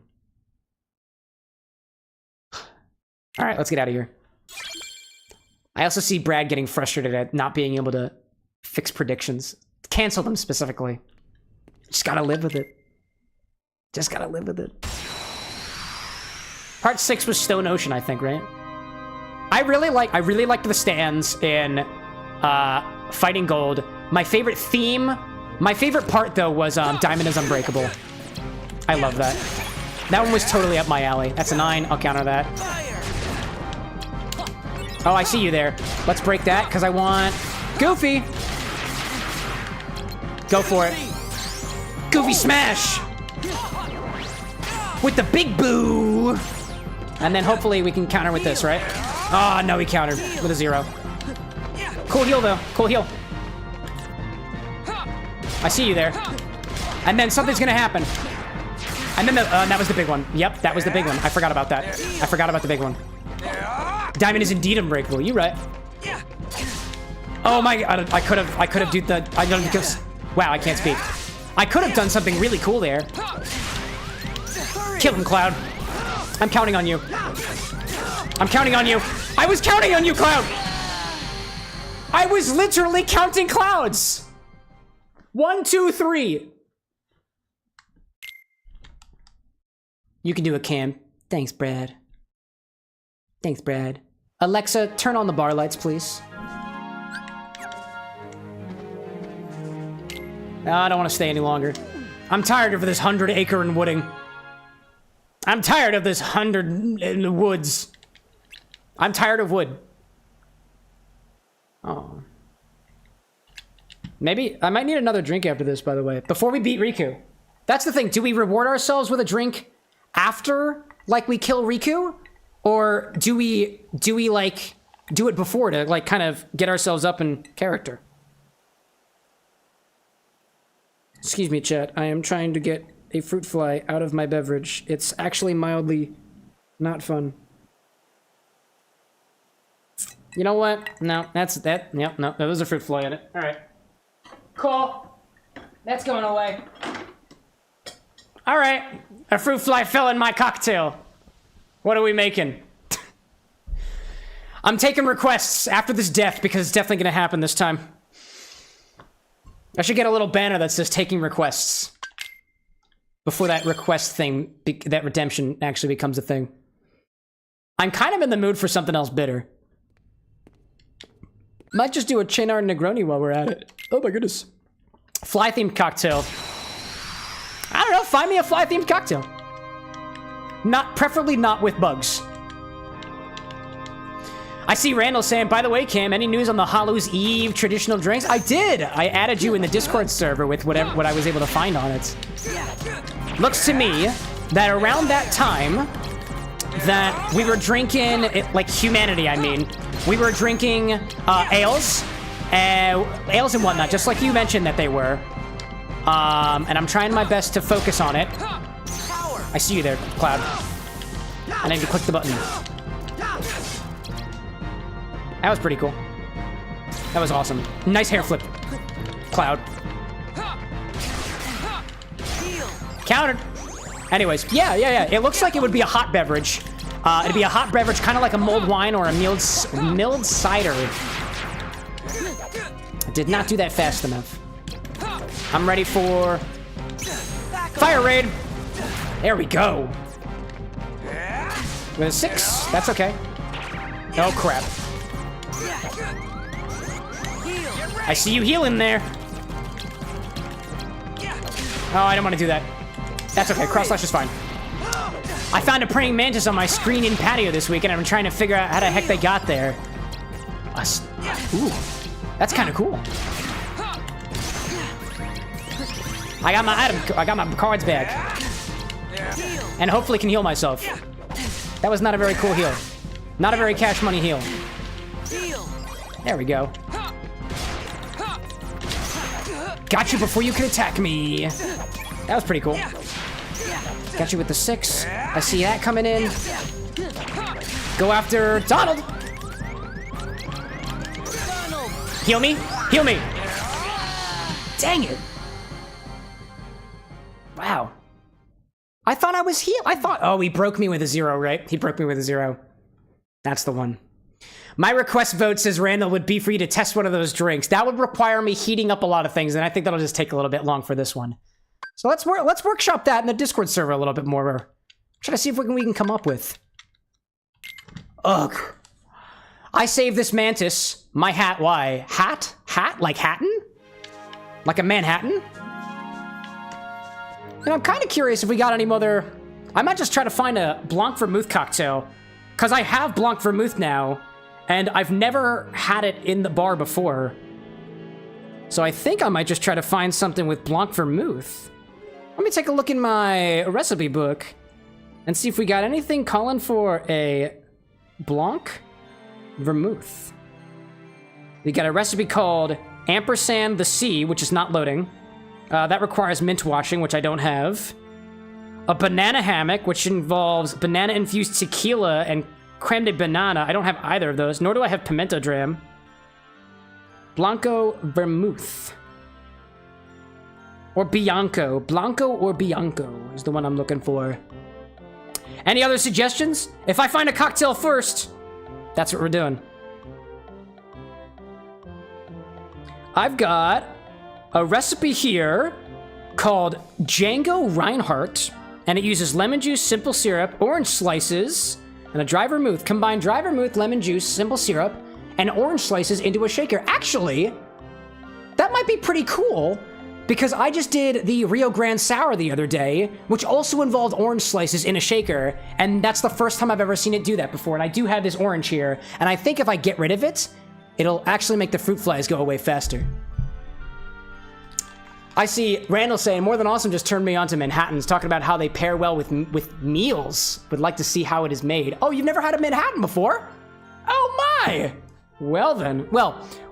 All right, let's get out of here. I also see Brad getting frustrated at not being able to fix predictions. Cancel them specifically. Just gotta live with it. Just gotta live with it. Part 6 was Stone Ocean, I think, right? I really liked the stands in Fighting Gold. My favorite theme, my favorite part though was Diamond is Unbreakable. I love that. That one was totally up my alley. That's a 9. I'll counter that. Oh, I see you there. Let's break that because I want Goofy. Go for it. Goofy smash! With the big boo! And then hopefully we can counter with this, right? Oh, no, he countered with a 0. Cool heal, though. Cool heal. I see you there. And then something's gonna happen. And then that was the big one. Yep, that was the big one. I forgot about that. I forgot about the big one. Diamond is indeed unbreakable. You're right. Oh my god, I could have done the, wow, I can't speak. I could have done something really cool there. Kill him, Cloud. I'm counting on you. I'm counting on you. I was counting on you, Cloud. I was literally counting clouds. 1, 2, 3. You can do it, Cam. Thanks, Brad. Thanks, Brad. Alexa, turn on the bar lights, please. I don't want to stay any longer. I'm tired of this 100-acre and wooding. I'm tired of this 100 in the woods. I'm tired of wood. Oh. Maybe I might need another drink after this, by the way. Before we beat Riku. That's the thing. Do we reward ourselves with a drink after, like, we kill Riku? Or do we like, do it before to, like, kind of get ourselves up in character? Excuse me, chat. I am trying to get a fruit fly out of my beverage. It's actually mildly not fun. You know what? No, that's that. Yep, no, there was a fruit fly in it. All right. Cool. That's going away. All right. A fruit fly fell in my cocktail. What are we making? I'm taking requests after this death because it's definitely going to happen this time. I should get a little banner that says taking requests. Before that request thing, that redemption actually becomes a thing. I'm kind of in the mood for something else bitter. Might just do a Cynar Negroni while we're at it. Oh my goodness. Fly-themed cocktail. I don't know, find me a fly-themed cocktail. Preferably not with bugs. I see Randall saying, by the way, Cam, any news on the Hallows Eve traditional drinks? I did! I added you in the Discord server with what I was able to find on it. Looks to me that around that time that we were drinking, like humanity, I mean, we were drinking ales and whatnot, just like you mentioned that they were. And I'm trying my best to focus on it. I see you there, Cloud. I need to click the button. That was pretty cool. That was awesome. Nice hair flip, Cloud. Countered. Anyways, yeah. It looks like it would be a hot beverage. It'd be a hot beverage, kind of like a mulled wine or a milled cider. I did not do that fast enough. I'm ready for fire raid. There we go. With a 6, that's okay. Oh crap. I see you healing there. Oh, I don't want to do that. That's okay, cross slash is fine. I found a praying mantis on my screen in patio this week, and I'm trying to figure out how the heck they got there. Ooh, that's kind of cool. I got my item. I got my cards back, and hopefully can heal myself. That was not a very cool heal. Not a very cash money heal. There we go. Got you before you could attack me. That was pretty cool. Got you with the 6. I see that coming in. Go after Donald. Heal me. Heal me. Dang it. Wow. I thought I was healed. Oh, he broke me with a 0, right? He broke me with a 0. That's the one. My request vote, says Randall, would be for you to test one of those drinks. That would require me heating up a lot of things, and I think that'll just take a little bit long for this one. So let's workshop that in the Discord server a little bit more. Try to see if we can come up with. Ugh. I saved this mantis. My hat, why? Hat? Hat? Like Hatton? Like a Manhattan? And I'm kind of curious if we got any other... I might just try to find a Blanc Vermouth cocktail. Because I have Blanc Vermouth now, and I've never had it in the bar before. So I think I might just try to find something with Blanc Vermouth. Let me take a look in my recipe book and see if we got anything calling for a Blanc Vermouth. We got a recipe called Ampersand the Sea, which is not loading. That requires mint washing, which I don't have. A banana hammock, which involves banana-infused tequila and creme de banana. I don't have either of those, nor do I have pimento dram. Blanco Vermouth. Or Bianco. Blanco or Bianco is the one I'm looking for. Any other suggestions? If I find a cocktail first, that's what we're doing. I've got a recipe here called Django Reinhardt, and it uses lemon juice, simple syrup, orange slices, and a dry vermouth. Combine dry vermouth, lemon juice, simple syrup, and orange slices into a shaker. Actually, that might be pretty cool, because I just did the Rio Grande Sour the other day, which also involved orange slices in a shaker, and that's the first time I've ever seen it do that before, and I do have this orange here, and I think if I get rid of it, it'll actually make the fruit flies go away faster. I see Randall saying, more than awesome just turned me on to Manhattans, talking about how they pair well with meals. Would like to see how it is made. Oh, you've never had a Manhattan before? Oh my! Well then,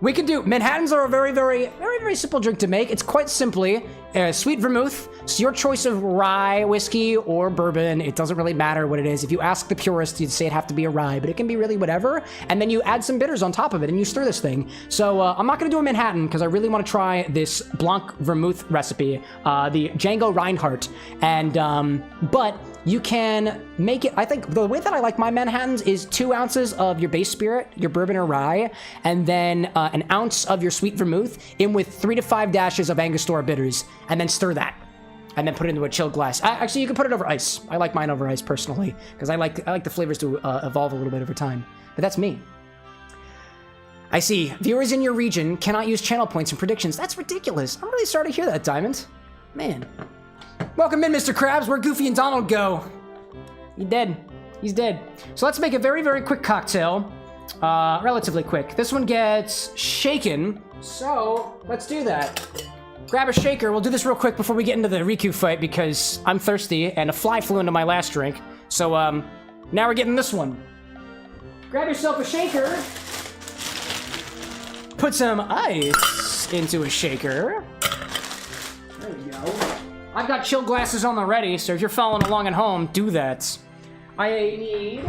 we can do, Manhattans are a very, very, very, very simple drink to make. It's quite simply sweet vermouth. So your choice of rye whiskey or bourbon, it doesn't really matter what it is. If you ask the purist, you'd say it'd have to be a rye, but it can be really whatever. And then you add some bitters on top of it and you stir this thing. So I'm not gonna do a Manhattan because I really want to try this Blanc Vermouth recipe, the Django Reinhardt. And, but you can make it, I think the way that I like my Manhattans is 2 ounces of your base spirit, your bourbon or rye, and then an ounce of your sweet vermouth in with 3 to 5 dashes of Angostura bitters, and then stir that. And then put it into a chilled glass. Actually, you can put it over ice. I like mine over ice personally, because I like the flavors to evolve a little bit over time. But that's me. I see. Viewers in your region cannot use channel points and predictions. That's ridiculous. I'm really sorry to hear that, Diamond. Man. Welcome in, Mr. Krabs. Where'd Goofy and Donald go? He's dead. He's dead. So let's make a very, very quick cocktail. Relatively quick. This one gets shaken. So let's do that. Grab a shaker. We'll do this real quick before we get into the Riku fight because I'm thirsty and a fly flew into my last drink. So now we're getting this one. Grab yourself a shaker. Put some ice into a shaker. There we go. I've got chill glasses on the ready, so if you're following along at home, do that. I need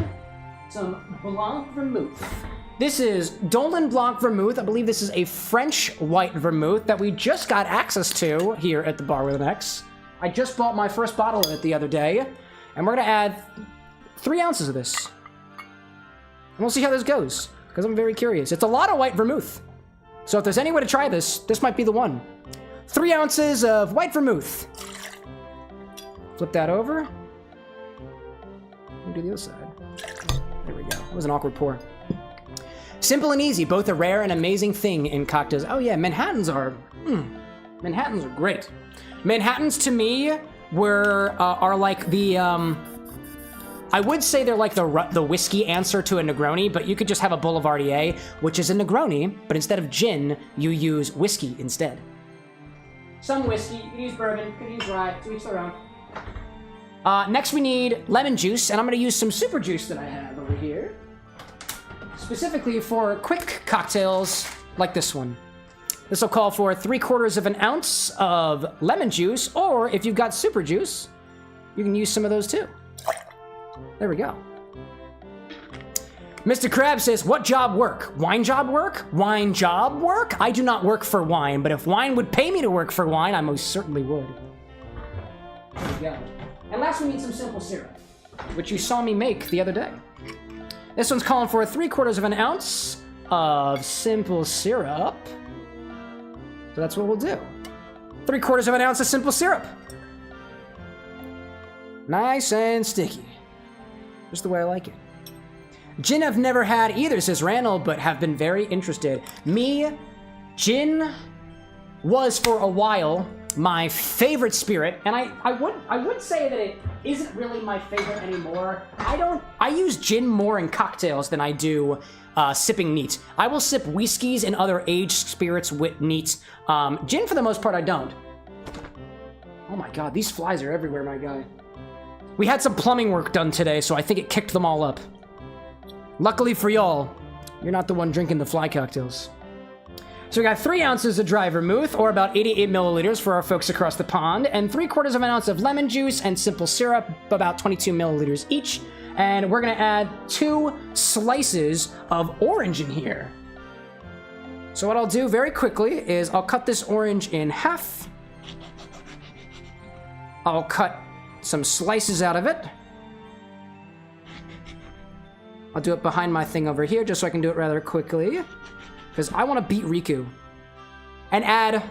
some Blanc Vermouth. This is Dolin Blanc Vermouth. I believe this is a French white vermouth that we just got access to here at the Bar with an X. I just bought my first bottle of it the other day, and we're gonna add 3 ounces of this. And we'll see how this goes, because I'm very curious. It's a lot of white vermouth. So if there's any way to try this, this might be the one. 3 ounces of white vermouth. Flip that over. We'll do the other side. There we go. It was an awkward pour. Simple and easy, both a rare and amazing thing in cocktails. Oh yeah, Manhattans are great. Manhattans to me are like the I would say they're like the whiskey answer to a Negroni, but you could just have a Boulevardier, which is a Negroni, but instead of gin, you use whiskey instead. Some whiskey, you can use bourbon, you can use rye, to each their own. Next we need lemon juice, and I'm gonna use some super juice that I have over here. Specifically for quick cocktails like this one. This will call for 3/4 of an ounce of lemon juice, or if you've got super juice, you can use some of those too. There we go. Mr. Krab says, what job work? Wine job work? Wine job work? I do not work for wine, but if wine would pay me to work for wine, I most certainly would. There we go. And last we need some simple syrup, which you saw me make the other day. This one's calling for 3/4 of an ounce of simple syrup. So that's what we'll do. 3/4 of an ounce of simple syrup. Nice and sticky. Just the way I like it. Gin I've never had either, says Randall, but have been very interested. Me, gin was for a while my favorite spirit, and I would say that it isn't really my favorite anymore. I use gin more in cocktails than I do sipping neat. I will sip whiskeys and other aged spirits with neat. Gin for the most part I don't. Oh my god, these flies are everywhere, my guy. We had some plumbing work done today, so I think it kicked them all up. Luckily for y'all, you're not the one drinking the fly cocktails. So we got 3 ounces of dry vermouth, or about 88 milliliters for our folks across the pond, and 3/4 of an ounce of lemon juice and simple syrup, about 22 milliliters each. And we're gonna add 2 slices of orange in here. So what I'll do very quickly is I'll cut this orange in half. I'll cut some slices out of it. I'll do it behind my thing over here just so I can do it rather quickly, because I want to beat Riku. And add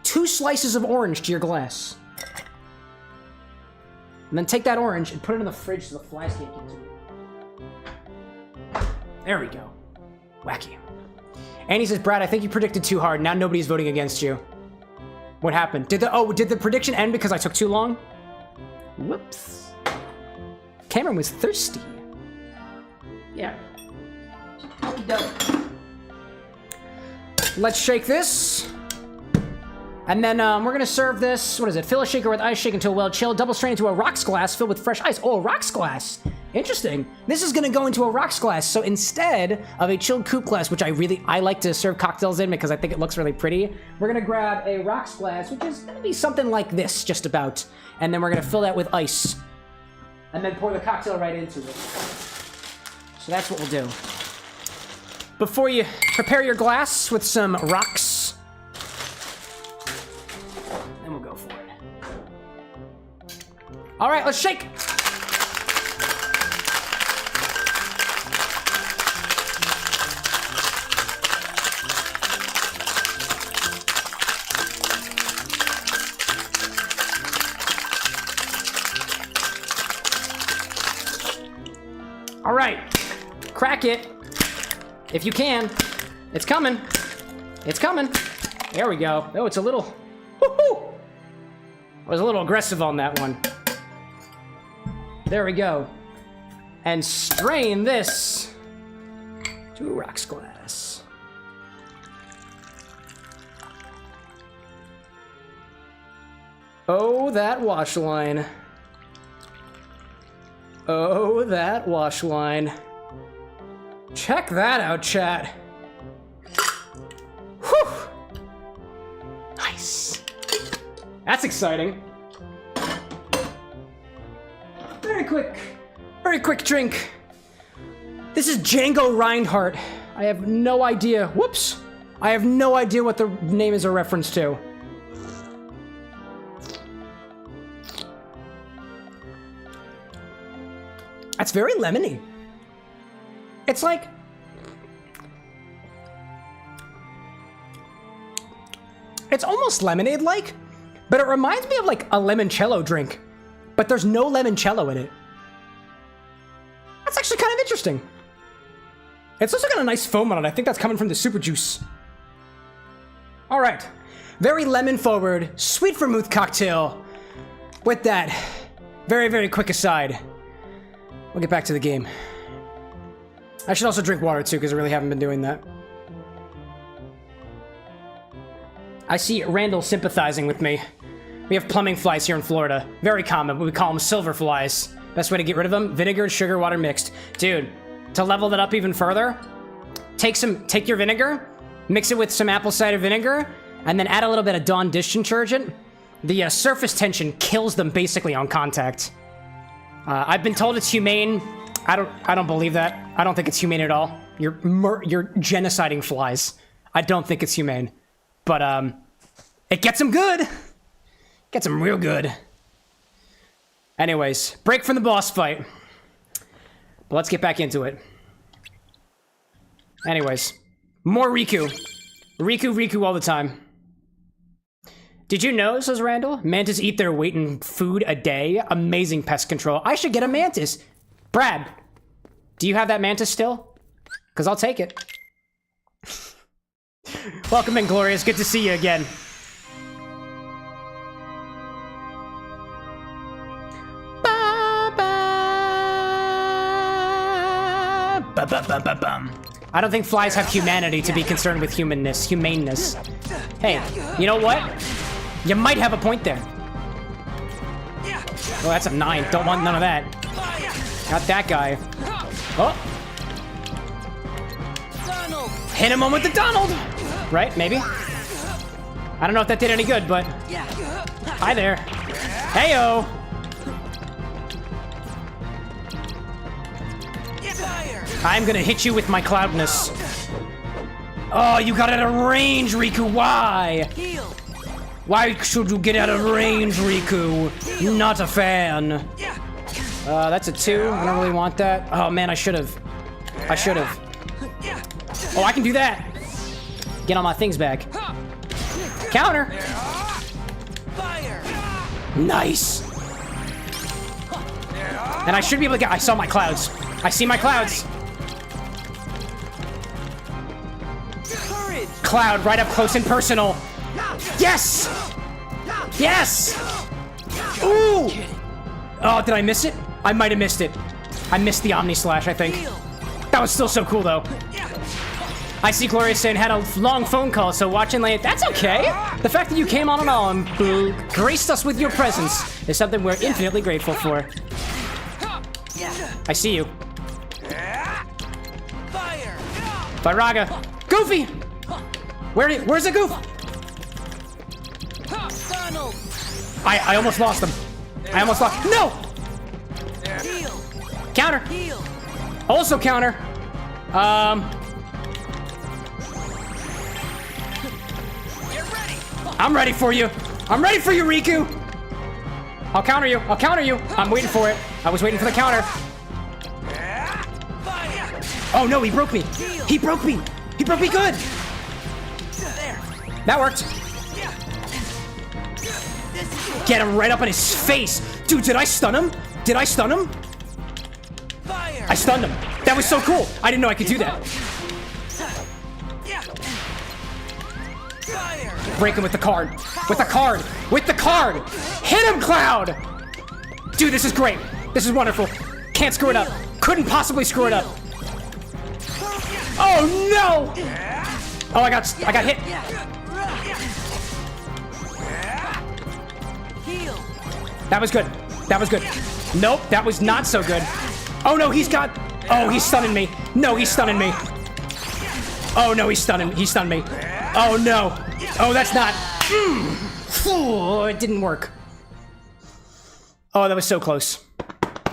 2 slices of orange to your glass. And then take that orange and put it in the fridge so the flies can't get to it. There we go. Wacky. And he says, Brad, I think you predicted too hard. Now nobody's voting against you. What happened? Did the prediction end because I took too long? Whoops. Cameron was thirsty. Yeah. Let's shake this. And then we're gonna serve this, what is it? Fill a shaker with ice, shake until well chilled, double strain into a rocks glass filled with fresh ice. Oh, a rocks glass. Interesting. This is gonna go into a rocks glass. So instead of a chilled coupe glass, which I like to serve cocktails in because I think it looks really pretty, we're gonna grab a rocks glass, which is gonna be something like this, just about. And then we're gonna fill that with ice. And then pour the cocktail right into it. So that's what we'll do. Before you prepare your glass with some rocks, then we'll go for it. All right, let's shake. All right, crack it. If you can. It's coming. It's coming. There we go. Oh, it's a little... Woohoo! I was a little aggressive on that one. There we go. And strain this to a rocks glass. Oh, that wash line. Oh, that wash line. Check that out, chat. Whew. Nice. That's exciting. Very quick drink. This is Django Reinhardt. I have no idea. Whoops. I have no idea what the name is a reference to. That's very lemony. It's like... It's almost lemonade-like, but it reminds me of like a limoncello drink, but there's no limoncello in it. That's actually kind of interesting. It's also got a nice foam on it. I think that's coming from the super juice. All right. Very lemon-forward, sweet vermouth cocktail. With that, very quick aside. We'll get back to the game. I should also drink water too, because I really haven't been doing that. I see Randall sympathizing with me. We have plumbing flies here in Florida. Very common, but we call them silver flies. Best way to get rid of them? Vinegar and sugar, water mixed. Dude, to level that up even further, take your vinegar, mix it with some apple cider vinegar, and then add a little bit of Dawn dish detergent. The surface tension kills them basically on contact. I've been told it's humane. I don't believe that. I don't think it's humane at all. You're genociding flies. I don't think it's humane. But, it gets them good. Gets them real good. Anyways, break from the boss fight. But let's get back into it. Anyways, more Riku. Riku all the time. Did you know, says Randall, mantis eat their weight in food a day? Amazing pest control. I should get a mantis. Brad, do you have that mantis still? Because I'll take it. Welcome in, Glorious. Good to see you again. I don't think flies have humanity to be concerned with humaneness. Hey, you know what? You might have a point there. Oh, that's a 9. Don't want none of that. Got that guy. Oh. Hit him on with the Donald! Right? Maybe? I don't know if that did any good, but... Hi there. Heyo! I'm gonna hit you with my cloudness. Oh, you got out of range, Riku. Why? Why should you get out of range, Riku? Not a fan. That's a 2. I don't really want that. Oh, man, I should've. Oh, I can do that. Get all my things back. Counter. Nice. And I should be able to get... I saw my clouds. I see my clouds. Cloud right up close and personal. Yes! Yes! Ooh! Oh, did I miss it? I might have missed it. I missed the Omni Slash, I think. That was still so cool, though. I see Gloria saying had a long phone call, so watching late. That's okay. The fact that you came on and on, graced us with your presence, is something we're infinitely grateful for. I see you. Firaga. Goofy! Where's the goof? I almost lost him. No! Counter. Also counter. I'm ready for you. Riku. I'll counter you. I'm waiting for it. I was waiting for the counter. Oh no, he broke me. He broke me good. That worked. Get him right up in his face. Dude, did I stun him? I stunned him. That was so cool. I didn't know I could do that. Break him with the card. Hit him, Cloud. Dude, this is great. This is wonderful. Can't screw it up. Couldn't possibly screw it up. Oh no! Oh, I got hit. That was good. Nope, that was not so good. Oh no, he's stunning me. No, he's stunning me. Oh no, he stunned me. Oh no. Oh, that's not. Oh, it didn't work. Oh, that was so close.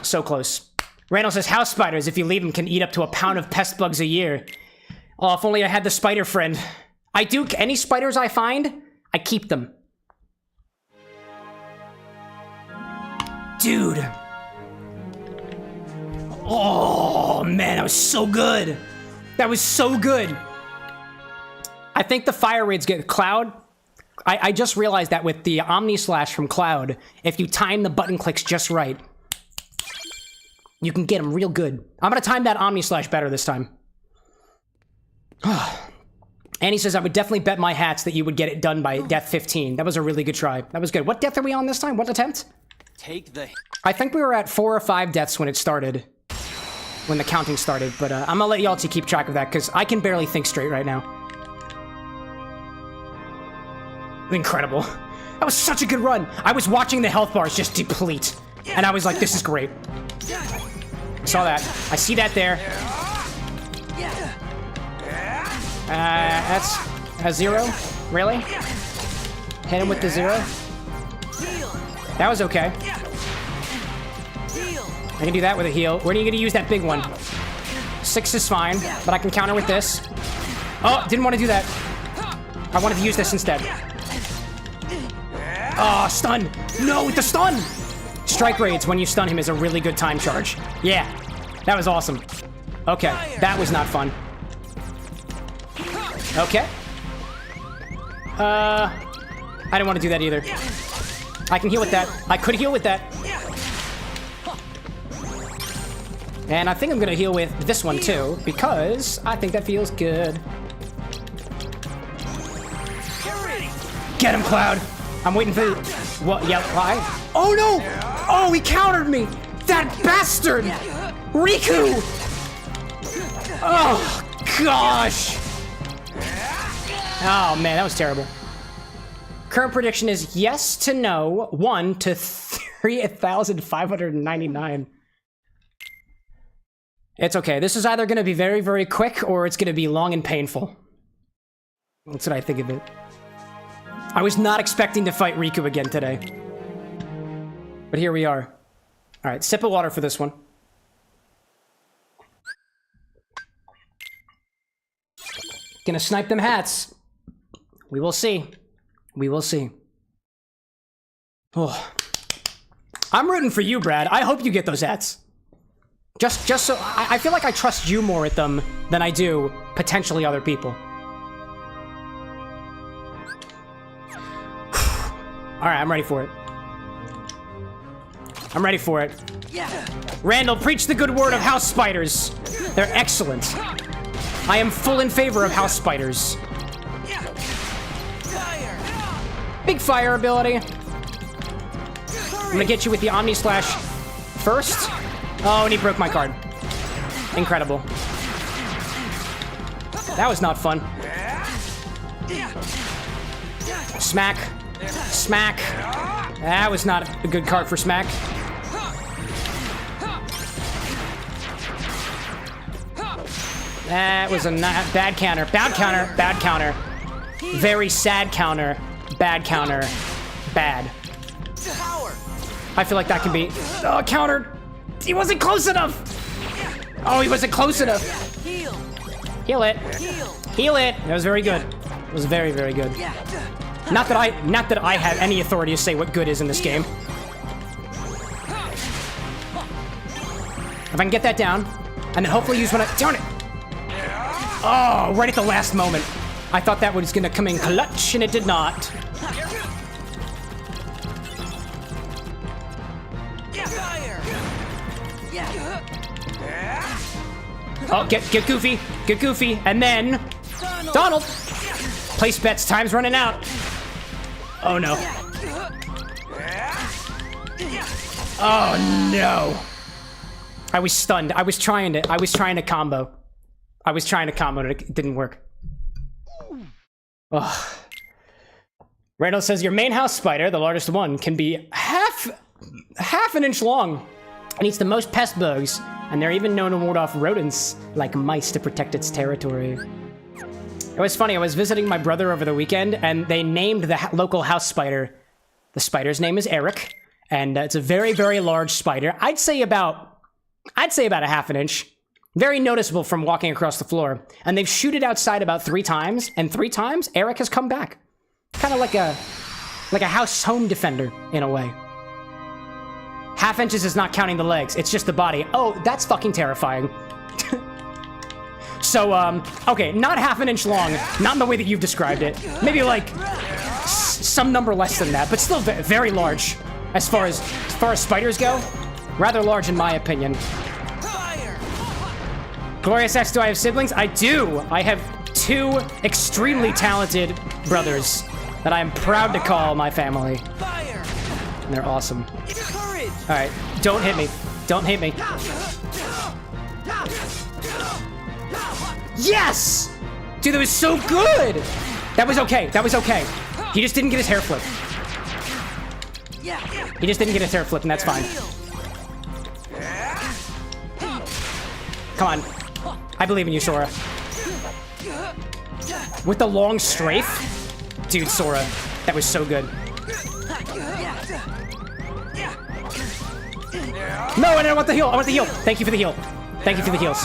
So close. Randall says, house spiders, if you leave them, can eat up to 1 pound of pest bugs a year. Oh, if only I had the spider friend. I do. Any spiders I find, I keep them. Dude. Oh, man, that was so good. That was so good. I think the fire raids get Cloud. I just realized that with the Omni Slash from Cloud, if you time the button clicks just right, you can get them real good. I'm gonna time that Omni Slash better this time. Annie says, I would definitely bet my hats that you would get it done by death 15. That was a really good try. That was good. What death are we on this time? What attempt? Take the... I think we were at 4 or 5 deaths when it started. When the counting started. But I'm gonna let y'all to keep track of that, because I can barely think straight right now. Incredible. That was such a good run. I was watching the health bars just deplete. And I was like, this is great. Saw that. I see that there. That's a 0? Really? Hit him with the 0? That was okay. I can do that with a heal. When are you going to use that big one? 6 is fine, but I can counter with this. Oh, didn't want to do that. I wanted to use this instead. Oh, stun. No, with the stun. Strike raids when you stun him is a really good time charge. Yeah, that was awesome. Okay, that was not fun. Okay. I didn't want to do that either. I can heal with that. I could heal with that. And I think I'm gonna heal with this one too, because I think that feels good. Get him, Cloud! I'm waiting for... What? Yeah, why? Oh no! Oh, he countered me! That bastard! Riku! Oh, gosh! Oh man, that was terrible. Current prediction is yes to no, 1 to 3,599. It's okay. This is either going to be very, very quick, or it's going to be long and painful. That's what I think of it. I was not expecting to fight Riku again today. But here we are. Alright, sip of water for this one. Gonna snipe them hats. We will see. We will see. Oh. I'm rooting for you, Brad. I hope you get those hats. Just so... I feel like I trust you more at them than I do, potentially, other people. Alright, I'm ready for it. I'm ready for it. Randall, preach the good word of house spiders. They're excellent. I am full in favor of house spiders. Big fire ability. I'm gonna get you with the Omni Slash first. Oh, and he broke my card. Incredible. That was not fun. Smack. Smack. That was not a good card for Smack. That was a bad counter. Bad counter. Bad counter. Very sad counter. Bad counter. Bad. I feel like that can be... Oh, countered. He wasn't close enough. Oh, he wasn't close enough. Heal it. Heal it. That was very good. It was very, very good. Not that I have any authority to say what good is in this game. If I can get that down, and then hopefully use when I... Darn it! Oh, right at the last moment. I thought that was gonna come in clutch, and it did not. Oh, get goofy. Get goofy. And then... Donald! Place bets. Time's running out. Oh, no. Oh, no. I was stunned. I was trying to combo. I was trying to combo, and it didn't work. Ugh. Randall says, your main house spider, the largest one, can be half an inch long. It eats the most pest bugs, and they're even known to ward off rodents like mice to protect its territory. It was funny, I was visiting my brother over the weekend, and they named the local house spider The spider's name is Eric, and it's a very, very large spider. I'd say about a half an inch. Very noticeable from walking across the floor. And they've shooted outside about 3 times, and 3 times Eric has come back. Kind of like a home defender in a way. Half inches is not counting the legs, it's just the body. Oh, that's fucking terrifying. So, okay, not half an inch long, not in the way that you've described it. Maybe like some number less than that, but still very large as far as spiders go. Rather large in my opinion. Glorious X, do I have siblings? I do. I have 2 extremely talented brothers that I am proud to call my family. And they're awesome. All right, don't hit me. Don't hit me. Yes! Dude, that was so good! That was okay. That was okay. He just didn't get his hair flipped. He just didn't get his hair flipped, and that's fine. Come on. I believe in you, Sora. With the long strafe? Dude, Sora, that was so good. No, I don't want the heal. I want the heal. Thank you for the heal. Thank you for the heals.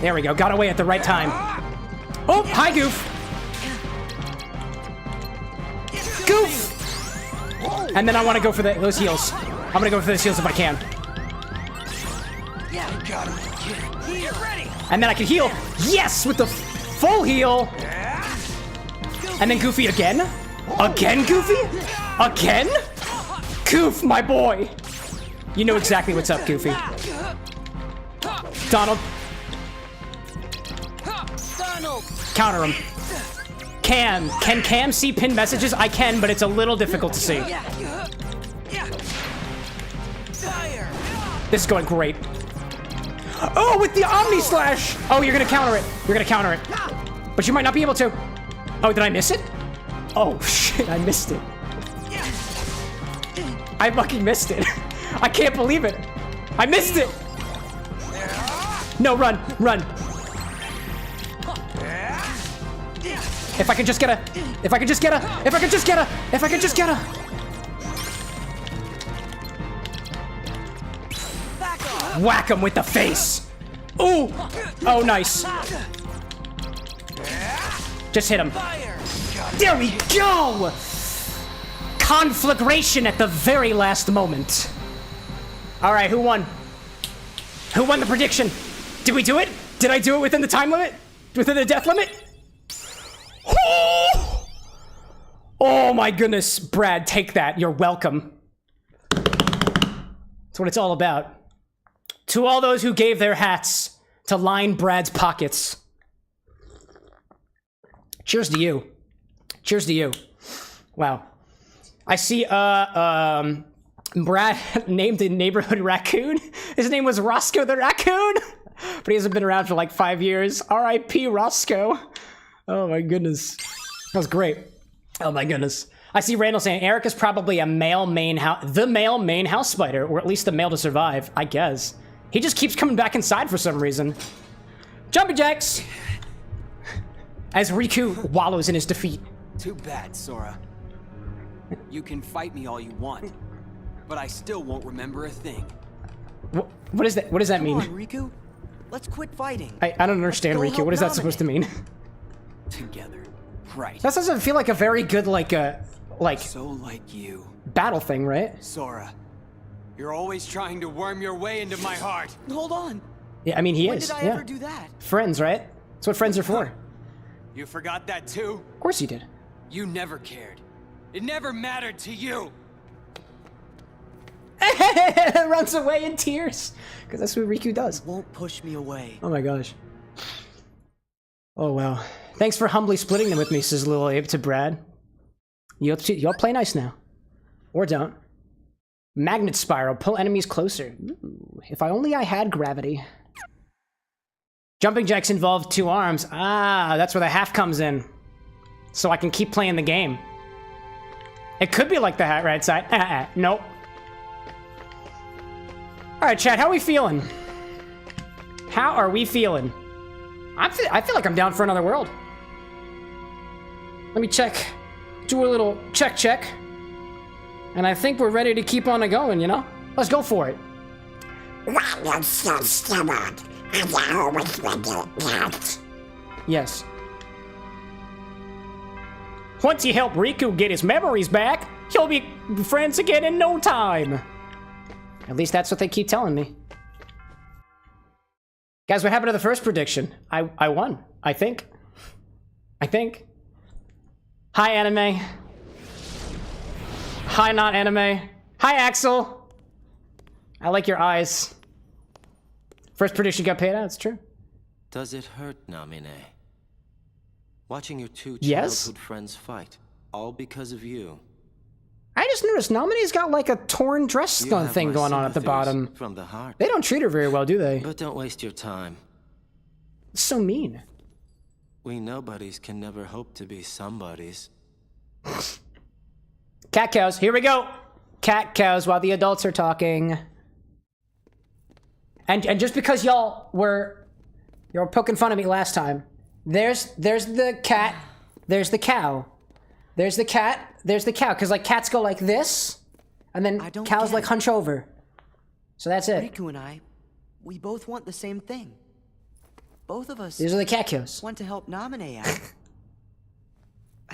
There we go. Got away at the right time. Oh, hi, Goof. Goof! And then I want to go for those heals. I'm going to go for those heals if I can. And then I can heal. Yes, with the full heal. And then Goofy again. Again, Goofy? Again? Goof, my boy. You know exactly what's up, Goofy. Donald. Counter him. Can Cam see pinned messages? I can, but it's a little difficult to see. This is going great. Oh, with the Omni Slash! Oh, you're gonna counter it. You're gonna counter it. But you might not be able to. Oh, did I miss it? Oh, shit, I missed it. I fucking missed it. I can't believe it. I missed it. No, run, run. If I could just get a, if I could just get a, if I could just get a, if I could just get a. Whack him with the face. Ooh. Oh, nice. Just hit him. There we go. Conflagration at the very last moment. All right, who won? Who won the prediction? Did we do it? Did I do it within the time limit? Within the death limit? Oh my goodness, Brad, take that. You're welcome. That's what it's all about. To all those who gave their hats to line Brad's pockets. Cheers to you. Cheers to you. Wow. I see, Brad named a neighborhood raccoon. His name was Roscoe the Raccoon, but he hasn't been around for like 5 years. R.I.P. Roscoe. Oh my goodness. That was great. Oh my goodness. I see Randall saying Eric is probably the male main house spider, or at least the male to survive, I guess. He just keeps coming back inside for some reason. Jumping jacks! As Riku wallows in his defeat. Too bad, Sora. You can fight me all you want, but I still won't remember a thing. What is that? What does that mean? Come on, Riku. Let's quit fighting. I don't understand, Riku. What is that supposed to mean? Together. Right. That doesn't feel like a very good, like so like you. Battle thing, right? Sora, you're always trying to worm your way into my heart. Hold on. Yeah, I mean, he When is. did I Yeah. ever do that? Friends, right? That's what friends are for. You forgot that too? Of course you did. You never cared. It never mattered to you. Runs away in tears. Because that's what Riku does. Won't push me away. Oh my gosh. Oh wow. Thanks for humbly splitting them with me, says Lil Abe to Brad. Y'all play nice now. Or don't. Magnet spiral. Pull enemies closer. Ooh, if only I had gravity. Jumping jacks involve 2 arms. Ah, that's where the half comes in. So I can keep playing the game. It could be like the right side. Nope. Alright, chat, how are we feeling? How are we feeling? I feel like I'm down for another world. Let me check do a little check. And I think we're ready to keep on going, you know? Let's go for it. Yes. Once you help Riku get his memories back, he'll be friends again in no time. At least that's what they keep telling me. Guys, what happened to the first prediction? I won, I think. Hi, anime. Hi, not anime. Hi, Axel. I like your eyes. First prediction got paid out, it's true. Does it hurt, Namine? Watching your two Yes. childhood friends fight, all because of you. I just noticed Nominee's got like a torn dress You have thing my going on at the sympathies bottom. From the heart. They don't treat her very well, do they? But don't waste your time. It's so mean. We nobodies can never hope to be somebodies. Cat cows, here we go. Cat cows while the adults are talking. And just because y'all were poking fun of me last time, there's the cat, there's the cow. There's the cat, there's the cow. Because like cats go like this, and then cows like hunch over. So that's it. Riku and we both want the same thing. Both of us. These are the cat cows. Want to help Namine out.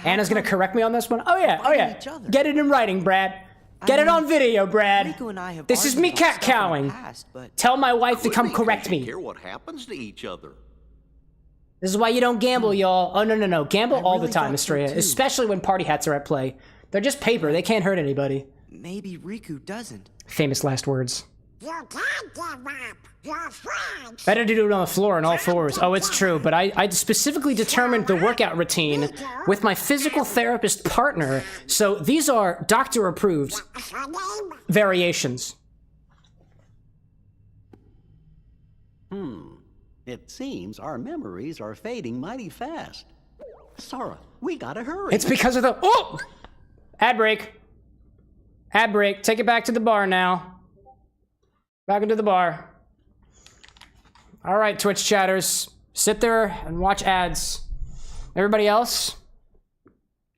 Anna's gonna correct me on this one. Oh yeah. Each other? Get it in writing, Brad. Get it on video, Brad. Riku and I have This is me argued about cat stuff in the cowing. past, but Tell my wife to come correct me. Hear what happens to each other. This is why you don't gamble, y'all. Oh, no. Gamble all the really time, thought so, Estrella. too. Especially when party hats are at play. They're just paper. They can't hurt anybody. maybe Riku doesn't. Famous last words. You can't give up your friends. Better to do it on the floor on all fours. Oh, it's true, but I specifically determined the workout routine with my physical therapist partner, so these are doctor-approved variations. It seems our memories are fading mighty fast. Sora, we gotta hurry. It's because of the... Oh! Ad break. Ad break. Take it back to the bar now. Back into the bar. All right, Twitch chatters. Sit there and watch ads. Everybody else?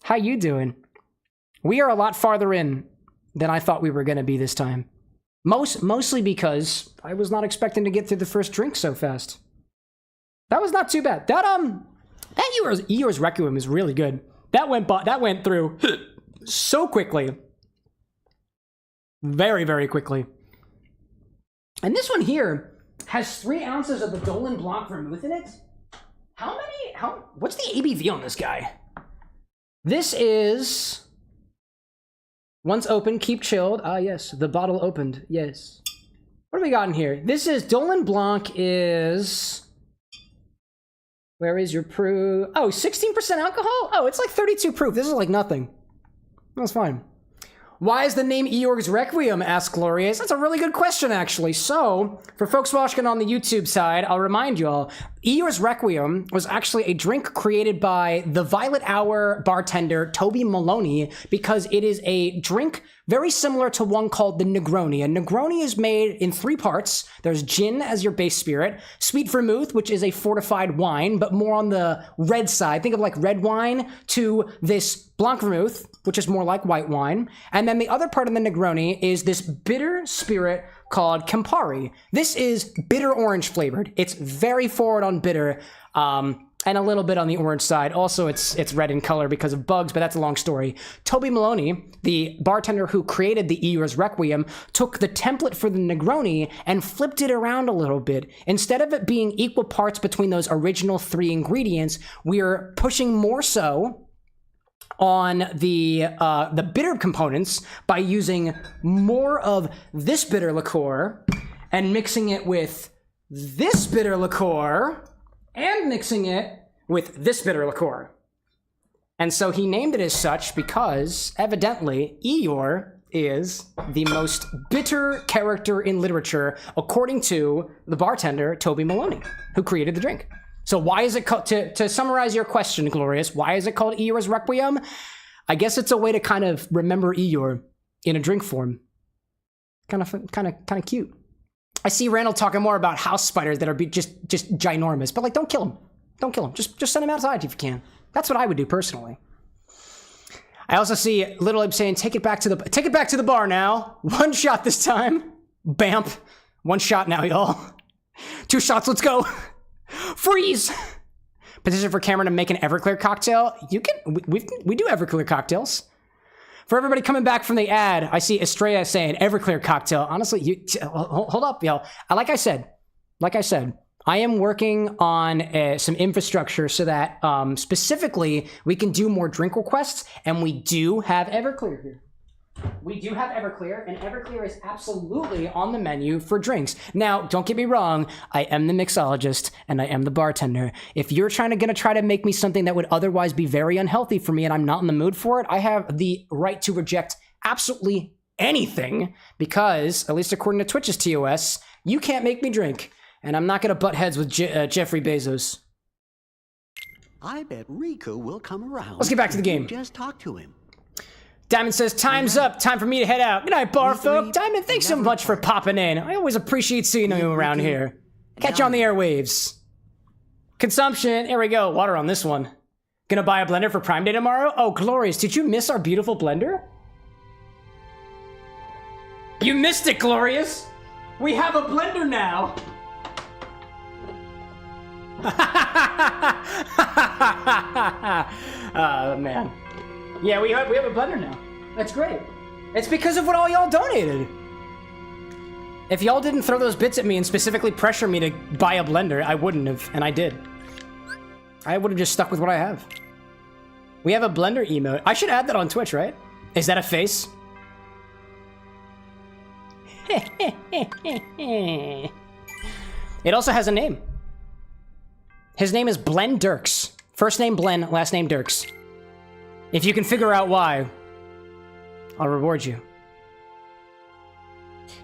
How you doing? We are a lot farther in than I thought we were going to be this time. Mostly because I was not expecting to get through the first drink so fast. That was not too bad. That Eeyore's Requiem is really good. That went through so quickly. Very, very quickly. And this one here has 3 ounces of the Dolin Blanc Vermouth in it. What's the ABV on this guy? This is... Once open, keep chilled. Ah, yes. The bottle opened. Yes. What do we got in here? This is Dolin Blanc is... Where is your proof? Oh, 16% alcohol? Oh, it's like 32 proof. This is like nothing. That's fine. Why is the name Eeyore's Requiem? Asked Glorious. That's a really good question, actually. So, for folks watching on the YouTube side, I'll remind you all, Eeyore's Requiem was actually a drink created by the Violet Hour bartender, Toby Maloney, because it is a drink very similar to one called the Negroni. A Negroni is made in 3 parts. There's gin as your base spirit, sweet vermouth, which is a fortified wine, but more on the red side. Think of like red wine to this Blanc vermouth, which is more like white wine. And then the other part of the Negroni is this bitter spirit called Campari. This is bitter orange flavored. It's very forward on bitter, and a little bit on the orange side. Also, it's red in color because of bugs, but that's a long story. Toby Maloney, the bartender who created the Eeyore's Requiem, took the template for the Negroni and flipped it around a little bit. Instead of it being equal parts between those original 3 ingredients, we're pushing more so on the bitter components by using more of this bitter liqueur and mixing it with this bitter liqueur and mixing it with this bitter liqueur. And so he named it as such because, evidently, Eeyore is the most bitter character in literature, according to the bartender, Toby Maloney, who created the drink. So why is it called, to summarize your question, Glorious, why is it called Eeyore's Requiem? I guess it's a way to kind of remember Eeyore in a drink form. Kind of cute. I see Randall talking more about house spiders that are just ginormous, but like, don't kill them. Don't kill them. Just send them outside if you can. That's what I would do personally. I also see Little Abe saying, take it back to the bar now. 1 shot this time. Bamp. 1 shot now, y'all. 2 shots, let's go. Freeze. Petition for Cameron to make an Everclear cocktail. You can, we do Everclear cocktails. For everybody coming back from the ad, I see Estrella saying Everclear cocktail. Honestly, hold up, y'all. Like I said, I am working on some infrastructure so that specifically we can do more drink requests, and we do have Everclear here. We do have Everclear, and Everclear is absolutely on the menu for drinks. Now, don't get me wrong, I am the mixologist, and I am the bartender. If you're gonna try to make me something that would otherwise be very unhealthy for me and I'm not in the mood for it, I have the right to reject absolutely anything, because, at least according to Twitch's TOS, you can't make me drink. And I'm not gonna butt heads with Jeffrey Bezos. I bet Riku will come around. Let's get back to the game. Just talk to him. Diamond says, time's up. Time for me to head out. Good night, bar folk. Diamond, thanks so much for popping in. I always appreciate seeing you around here. Catch you on the airwaves. Consumption. Here we go. Water on this one. Gonna buy a blender for Prime Day tomorrow? Oh, glorious. Did you miss our beautiful blender? You missed it, Glorious. We have a blender now. Man. Yeah, we have a blender now. That's great. It's because of what all y'all donated. If y'all didn't throw those bits at me and specifically pressure me to buy a blender, I wouldn't have, and I did. I would have just stuck with what I have. We have a blender emote. I should add that on Twitch, right? Is that a face? It also has a name. His name is Blen Dirks. First name Blen, last name Dirks. If you can figure out why, I'll reward you.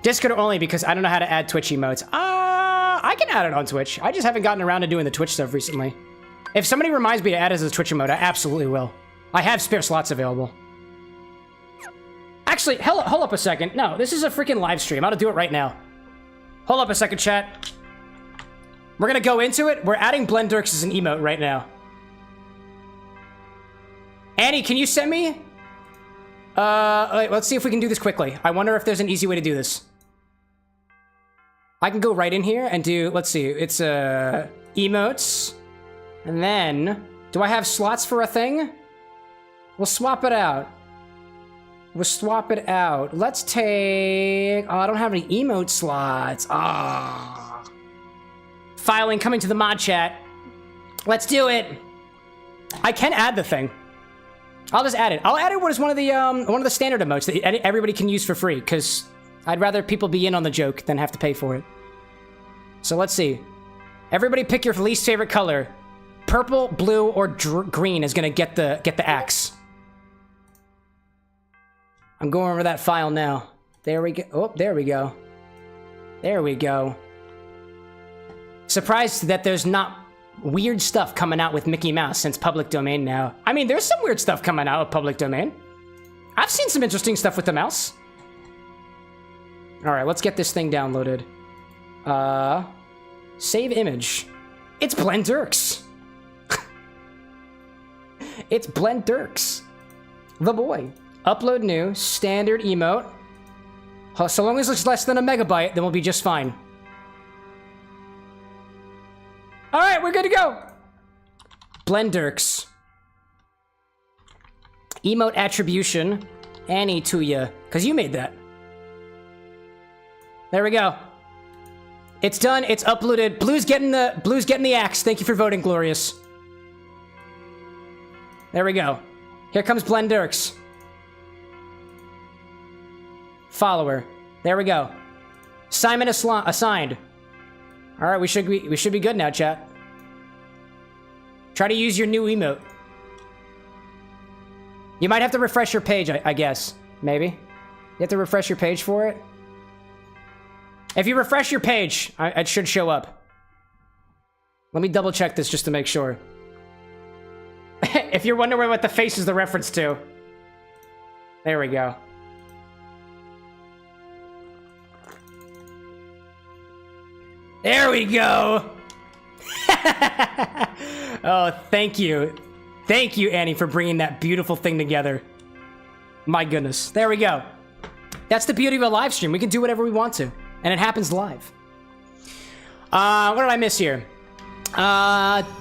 Discord only because I don't know how to add Twitch emotes. I can add it on Twitch. I just haven't gotten around to doing the Twitch stuff recently. If somebody reminds me to add it as a Twitch emote, I absolutely will. I have spare slots available. Actually, hold up a second. No, this is a freaking live stream. I'll do it right now. Hold up a second, chat. We're gonna go into it. We're adding Blen Dirks as an emote right now. Annie, can you send me? Wait, let's see if we can do this quickly. I wonder if there's an easy way to do this. I can go right in here and do, let's see, it's emotes. And then, do I have slots for a thing? We'll swap it out. We'll swap it out. Let's take, oh, I don't have any emote slots. Ah. Filing coming to the mod chat. Let's do it. I can add the thing. I'll just add it. I'll add it as one of the standard emotes that everybody can use for free, because I'd rather people be in on the joke than have to pay for it. So let's see. Everybody pick your least favorite color. Purple, blue, or green is gonna get the axe. I'm going over that file now. There we go. Oh, there we go. There we go. Surprised that there's not weird stuff coming out with Mickey Mouse since public domain now. I mean, there's some weird stuff coming out of public domain. I've seen some interesting stuff with the mouse. All right, let's get this thing downloaded. Save image. It's Blen Dirks. It's Blen Dirks. The boy. Upload new, standard emote. So long as it's less than a megabyte, then we'll be just fine. All right, we're good to go. Blen Dirks. Emote attribution. Annie to ya, because you made that. There we go. It's done. It's uploaded. Blue's getting the axe. Thank you for voting, Glorious. There we go. Here comes Blen Dirks. Follower. There we go. Assignment assigned. All right, we should be good now, chat. Try to use your new emote. You might have to refresh your page, I guess. Maybe. You have to refresh your page for it. If you refresh your page, it should show up. Let me double check this just to make sure. If you're wondering what the face is the reference to. There we go. There we go! Oh, thank you. Thank you, Annie, for bringing that beautiful thing together. My goodness. There we go. That's the beauty of a live stream. We can do whatever we want to. And it happens live. What did I miss here?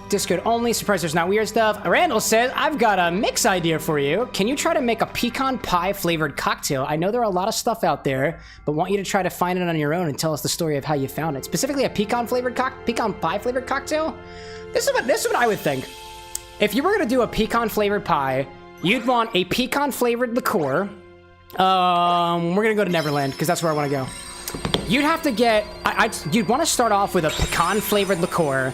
Discord only. Surprised there's not weird stuff. Randall says, I've got a mix idea for you. Can you try to make a pecan pie flavored cocktail? I know there are a lot of stuff out there, but want you to try to find it on your own and tell us the story of how you found it. Specifically a pecan pie flavored cocktail? This is what I would think. If you were going to do a pecan flavored pie, you'd want a pecan flavored liqueur. We're going to go to Neverland because that's where I want to go. You'd have to get, you'd want to start off with a pecan flavored liqueur,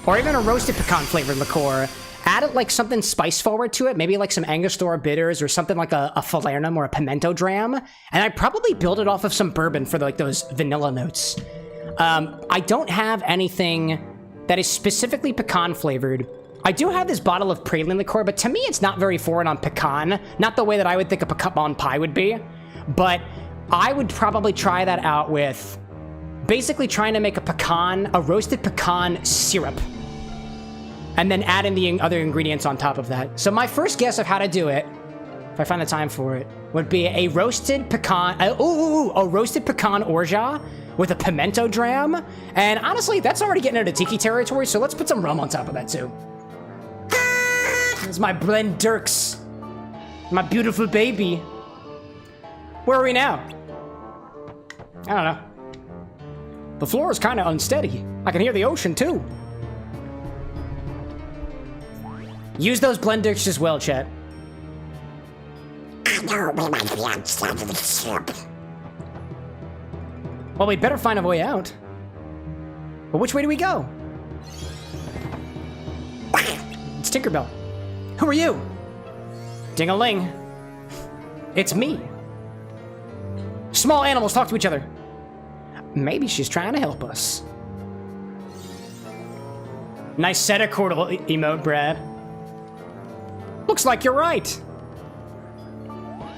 or even a roasted pecan flavored liqueur. Add like something spice forward to it, maybe like some Angostura bitters or something like a falernum or a pimento dram. And I'd probably build it off of some bourbon for like those vanilla notes. I don't have anything that is specifically pecan flavored. I do have this bottle of praline liqueur, but to me it's not very forward on pecan. Not the way that I would think a pecan pie would be. But I would probably try that out with basically trying to make a roasted pecan syrup. And then add in the other ingredients on top of that. So my first guess of how to do it, if I find the time for it, would be a roasted pecan, a roasted pecan orgeat with a pimento dram. And honestly, that's already getting into tiki territory, so let's put some rum on top of that too. This is my Blend Dirks. My beautiful baby. Where are we now? I don't know. The floor is kind of unsteady. I can hear the ocean too. Use those Blend Dirks as well, chat. I know we might be outside of the ship. Well, we'd better find a way out. But which way do we go? It's Tinkerbell. Who are you? Ding-a-ling. It's me. Small animals talk to each other. Maybe she's trying to help us. Nice set of chordal emote, Brad. Looks like you're right.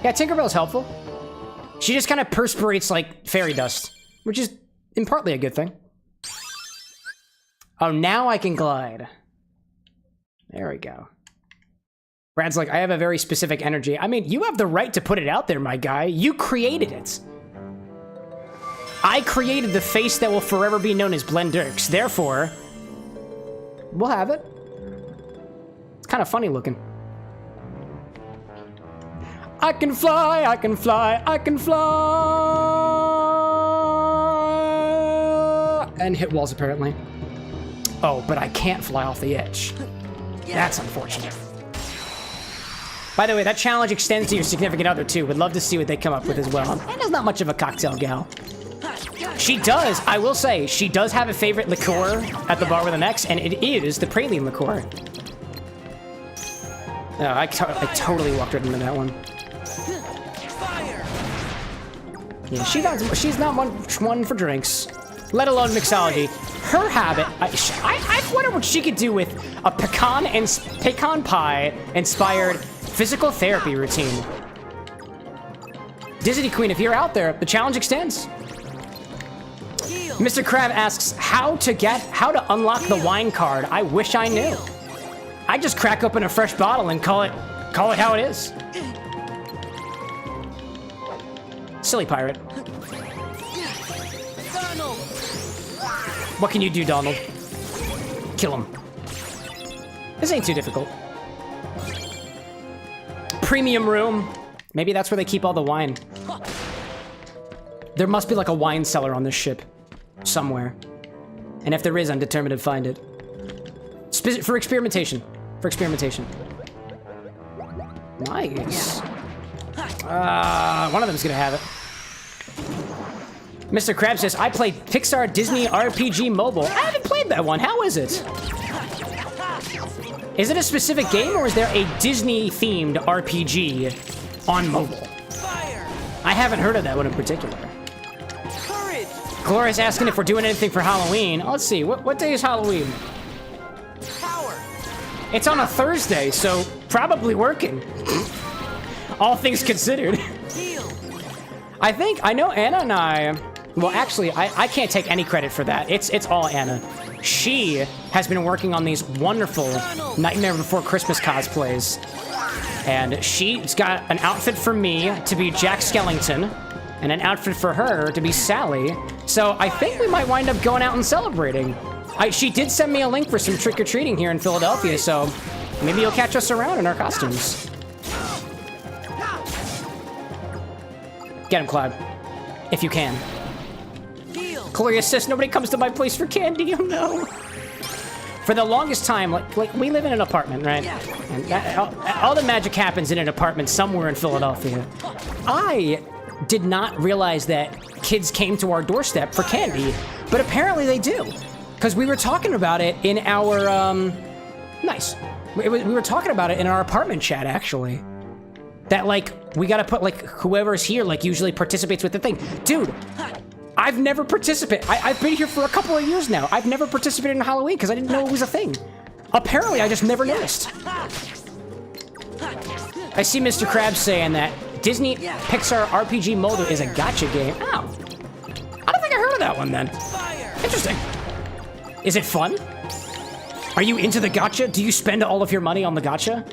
Yeah, Tinkerbell's helpful. She just kind of perspirates like fairy dust, which is in partly a good thing. Oh, now I can glide. There we go. Brad's like, I have a very specific energy. I mean, you have the right to put it out there, my guy. You created it. I created the face that will forever be known as Blend Dirks. Therefore, we'll have it. It's kind of funny looking. I can fly, I can fly, I can fly. And hit walls, apparently. Oh, but I can't fly off the edge. That's unfortunate. By the way, that challenge extends to your significant other, too. Would love to see what they come up with as well. Anna's not much of a cocktail gal. She does, I will say, she does have a favorite liqueur at the bar with an X, and it is the praline liqueur. Oh, I totally walked right into that one. Yeah, she's not one for drinks, let alone mixology. Her habit, I wonder what she could do with a pecan pie inspired physical therapy routine. Disney Queen, if you're out there, the challenge extends. Mr. Crab asks how to unlock the wine card. I wish I knew. I just crack open a fresh bottle and call it how it is. Silly pirate. Donald. What can you do, Donald? Kill him. This ain't too difficult. Premium room. Maybe that's where they keep all the wine. There must be like a wine cellar on this ship. Somewhere. And if there is, I'm determined to find it. For experimentation. For experimentation. Nice. One of them's gonna have it. Mr. Krabs says, I played Pixar Disney RPG Mobile. I haven't played that one. How is it? Is it a specific game, or is there a Disney-themed RPG on mobile? I haven't heard of that one in particular. Gloria's asking if we're doing anything for Halloween. Let's see, what day is Halloween? It's on a Thursday, so probably working. All things considered. I know Anna and I, well actually, I can't take any credit for that. It's all Anna. She has been working on these wonderful Nightmare Before Christmas cosplays. And she's got an outfit for me to be Jack Skellington, and an outfit for her to be Sally. So I think we might wind up going out and celebrating. She did send me a link for some trick-or-treating here in Philadelphia, so maybe you'll catch us around in our costumes. Get him, Cloud. If you can. Gloria says nobody comes to my place for candy. Oh no. For the longest time, like we live in an apartment, right? And all the magic happens in an apartment somewhere in Philadelphia. I did not realize that kids came to our doorstep for candy, but apparently they do. Because we were talking about it in our, nice. We were talking about it in our apartment chat, actually. That, like, we gotta put, like, whoever's here, like, usually participates with the thing. Dude, I've never participated. I've been here for a couple of years now. I've never participated in Halloween because I didn't know it was a thing. Apparently, I just never noticed. I see Mr. Krabs saying that Disney Pixar RPG Mode is a gacha game. Oh. I don't think I heard of that one, then. Interesting. Is it fun? Are you into the gacha? Do you spend all of your money on the gacha?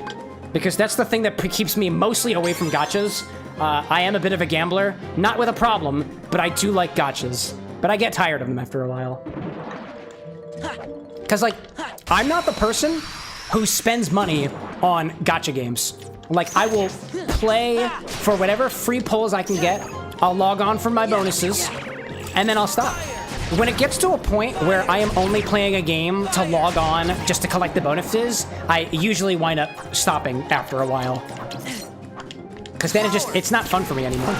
Because that's the thing that keeps me mostly away from gachas. I am a bit of a gambler, not with a problem, but I do like gachas. But I get tired of them after a while. Because, like, I'm not the person who spends money on gacha games. Like, I will play for whatever free pulls I can get. I'll log on for my bonuses, and then I'll stop. When it gets to a point where I am only playing a game to log on just to collect the bonuses, I usually wind up stopping after a while. Because then it's not fun for me anymore.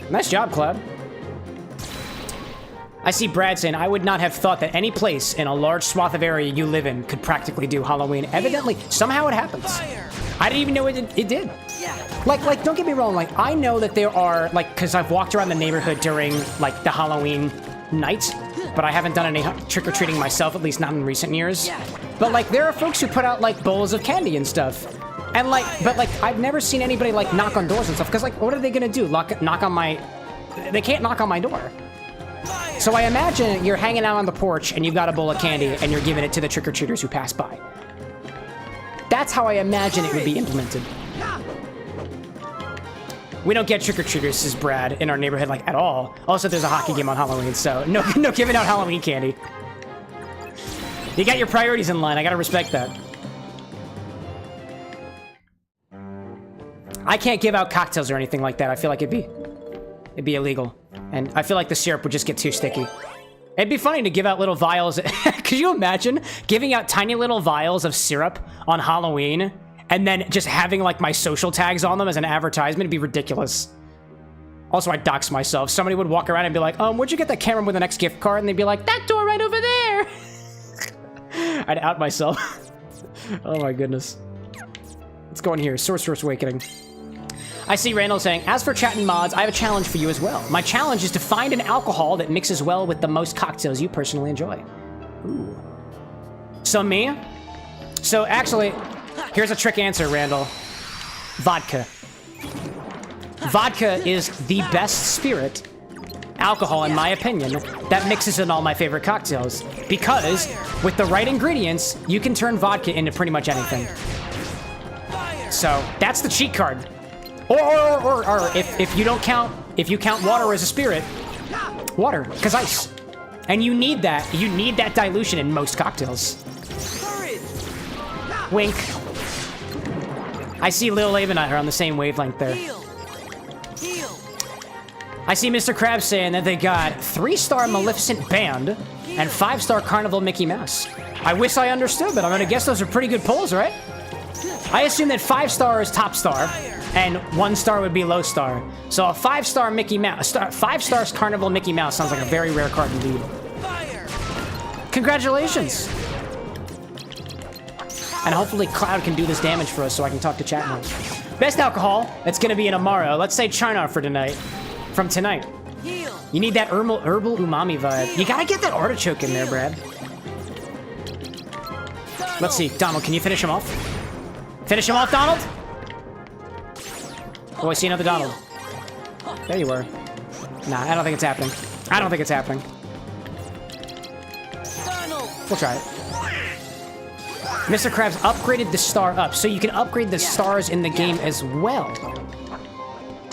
Nice job, Cloud. I see Brad saying, I would not have thought that any place in a large swath of area you live in could practically do Halloween. Evidently, somehow it happens. I didn't even know it did. Like, don't get me wrong, like, I know that there are, like, because I've walked around the neighborhood during, like, the Halloween night, but I haven't done any trick-or-treating myself, at least not in recent years. But, like, there are folks who put out, like, bowls of candy and stuff. And, like, but, like, I've never seen anybody, like, knock on doors and stuff, because, like, what are they gonna do? Knock on my... They can't knock on my door. So I imagine you're hanging out on the porch, and you've got a bowl of candy, and you're giving it to the trick-or-treaters who pass by. That's how I imagine it would be implemented. We don't get trick-or-treaters, says Brad, in our neighborhood, like, at all. Also, there's a hockey game on Halloween, so no giving out Halloween candy. You got your priorities in line. I gotta respect that. I can't give out cocktails or anything like that. I feel like it'd be illegal. And I feel like the syrup would just get too sticky. It'd be funny to give out little vials. Could you imagine giving out tiny little vials of syrup on Halloween and then just having, like, my social tags on them as an advertisement? It'd be ridiculous. Also, I'd dox myself. Somebody would walk around and be like, where'd you get that CameroxnWithAnX gift card? And they'd be like, that door right over there. I'd out myself. Oh my goodness. Let's go in here. Sorcerer's Awakening. I see Randall saying, as for chat and mods, I have a challenge for you as well. My challenge is to find an alcohol that mixes well with the most cocktails you personally enjoy. Ooh. So me? So actually, here's a trick answer, Randall. Vodka. Vodka is the best spirit alcohol, in my opinion, that mixes in all my favorite cocktails. Because with the right ingredients, you can turn vodka into pretty much anything. So that's the cheat card. Or if you don't count, if you count water as a spirit, water, because ice. And you need that dilution in most cocktails. Wink. I see Lil Ave and I are on the same wavelength there. I see Mr. Krabs saying that they got 3-star Maleficent Band and 5-star Carnival Mickey Mouse. I wish I understood, but I'm gonna guess those are pretty good pulls, right? I assume that 5-star is top star, and 1-star would be low star. So a 5-star Mickey Mouse, 5 stars Carnival Mickey Mouse sounds like a very rare card indeed. Congratulations! And hopefully Cloud can do this damage for us so I can talk to chat more. Best alcohol, it's gonna be in tomorrow. Let's say Cynar for tonight. From tonight. You need that herbal umami vibe. You gotta get that artichoke in there, Brad. Let's see, Donald, can you finish him off? Finish him off, Donald? Oh, I see another Donald. There you were. Nah, I don't think it's happening. I don't think it's happening. We'll try it. Mr. Krabs upgraded the star up, so you can upgrade the stars in the game as well.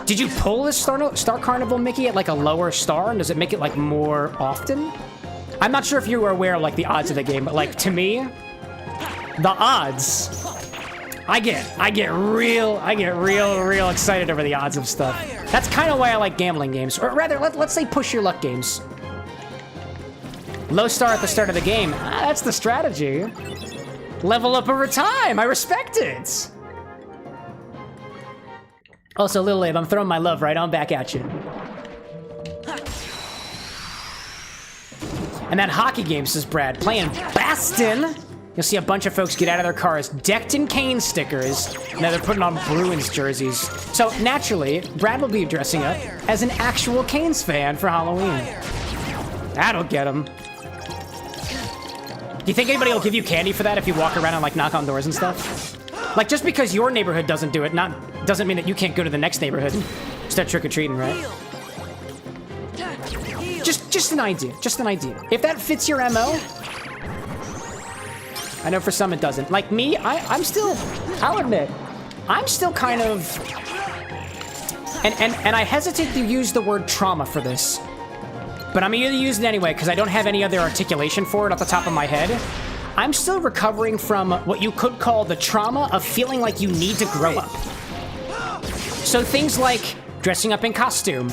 Did you pull this Star Carnival Mickey at like a lower star, and does it make it like more often? I'm not sure if you were aware of like the odds of the game, but like to me, the odds, I get real excited over the odds of stuff. That's kind of why I like gambling games, or rather, let's say push your luck games. Low star at the start of the game, that's the strategy. Level up over time, I respect it. Also, Lil Abe, I'm throwing my love right on back at you. And that hockey game, says Brad, playing Baston. You'll see a bunch of folks get out of their cars decked in Cane stickers. Now they're putting on Bruins jerseys. So naturally, Brad will be dressing up as an actual Canes fan for Halloween. That'll get him. Do you think anybody will give you candy for that if you walk around and like knock on doors and stuff? Like just because your neighborhood doesn't do it, doesn't mean that you can't go to the next neighborhood and start trick-or-treating, right? Just an idea, just an idea. If that fits your MO, I know for some it doesn't. Like me, I'm still, I'll admit, I'm still kind of, and I hesitate to use the word trauma for this, but I'm gonna use it anyway because I don't have any other articulation for it off the top of my head. I'm still recovering from what you could call the trauma of feeling like you need to grow up. So things like dressing up in costume,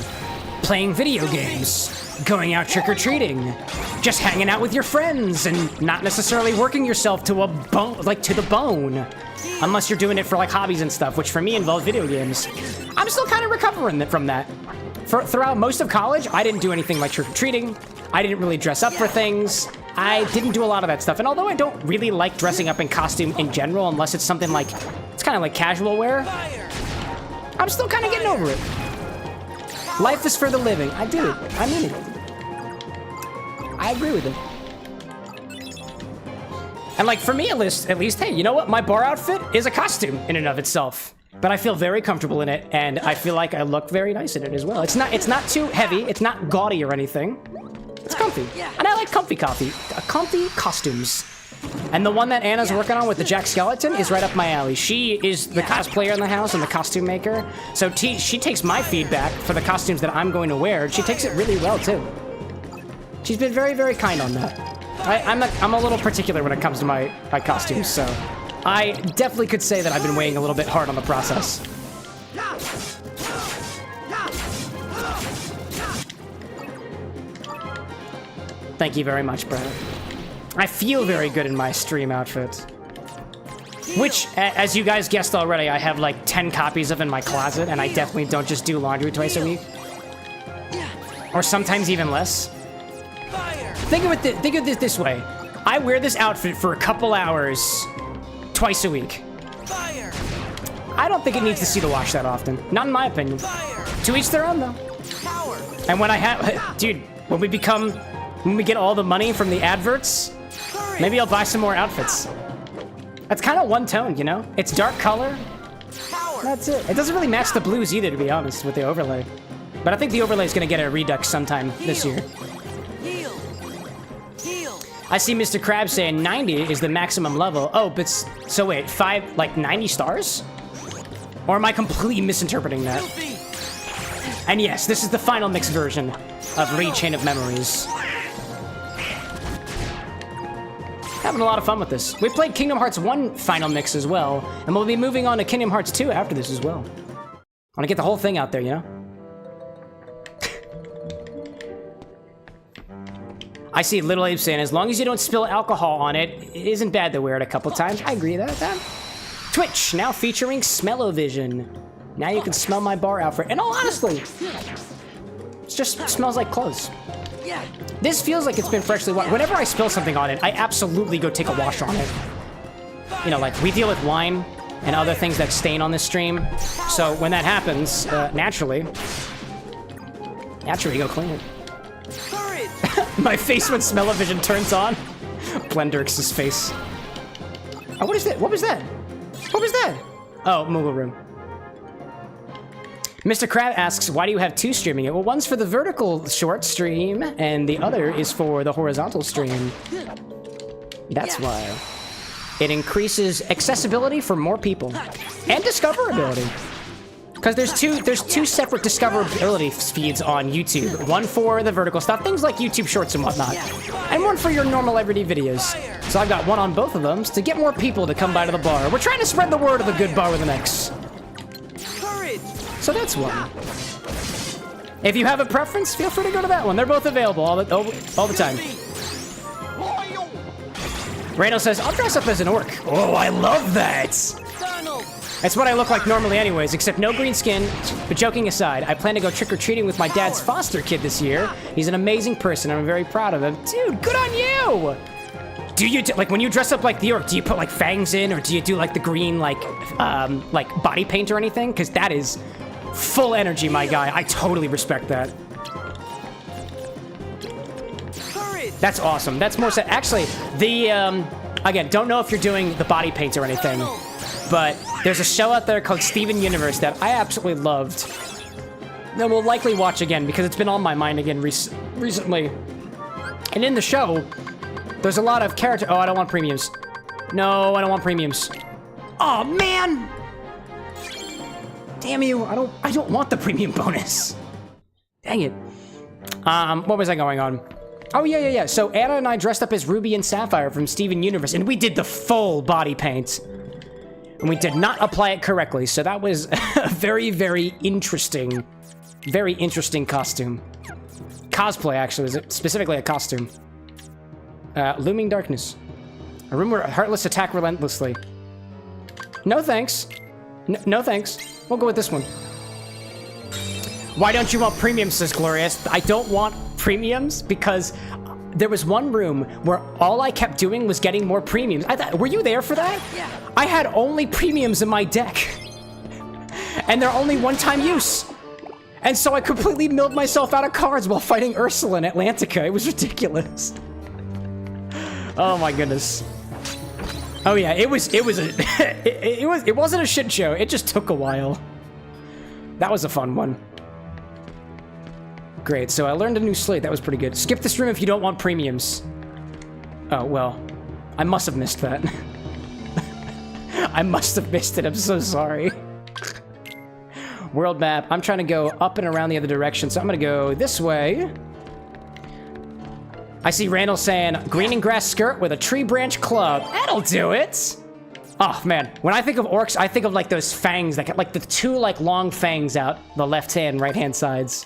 playing video games, going out trick-or-treating, just hanging out with your friends and not necessarily working yourself to a bone, like to the bone, unless you're doing it for like hobbies and stuff, which for me involves video games. I'm still kind of recovering from that. Throughout most of college, I didn't do anything like trick-or-treating. I didn't really dress up for things. I didn't do a lot of that stuff. And although I don't really like dressing up in costume in general, unless it's something like, it's kind of like casual wear, I'm still kind of getting over it. Life is for the living. I do it. I mean it. I agree with it. And like for me at least, hey, you know what? My bar outfit is a costume in and of itself. But I feel very comfortable in it, and I feel like I look very nice in it as well. It's not too heavy, it's not gaudy or anything. It's comfy. And I like comfy costumes. And the one that Anna's working on with the Jack Skeleton is right up my alley. She is the cosplayer in the house and the costume maker. So she takes my feedback for the costumes that I'm going to wear, and she takes it really well too. She's been very, very kind on that. I'm a little particular when it comes to my costumes, so I definitely could say that I've been weighing a little bit hard on the process. Thank you very much, Brad. I feel very good in my stream outfit. Which, as you guys guessed already, I have like 10 copies of in my closet, and I definitely don't just do laundry twice a week. Or sometimes even less. Think of it this way. I wear this outfit for a couple hours, twice a week. I don't think it needs to see the wash that often. Not in my opinion. To each their own, though. And when I have, dude, when we get all the money from the adverts, maybe I'll buy some more outfits. That's kind of one tone, you know? It's dark color. That's it. It doesn't really match the blues either, to be honest, with the overlay. But I think the overlay is going to get a redux sometime this year. I see Mr. Krabs saying 90 is the maximum level. Oh, but so wait, 90 stars? Or am I completely misinterpreting that? And yes, this is the final mix version of Raid Chain of Memories. Having a lot of fun with this. We played Kingdom Hearts 1 final mix as well, and we'll be moving on to Kingdom Hearts 2 after this as well. I want to get the whole thing out there, you know? I see Little Abe saying, as long as you don't spill alcohol on it, it isn't bad to wear it a couple times. I agree with that. Twitch, now featuring Smell-O-Vision. Now you can smell my bar outfit. And honestly, it just smells like clothes. This feels like it's been freshly washed. Whenever I spill something on it, I absolutely go take a wash on it. You know, like, we deal with wine and other things that stain on this stream. So when that happens, naturally you go clean it. My face when Smell-O-Vision turns on. Blenderx's face. Oh, what is that? What was that? What was that? Oh, Moogle Room. Mr. Crab asks, why do you have two streaming it? Well, one's for the vertical short stream, and the other is for the horizontal stream. That's why. It increases accessibility for more people. And discoverability. Because there's two separate discoverability feeds on YouTube. One for the vertical stuff, things like YouTube Shorts and whatnot. And one for your normal everyday videos. So I've got one on both of them to get more people to come by to the bar. We're trying to spread the word of a good bar with an X. So that's one. If you have a preference, feel free to go to that one. They're both available all the time. Randall says, I'll dress up as an orc. Oh, I love that. That's what I look like normally anyways, except no green skin. But joking aside, I plan to go trick-or-treating with my dad's foster kid this year. He's an amazing person. I'm very proud of him. Dude, good on you! Do you, like, when you dress up like the orc, do you put, like, fangs in? Or do you do, like, the green, like body paint or anything? Because that is full energy, my guy. I totally respect that. That's awesome. That's more set. Actually, the, again, don't know if you're doing the body paint or anything. But there's a show out there called Steven Universe that I absolutely loved. That we'll likely watch again because it's been on my mind again recently. And in the show, there's a lot of character. Oh, I don't want premiums. No, I don't want premiums. Oh man! Damn you! I don't want the premium bonus. Dang it. What was I going on? Oh yeah. So Anna and I dressed up as Ruby and Sapphire from Steven Universe, and we did the full body paint. And we did not apply it correctly, so that was a very, very interesting costume. Cosplay, actually, was specifically a costume. Looming darkness. A rumor, heartless attack relentlessly. No thanks. No thanks. We'll go with this one. Why don't you want premiums, says Glorious. I don't want premiums because there was one room where all I kept doing was getting more premiums. I thought, were you there for that? Yeah. I had only premiums in my deck. And they're only one-time use. And so I completely milled myself out of cards while fighting Ursula in Atlantica. It was ridiculous. Oh my goodness. Oh yeah, it wasn't a shit show. It just took a while. That was a fun one. Great, so I learned a new slate. That was pretty good. Skip this room if you don't want premiums. Oh, well. I must have missed that. I must have missed it. I'm so sorry. World map. I'm trying to go up and around the other direction, so I'm gonna go this way. I see Randall saying, green and grass skirt with a tree branch club. That'll do it! Oh, man. When I think of orcs, I think of, like, those fangs that got, like, the two, like, long fangs out the left-hand, right-hand sides.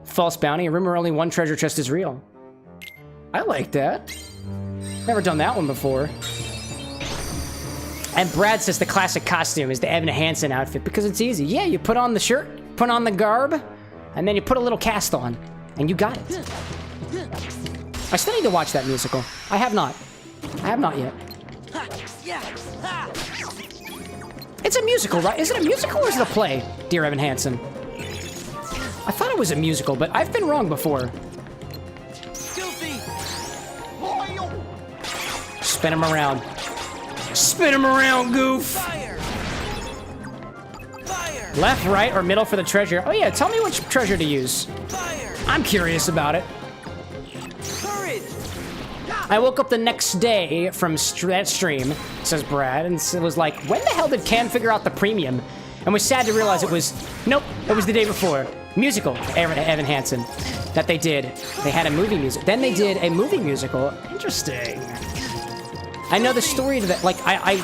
False bounty. A rumor only one treasure chest is real. I like that. Never done that one before. And Brad says the classic costume is the Evan Hansen outfit because it's easy. Yeah, you put on the shirt, put on the garb, and then you put a little cast on, and you got it. I still need to watch that musical. I have not. I have not yet. It's a musical, right? Is it a musical or is it a play, dear Evan Hansen? I thought it was a musical, but I've been wrong before. Spin him around. Spin him around, goof! Fire. Left, right, or middle for the treasure? Oh yeah, tell me which treasure to use. Fire. I'm curious about it. Courage. I woke up the next day from that stream, says Brad, and it was like, when the hell did Cam figure out the premium? And was sad to realize it was, nope, it was the day before. Musical, Evan Hansen, that they did. They had a movie music. Then they did a movie musical. Interesting. I know the story to that. Like, I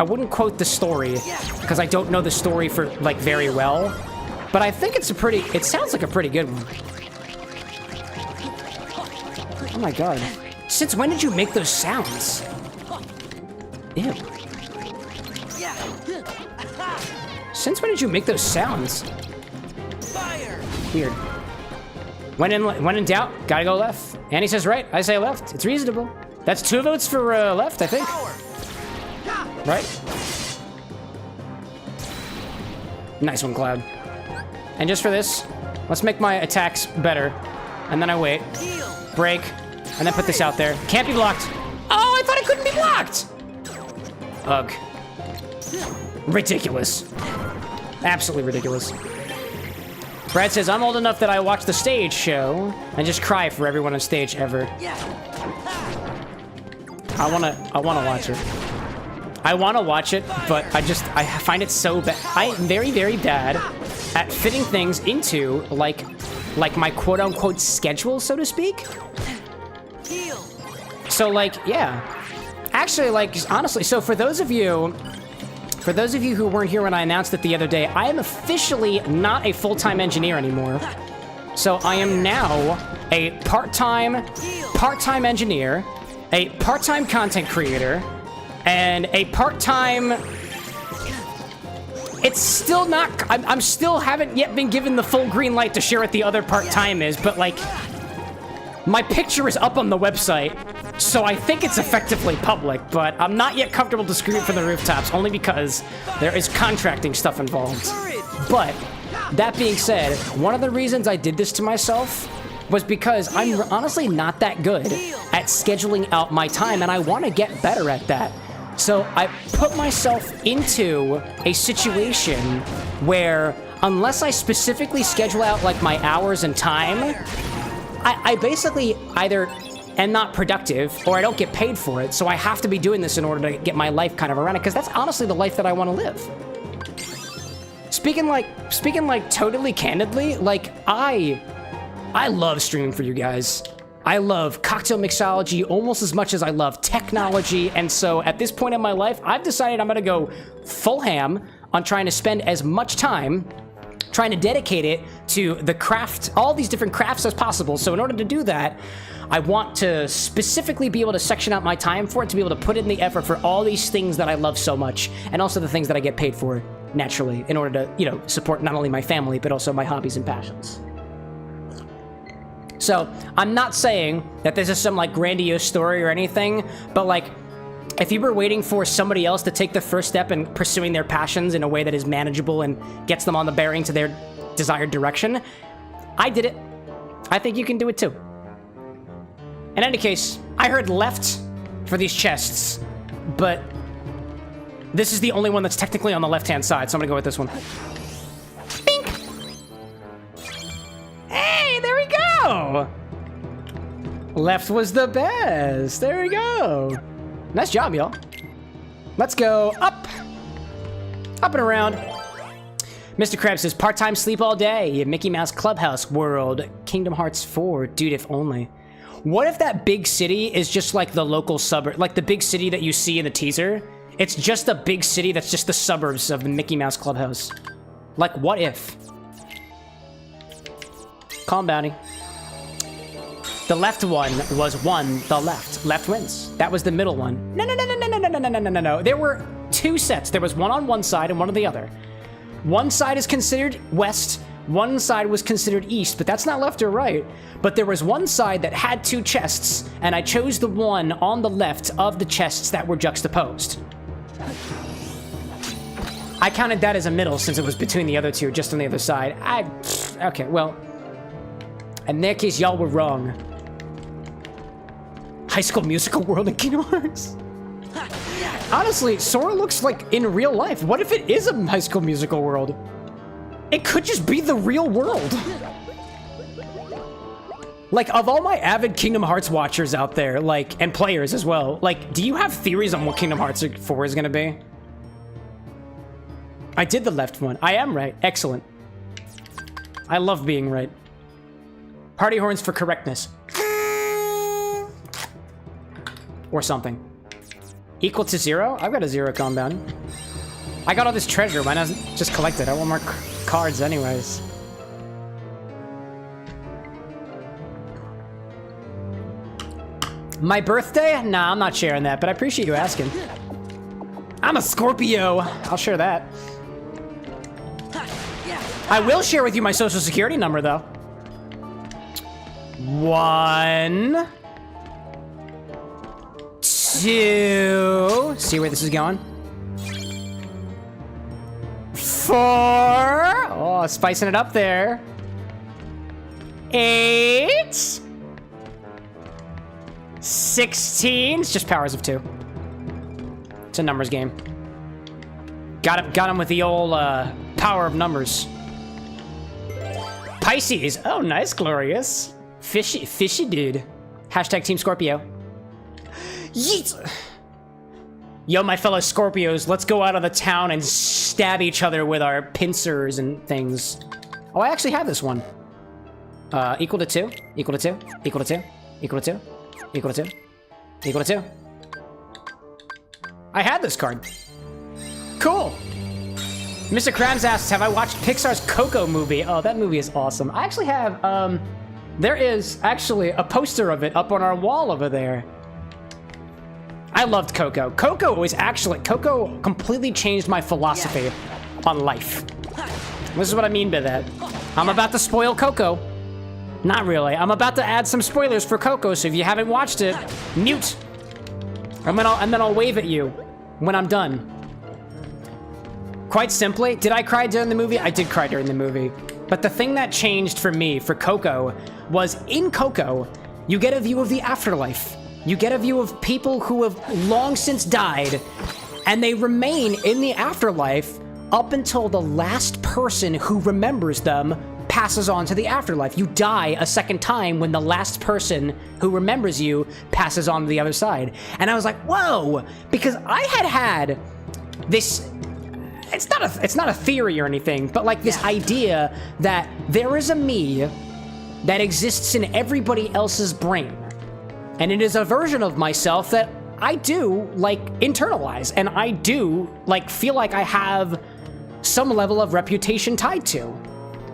wouldn't quote the story because I don't know the story for like very well. But I think it's a pretty. It sounds like a pretty good one. Oh my god! Since when did you make those sounds? Ew. Since when did you make those sounds? Weird. When in doubt, gotta go left. Annie says right, I say left. It's reasonable. That's 2 votes for left, I think. Right? Nice one, Cloud. And just for this, let's make my attacks better. And then I wait. Break. And then put this out there. Can't be blocked. Oh, I thought it couldn't be blocked! Ugh. Ridiculous. Absolutely ridiculous. Brad says, I'm old enough that I watch the stage show and just cry for everyone on stage ever. I wanna watch it. I wanna watch it, but I find it so bad. I am very, very bad at fitting things into like my quote-unquote schedule, so to speak. So like, yeah. Actually, like, honestly, so for those of you who weren't here when I announced it the other day, I am officially not a full-time engineer anymore. So I am now a part-time engineer, a part-time content creator, and a part-time... It's still not... I'm still haven't yet been given the full green light to share what the other part-time is, but like... My picture is up on the website, so I think it's effectively public, but I'm not yet comfortable to scream it from the rooftops, only because there is contracting stuff involved. But, that being said, one of the reasons I did this to myself was because I'm honestly not that good at scheduling out my time, and I want to get better at that. So I put myself into a situation where, unless I specifically schedule out like my hours and time, I basically either am not productive or I don't get paid for it, so I have to be doing this in order to get my life kind of around it, because that's honestly the life that I want to live. Speaking like totally candidly, like I love streaming for you guys. I love cocktail mixology almost as much as I love technology, and so at this point in my life, I've decided I'm gonna go full ham on trying to spend as much time trying to dedicate it to the craft, all these different crafts as possible. So in order to do that, I want to specifically be able to section out my time for it, to be able to put in the effort for all these things that I love so much, and also the things that I get paid for naturally, in order to, you know, support not only my family, but also my hobbies and passions. So I'm not saying that this is some like grandiose story or anything, but like, if you were waiting for somebody else to take the first step in pursuing their passions in a way that is manageable and gets them on the bearing to their desired direction, I did it. I think you can do it too. In any case, I heard left for these chests, but this is the only one that's technically on the left-hand side, so I'm gonna go with this one. Bink! Hey, there we go! Left was the best. There we go. Nice job, y'all. Let's go up. Up and around. Mr. Krabs says, part-time sleep all day. Mickey Mouse Clubhouse World. Kingdom Hearts 4. Dude, if only. What if that big city is just like the local suburb, like the big city that you see in the teaser? It's just a big city that's just the suburbs of the Mickey Mouse Clubhouse. Like, what if? Calm, Bounty. The left one was the left. Left wins. That was the middle one. No. There were two sets. There was one on one side and one on the other. One side is considered west, one side was considered east, but that's not left or right. But there was one side that had two chests, and I chose the one on the left of the chests that were juxtaposed. I counted that as a middle since it was between the other two, just on the other side. Okay, well, in that case, y'all were wrong. High School Musical World in Kingdom Hearts. Honestly, Sora looks like in real life. What if it is a High School Musical World? It could just be the real world. Like, of all my avid Kingdom Hearts watchers out there, like, and players as well, like, do you have theories on what Kingdom Hearts 4 is gonna be? I did the left one. I am right. Excellent. I love being right. Party horns for correctness. Or something. Equal to 0? I've got a 0 compound. I got all this treasure. Why not just collect it? I want more cards anyways. My birthday? Nah, I'm not sharing that, but I appreciate you asking. I'm a Scorpio. I'll share that. I will share with you my social security number, though. 1... 2... See where this is going? 4... Oh, spicing it up there. 8... 16... It's just powers of 2. It's a numbers game. Got him with the old power of numbers. Pisces. Oh, nice, Glorious. Fishy dude. Hashtag Team Scorpio. Yeet! Yo, my fellow Scorpios, let's go out of the town and stab each other with our pincers and things. Oh, I actually have this one. Equal to 2, equal to 2, equal to 2, equal to 2, equal to 2, equal to 2. I had this card. Cool. Mr. Krabs asks, have I watched Pixar's Coco movie? Oh, that movie is awesome. I actually have, there is actually a poster of it up on our wall over there. I loved Coco. Coco completely changed my philosophy on life. This is what I mean by that. I'm about to spoil Coco. Not really. I'm about to add some spoilers for Coco, so if you haven't watched it, mute. And then I'll wave at you when I'm done. Quite simply, did I cry during the movie? I did cry during the movie. But the thing that changed for me, for Coco, was in Coco, you get a view of the afterlife. You get a view of people who have long since died, and they remain in the afterlife up until the last person who remembers them passes on to the afterlife. You die a second time when the last person who remembers you passes on to the other side. And I was like, whoa, because I had this, it's not a theory or anything, but like this idea that there is a me that exists in everybody else's brain. And it is a version of myself that I do like internalize, and I do like feel like I have some level of reputation tied to,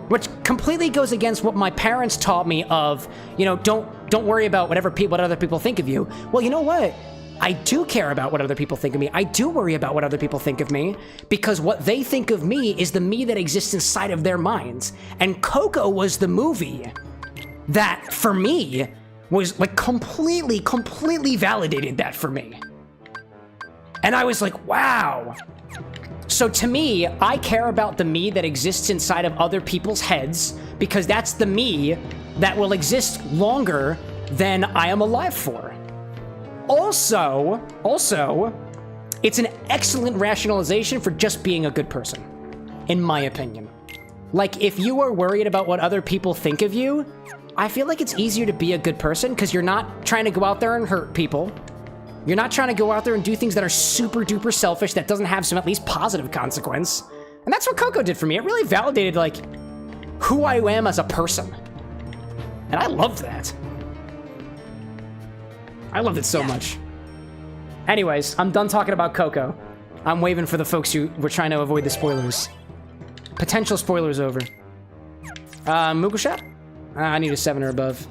which completely goes against what my parents taught me of, you know, don't worry about what other people think of you. Well, you know what? I do care about what other people think of me. I do worry about what other people think of me, because what they think of me is the me that exists inside of their minds. And Coco was the movie that, for me, was like completely validated that for me. And I was like, wow. So to me, I care about the me that exists inside of other people's heads, because that's the me that will exist longer than I am alive for. Also, it's an excellent rationalization for just being a good person, in my opinion. Like, if you are worried about what other people think of you, I feel like it's easier to be a good person because you're not trying to go out there and hurt people. You're not trying to go out there and do things that are super duper selfish that doesn't have some at least positive consequence. And that's what Coco did for me. It really validated, like, who I am as a person. And I loved that. I loved it so much. Anyways, I'm done talking about Coco. I'm waving for the folks who were trying to avoid the spoilers. Potential spoilers over. Moogle Shop? I need a 7 or above.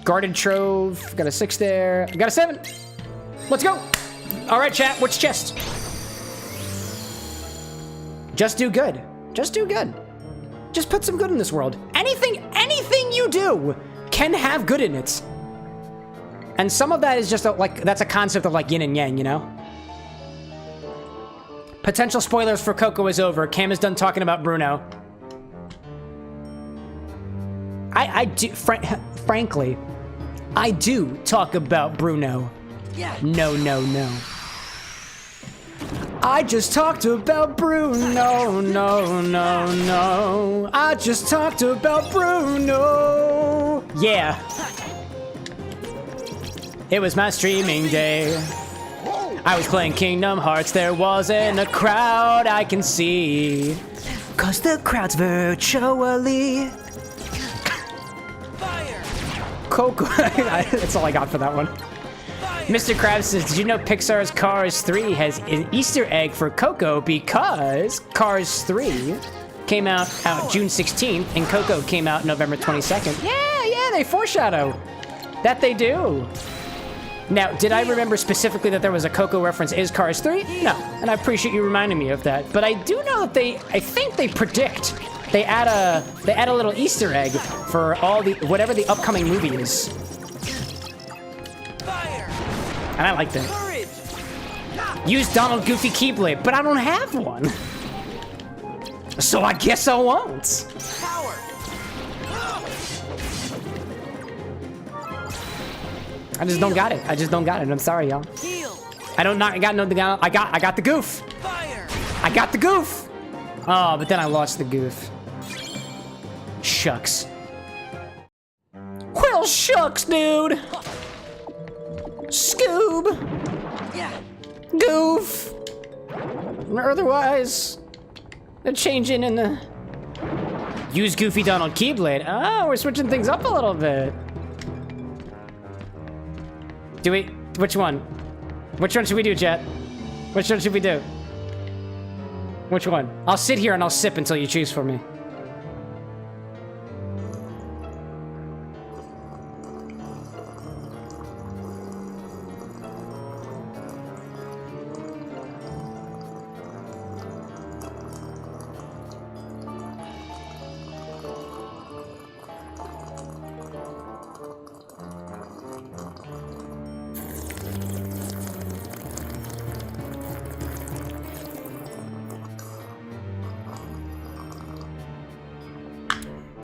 Guarded Trove. Got a 6 there. Got a 7. Let's go. All right, chat. What's chest? Just do good. Just do good. Just put some good in this world. Anything you do can have good in it. And some of that is just that's a concept of like yin and yang, you know? Potential spoilers for Coco is over. Cam is done talking about Bruno. I do, frankly, I do talk about Bruno. No. I just talked about Bruno. No. I just talked about Bruno. Yeah. It was my streaming day. I was playing Kingdom Hearts. There wasn't a crowd I can see, 'cause the crowd's virtually. Fire. Coco. That's all I got for that one. Mr. Krabs says, did you know Pixar's Cars 3 has an Easter egg for Coco because Cars 3 came out June 16th and Coco came out November 22nd. Yeah, they foreshadow. That they do. Now, did I remember specifically that there was a Coco reference is Cars 3? No, and I appreciate you reminding me of that. But I do know that I think they predict, they add a little Easter egg for all whatever the upcoming movie is. Fire. And I like that. Courage. Use Donald Goofy Keyblade, but I don't have one. So I guess I won't. Power. I just don't got it. I'm sorry, y'all. I got the goof. Fire. I got the goof. Oh, but then I lost the goof. Shucks. Well, shucks, dude. Goob! Goof! Or otherwise, the changing in the... Use Goofy Donald Keyblade. Oh, we're switching things up a little bit. Do we... Which one? Which one should we do, chat? Which one should we do? Which one? I'll sit here and I'll sip until you choose for me.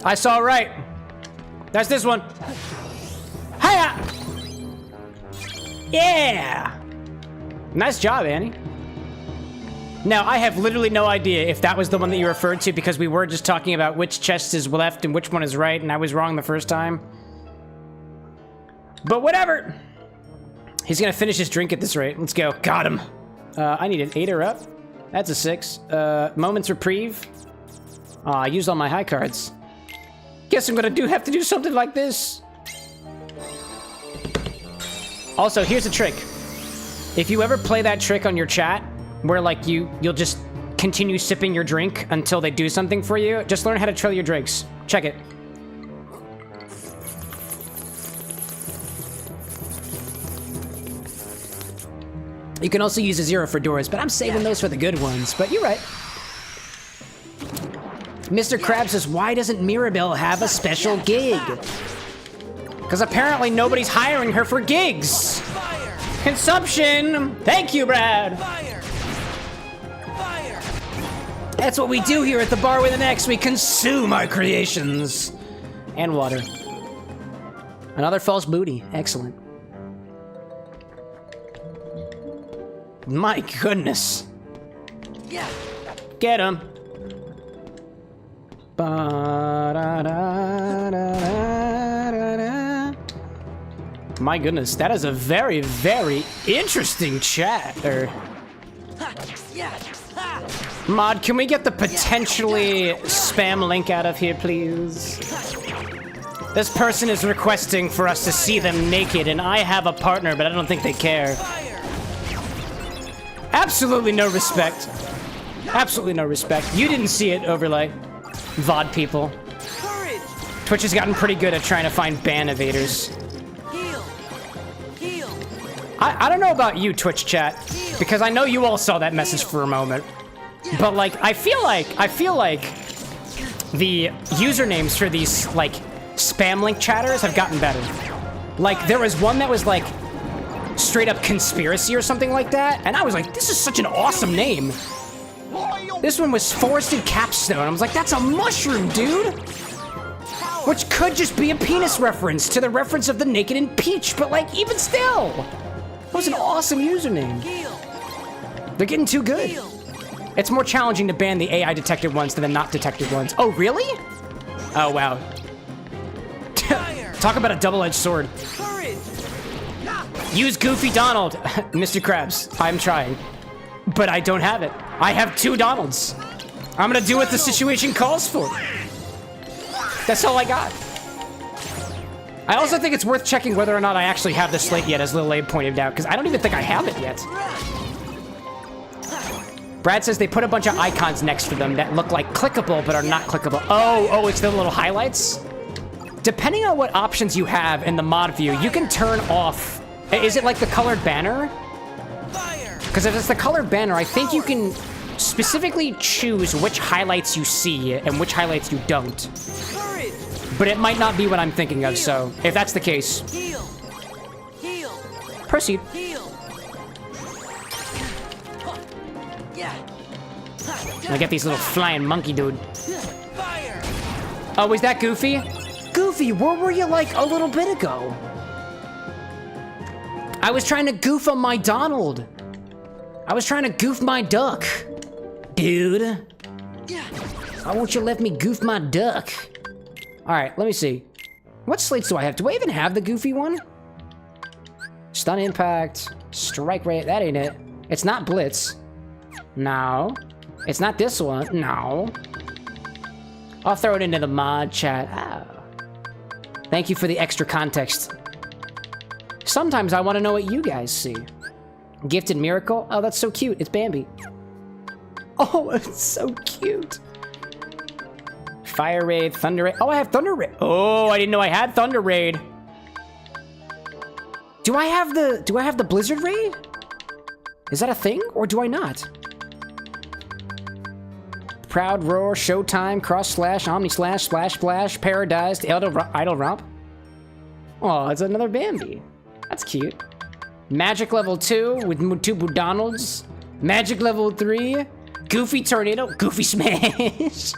I saw right. That's this one. Hiya! Yeah! Nice job, Annie. Now, I have literally no idea if that was the one that you referred to because we were just talking about which chest is left and which one is right, and I was wrong the first time. But whatever. He's gonna finish his drink at this rate. Let's go. Got him. I need an 8 or up. That's a 6. Moment's reprieve. I used all my high cards. Guess I'm gonna have to do something like this. Also, here's a trick. If you ever play that trick on your chat, where like you'll just continue sipping your drink until they do something for you, just learn how to trail your drinks. Check it. You can also use a 0 for doors, but I'm saving those for the good ones. But you're right. Mr. Krabs says, why doesn't Mirabelle have a special gig? Because apparently nobody's hiring her for gigs. Consumption. Thank you, Brad. That's what we do here at the Bar with an X. We consume our creations. And water. Another false booty. Excellent. My goodness. Get him. My goodness, that is a very, very interesting chat. Mod, can we get the potentially spam link out of here, please? This person is requesting for us to see them naked, and I have a partner, but I don't think they care. Absolutely no respect. Absolutely no respect. You didn't see it, Overlay. VOD people. Twitch has gotten pretty good at trying to find ban evaders. I don't know about you, Twitch chat, because I know you all saw that message for a moment. But like, I feel like the usernames for these like spam link chatters have gotten better. Like there was one that was like straight up conspiracy or something like that, and I was like, this is such an awesome name. This one was Forested Capstone. I was like, that's a mushroom, dude! Which could just be a penis reference to the reference of the Naked and Peach, but like, even still! That was an awesome username. They're getting too good. It's more challenging to ban the AI detected ones than the not detected ones. Oh, really? Oh, wow. Talk about a double-edged sword. Use Goofy Donald. Mr. Krabs, I'm trying. But I don't have it. I have 2 Donalds. I'm gonna do what the situation calls for. That's all I got. I also think it's worth checking whether or not I actually have the slate yet, as Lil Abe pointed out, because I don't even think I have it yet. Brad says they put a bunch of icons next to them that look like clickable but are not clickable. Oh, it's the little highlights? Depending on what options you have in the mod view, you can turn off... Is it like the colored banner? Because if it's the colored banner, I think you can specifically choose which highlights you see and which highlights you don't. But it might not be what I'm thinking of, so if that's the case, proceed. I get these little flying monkey dude. Oh, is that Goofy? Goofy, where were you like a little bit ago? I was trying to goof on my Donald. I was trying to goof my duck. Dude. Why won't you let me goof my duck? All right, let me see. What slates do I have? Do I even have the Goofy one? Stun impact. Strike rate. That ain't it. It's not Blitz. No. It's not this one. No. I'll throw it into the mod chat. Oh. Thank you for the extra context. Sometimes I want to know what you guys see. Gifted Miracle? Oh, that's so cute. It's Bambi. Oh, it's so cute. Fire Raid, Thunder Raid. Oh, I have Thunder Raid. Oh, I didn't know I had Thunder Raid. Do I have the Blizzard Raid? Is that a thing, or do I not? Proud Roar, Showtime, Cross Slash, Omni Slash, Splash Splash, Paradise, Idle Romp. Oh, it's another Bambi. That's cute. Magic level 2 with 2 Donalds. Magic level 3. Goofy Tornado. Goofy Smash.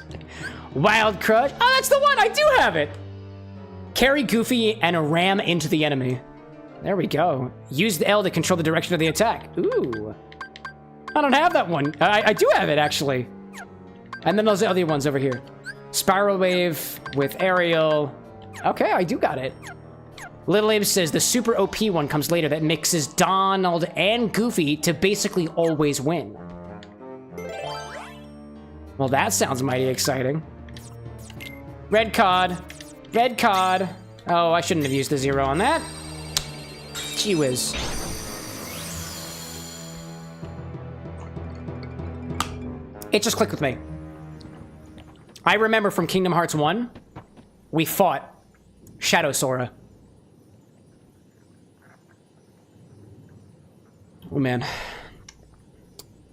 Wild Crush. Oh, that's the one! I do have it! Carry Goofy and a ram into the enemy. There we go. Use the L to control the direction of the attack. Ooh. I don't have that one. I do have it, actually. And then those other ones over here. Spiral Wave with Aerial. Okay, I do got it. Little Abe says the super OP one comes later that mixes Donald and Goofy to basically always win. Well, that sounds mighty exciting. Red card. Red card. Oh, I shouldn't have used the 0 on that. Gee whiz. It just clicked with me. I remember from Kingdom Hearts 1, we fought Shadow Sora. Oh man.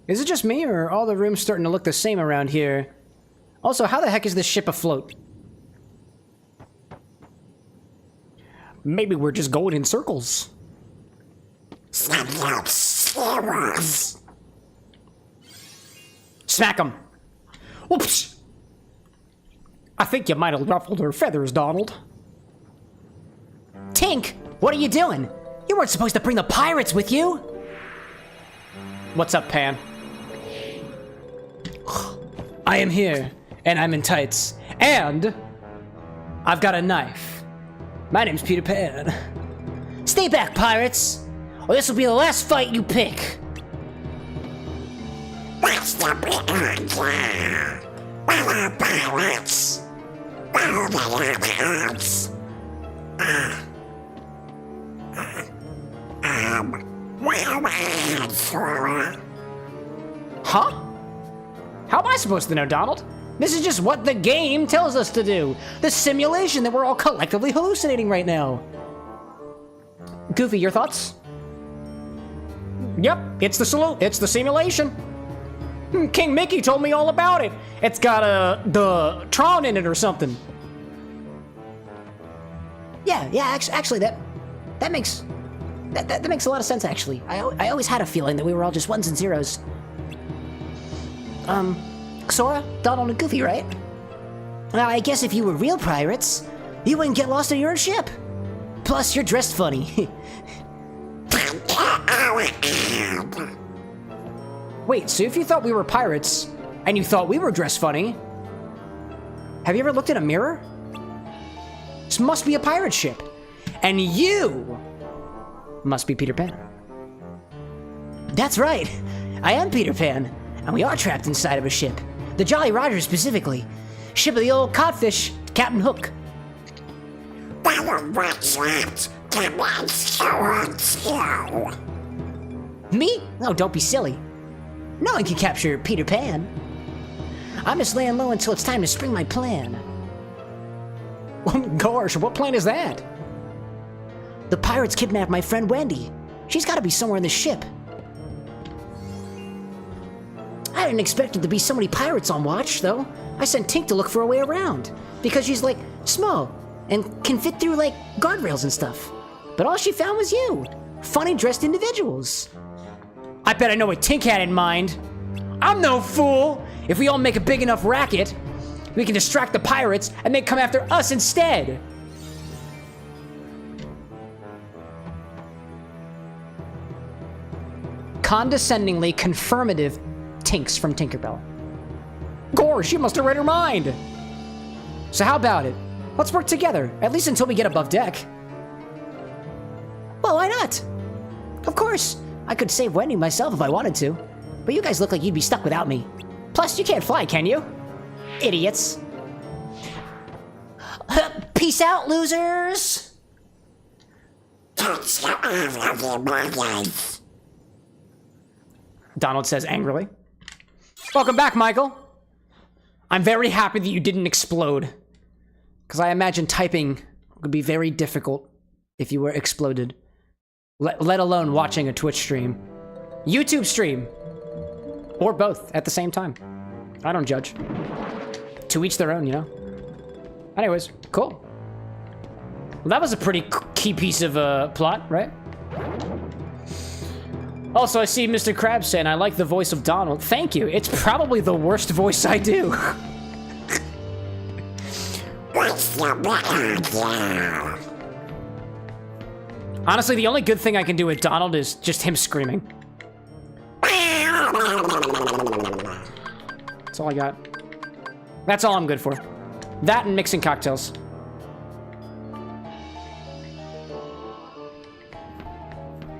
Is it just me, or are all the rooms starting to look the same around here? Also, how the heck is this ship afloat? Maybe we're just going in circles. Smack him. Oops. I think you might have ruffled her feathers, Donald. Tink, what are you doing? You weren't supposed to bring the pirates with you. What's up, Pan? I am here, and I'm in tights, and I've got a knife. My name's Peter Pan. Stay back, pirates, or this will be the last fight you pick. What's the big idea? Where are pirates? Where are the others? Where is Sora? Huh? How am I supposed to know, Donald? This is just what the game tells us to do. The simulation that we're all collectively hallucinating right now. Goofy, your thoughts? Yep, it's the simulation. King Mickey told me all about it. It's got the Tron in it or something. Yeah, actually that makes that makes a lot of sense. Actually, I always had a feeling that we were all just ones and zeros. Sora, Donald, and Goofy, right? Now, I guess if you were real pirates, you wouldn't get lost on your own ship. Plus, you're dressed funny. Wait, so if you thought we were pirates, and you thought we were dressed funny, have you ever looked in a mirror? This must be a pirate ship. And you must be Peter Pan. That's right. I am Peter Pan, and we are trapped inside of a ship. The Jolly Roger specifically. Ship of the old codfish, Captain Hook. Me? Oh, don't be silly. No one can capture Peter Pan. I'm just laying low until it's time to spring my plan. Gosh, what plan is that? The pirates kidnapped my friend Wendy. She's gotta be somewhere in the ship. I didn't expect there to be so many pirates on watch, though. I sent Tink to look for a way around, because she's, like, small, and can fit through, like, guardrails and stuff. But all she found was you. Funny dressed individuals. I bet I know what Tink had in mind. I'm no fool! If we all make a big enough racket, we can distract the pirates, and they come after us instead. Condescendingly confirmative Tinks from Tinkerbell. Gosh, she must have read her mind. So how about it? Let's work together, at least until we get above deck. Well, why not? Of course, I could save Wendy myself if I wanted to. But you guys look like you'd be stuck without me. Plus, you can't fly, can you? Idiots. Peace out, losers! Donald says angrily. Welcome back, Michael. I'm very happy that you didn't explode. Because I imagine typing would be very difficult if you were exploded. Let alone watching a Twitch stream. YouTube stream. Or both at the same time. I don't judge. To each their own, you know? Anyways, cool. Well, that was a pretty key piece of plot, right? Also, I see Mr. Krabs saying, I like the voice of Donald. Thank you. It's probably the worst voice I do. Honestly, the only good thing I can do with Donald is just him screaming. That's all I got. That's all I'm good for. That and mixing cocktails.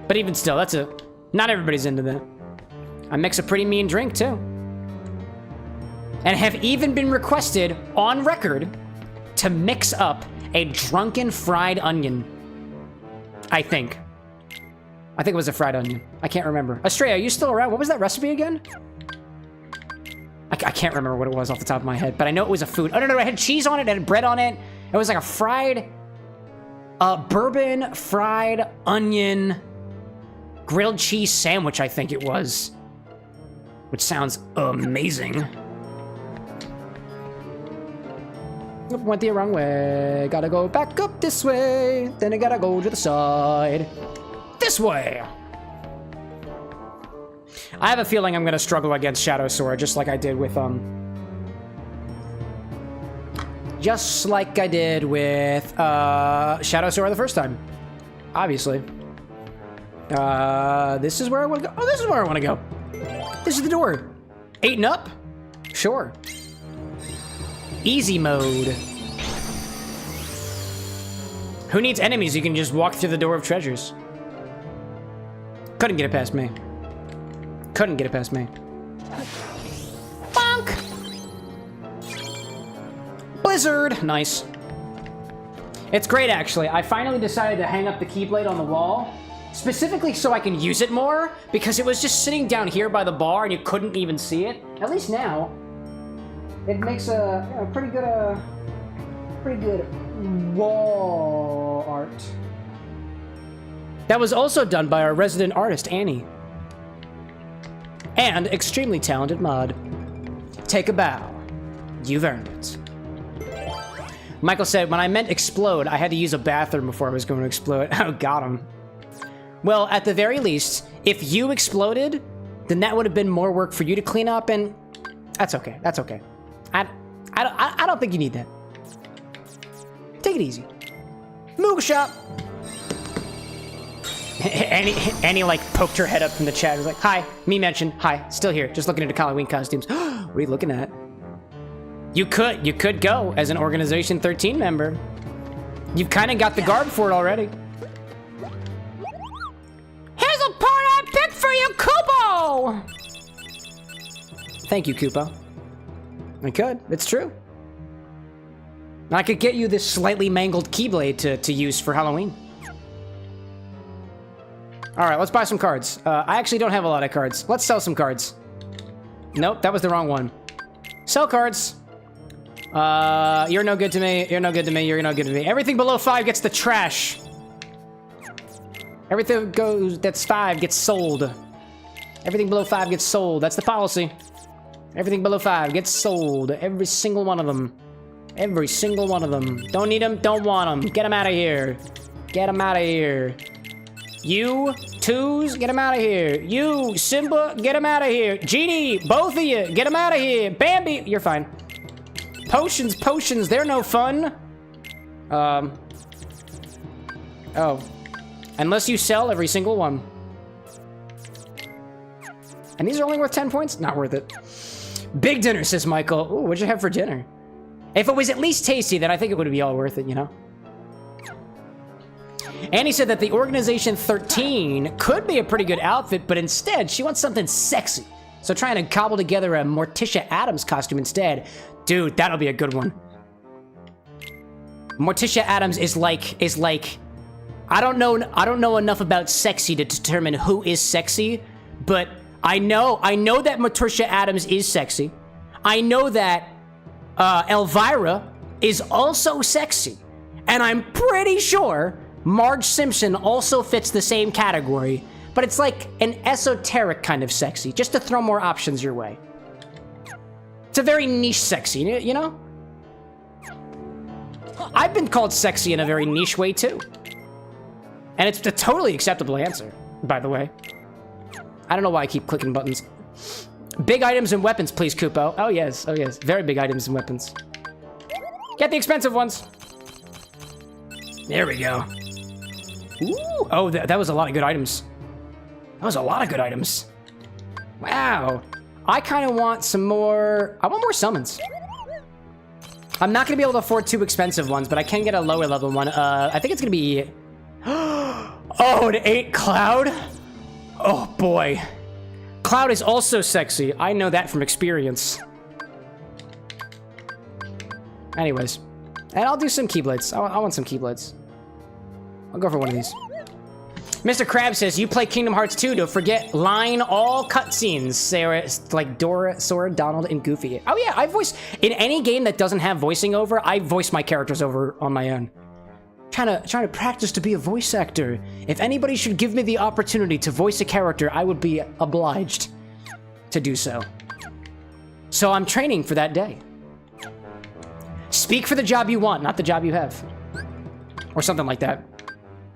But even still, that's a... Not everybody's into that. I mix a pretty mean drink, too. And have even been requested, on record, to mix up a drunken fried onion. I think it was a fried onion. I can't remember. Estrella, are you still around? What was that recipe again? I can't remember what it was off the top of my head, but I know it was a food. Oh, no, it had cheese on it, it had bread on it. It was like a fried... bourbon fried onion... grilled cheese sandwich, I think it was. Which sounds amazing. Oop, went the wrong way. Gotta go back up this way. Then I gotta go to the side. This way! I have a feeling I'm gonna struggle against Shadow Sora, just like I did with, just like I did with, Shadow Sora the first time. Obviously. This is where I want to go. Oh, this is where I want to go. This is the door. 8 and up? Sure. Easy mode. Who needs enemies? You can just walk through the door of treasures. Couldn't get it past me. Couldn't get it past me. Bonk! Blizzard! Nice. It's great, actually. I finally decided to hang up the Keyblade on the wall. Specifically so I can use it more, because it was just sitting down here by the bar and you couldn't even see it. At least now, it makes a pretty good wall art. That was also done by our resident artist, Annie. And extremely talented mod. Take a bow. You've earned it. Michael said, when I meant explode, I had to use a bathroom before I was going to explode. Oh, got him. Well, at the very least, if you exploded, then that would have been more work for you to clean up, and that's okay. That's okay. I don't think you need that. Take it easy. Mooga shop. Annie like poked her head up from the chat. Was like, "Hi, me mentioned. Hi, still here. Just looking into Halloween costumes. What are you looking at? You could go as an Organization 13 member. You've kind of got the garb for it already." Here's a part I picked for you, Kupo! Thank you, Kupo. I could. It's true. I could get you this slightly mangled Keyblade to use for Halloween. All right, let's buy some cards. I actually don't have a lot of cards. Let's sell some cards. Nope, that was the wrong one. Sell cards. You're no good to me. You're no good to me. You're no good to me. Everything below 5 gets the trash. Everything that's 5 gets sold. Everything below 5 gets sold. That's the policy. Everything below 5 gets sold. Every single one of them. Every single one of them. Don't need them. Don't want them. Get them out of here. Get them out of here. You, twos, get them out of here. You, Simba, get them out of here. Genie, both of you, get them out of here. Bambi, you're fine. Potions, they're no fun. Oh. Unless you sell every single one. And these are only worth 10 points? Not worth it. Big dinner, says Michael. Ooh, what'd you have for dinner? If it was at least tasty, then I think it would be all worth it, you know? Annie said that the Organization 13 could be a pretty good outfit, but instead she wants something sexy. So trying to cobble together a Morticia Addams costume instead. Dude, that'll be a good one. Morticia Addams is like I don't know enough about sexy to determine who is sexy, but I know that Morticia Addams is sexy. I know that Elvira is also sexy. And I'm pretty sure Marge Simpson also fits the same category, but it's like an esoteric kind of sexy, just to throw more options your way. It's a very niche sexy, you know? I've been called sexy in a very niche way too. And it's a totally acceptable answer, by the way. I don't know why I keep clicking buttons. Big items and weapons, please, Kupo. Oh yes, very big items and weapons. Get the expensive ones. There we go. Ooh, oh, that was a lot of good items. That was a lot of good items. Wow. I kind of want some more, I want more summons. I'm not gonna be able to afford 2 expensive ones, but I can get a lower level one. I think it's gonna be, oh, an 8 Cloud? Oh boy. Cloud is also sexy. I know that from experience. Anyways. And I'll do some Keyblades. I want some Keyblades. I'll go for one of these. Mr. Krabs says, you play Kingdom Hearts 2, don't forget line all cutscenes. Sarah, like Dora, Sora, Donald, and Goofy. Oh yeah, I voice, in any game that doesn't have voicing over, I voice my characters over on my own. Trying to practice to be a voice actor. If anybody should give me the opportunity to voice a character, I would be obliged to do so. So I'm training for that day. Speak for the job you want, not the job you have. Or something like that.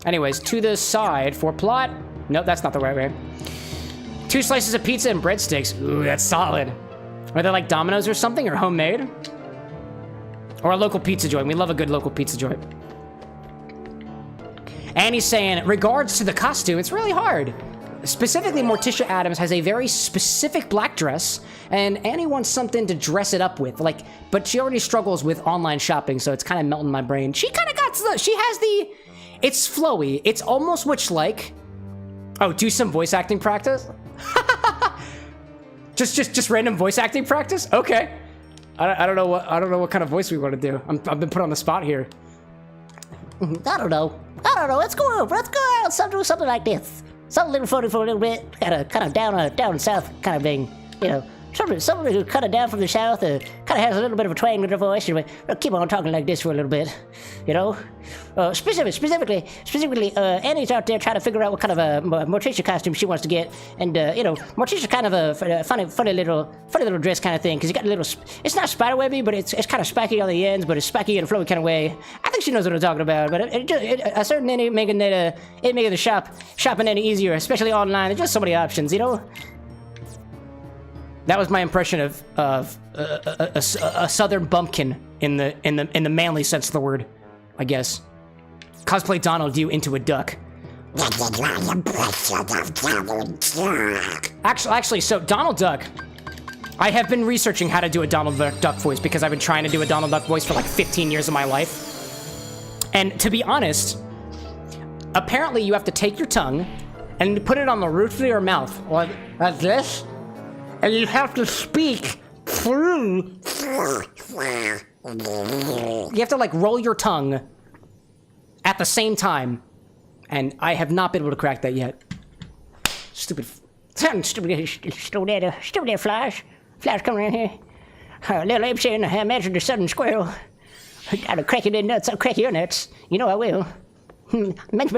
Anyways, to the side for plot. Nope, that's not the right way. 2 slices of pizza and breadsticks. Ooh, that's solid. Are they like Domino's or something, or homemade? Or a local pizza joint. We love a good local pizza joint. Annie's saying, regards to the costume, it's really hard. Specifically, Morticia Addams has a very specific black dress, and Annie wants something to dress it up with. Like, but she already struggles with online shopping, so it's kind of melting my brain. She kind of got the, she has the, it's flowy. It's almost witch-like. Oh, do some voice acting practice? just random voice acting practice? Okay. I don't know what kind of voice we want to do. I've been put on the spot here. I don't know. Let's go over. Let's go out. Do something like this. Something a little funny for a little bit. Kind of down south kind of thing. You know, somebody who kind of down from the south, kind of has a little bit of a twang with their voice. We'll keep on talking like this for a little bit. You know, specifically, Annie's out there trying to figure out what kind of a Morticia costume she wants to get, and you know, Morticia's kind of a funny little dress kind of thing, because you got a little. It's not spiderwebby, but it's kind of spiky on the ends, but it's spiky in a flowy kind of way. I think she knows what I'm talking about, but a certain Annie making the shopping any easier, especially online. There's just so many options, you know. That was my impression of a southern bumpkin in the manly sense of the word, I guess. Cosplay Donald you into a duck. Actually, so Donald Duck. I have been researching how to do a Donald Duck voice because I've been trying to do a Donald Duck voice for like 15 years of my life. And to be honest, apparently you have to take your tongue and put it on the roof of your mouth, like this. And you have to speak through. You have to like roll your tongue at the same time. And I have not been able to crack that yet. Stupid flies. Flies coming in here. Little ape saying, I imagine the sudden squirrel. I'll crack you in nuts. I'll crack your nuts. You know I will. That's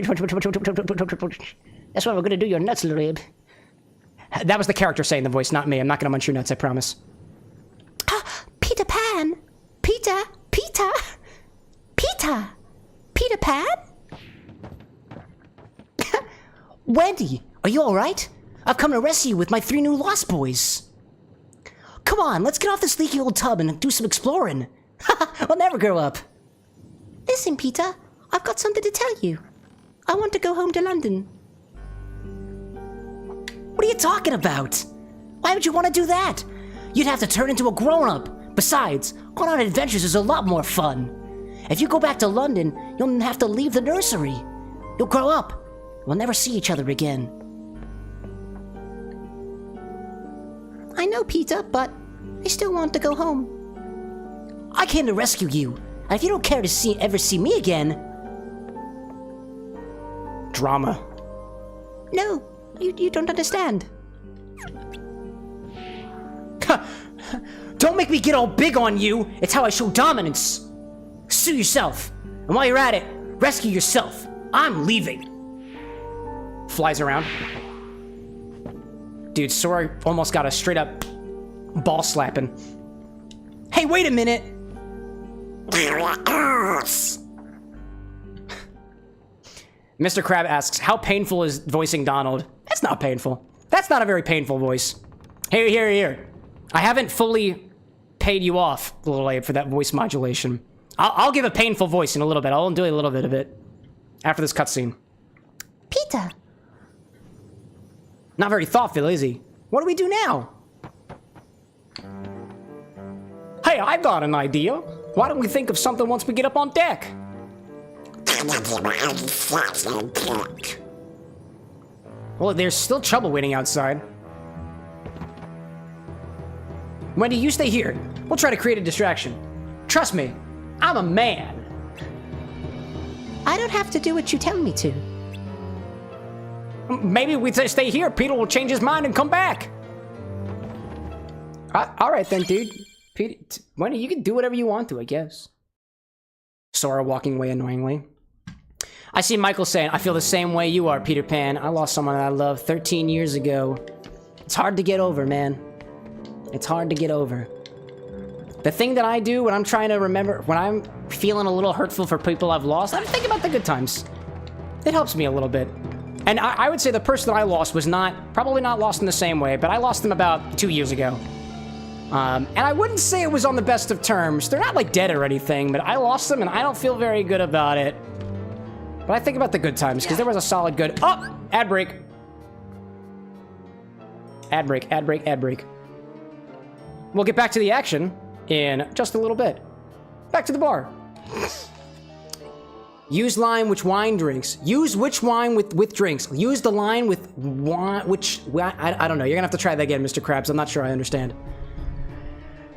what we're going to do, your nuts, little ape. That was the character saying the voice, not me. I'm not going to munch your nuts, I promise. Peter Pan? Peter Pan? Wendy, are you alright? I've come to rescue you with my 3 new Lost Boys. Come on, let's get off this leaky old tub and do some exploring. We'll never grow up. Listen, Peter, I've got something to tell you. I want to go home to London. What are you talking about? Why would you want to do that? You'd have to turn into a grown-up. Besides, going on adventures is a lot more fun. If you go back to London, you'll have to leave the nursery. You'll grow up. We'll never see each other again. I know, Peter, but I still want to go home. I came to rescue you, and if you don't care to ever see me again... Drama. No, you don't understand. Don't make me get all big on you. It's how I show dominance. Sue yourself. And while you're at it, rescue yourself. I'm leaving. Flies around. Dude, Sora almost got a straight up ball slapping. Hey, wait a minute. Mr. Crab asks, how painful is voicing Donald? That's not painful. That's not a very painful voice. Here. I haven't fully paid you off, Little Abe, for that voice modulation. I'll give a painful voice in a little bit. I'll do a little bit of it after this cutscene. Peter. Not very thoughtful, is he? What do we do now? Hey, I got an idea. Why don't we think of something once we get up on deck? Well, there's still trouble waiting outside. Wendy, you stay here. We'll try to create a distraction. Trust me, I'm a man. I don't have to do what you tell me to. Maybe we stay here. Peter will change his mind and come back. All right then, dude. Peter, Wendy, you can do whatever you want to, I guess. Sora walking away annoyingly. I see Michael saying, I feel the same way you are, Peter Pan. I lost someone that I loved 13 years ago. It's hard to get over, man. It's hard to get over. The thing that I do when I'm trying to remember, when I'm feeling a little hurtful for people I've lost, I'm thinking about the good times. It helps me a little bit. And I would say the person that I lost was probably not lost in the same way, but I lost them about 2 years ago. And I wouldn't say it was on the best of terms. They're not like dead or anything, but I lost them and I don't feel very good about it. But I think about the good times because there was a solid good. Oh, ad break. Ad break. We'll get back to the action in just a little bit. Back to the bar. Use line which wine drinks. Use which wine with drinks. Use the line with wine, I don't know. You're gonna have to try that again, Mr. Krabs. I'm not sure I understand.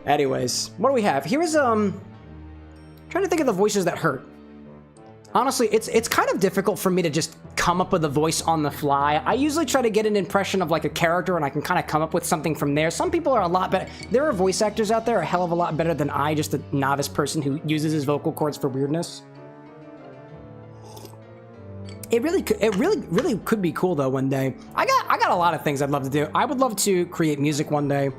Anyways, what do we have? Here is, trying to think of the voices that hurt. Honestly, it's kind of difficult for me to just come up with a voice on the fly. I usually try to get an impression of like a character and I can kind of come up with something from there. Some people are a lot better. There are voice actors out there a hell of a lot better than I, just a novice person who uses his vocal cords for weirdness. It really could be cool though one day. I got a lot of things I'd love to do. I would love to create music one day.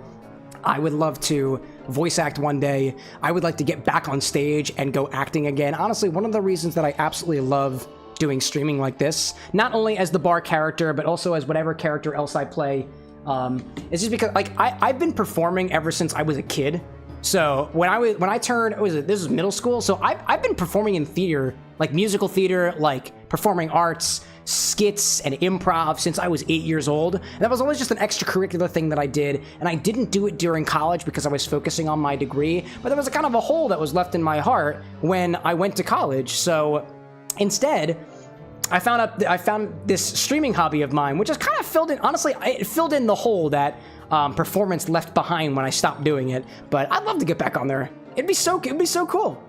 I would love to voice act one day. I would like to get back on stage and go acting again. Honestly, one of the reasons that I absolutely love doing streaming like this, not only as the bar character, but also as whatever character else I play, is just because like I've been performing ever since I was a kid. So when I turned, this was middle school, so I've been performing in theater, like musical theater, like performing arts, skits, and improv since I was 8 years old. And that was always just an extracurricular thing that I did, and I didn't do it during college because I was focusing on my degree, but there was a kind of a hole that was left in my heart when I went to college. So instead, I found this streaming hobby of mine, which has kind of filled in, honestly, it filled in the hole that performance left behind when I stopped doing it. But I'd love to get back on there. It'd be so cool.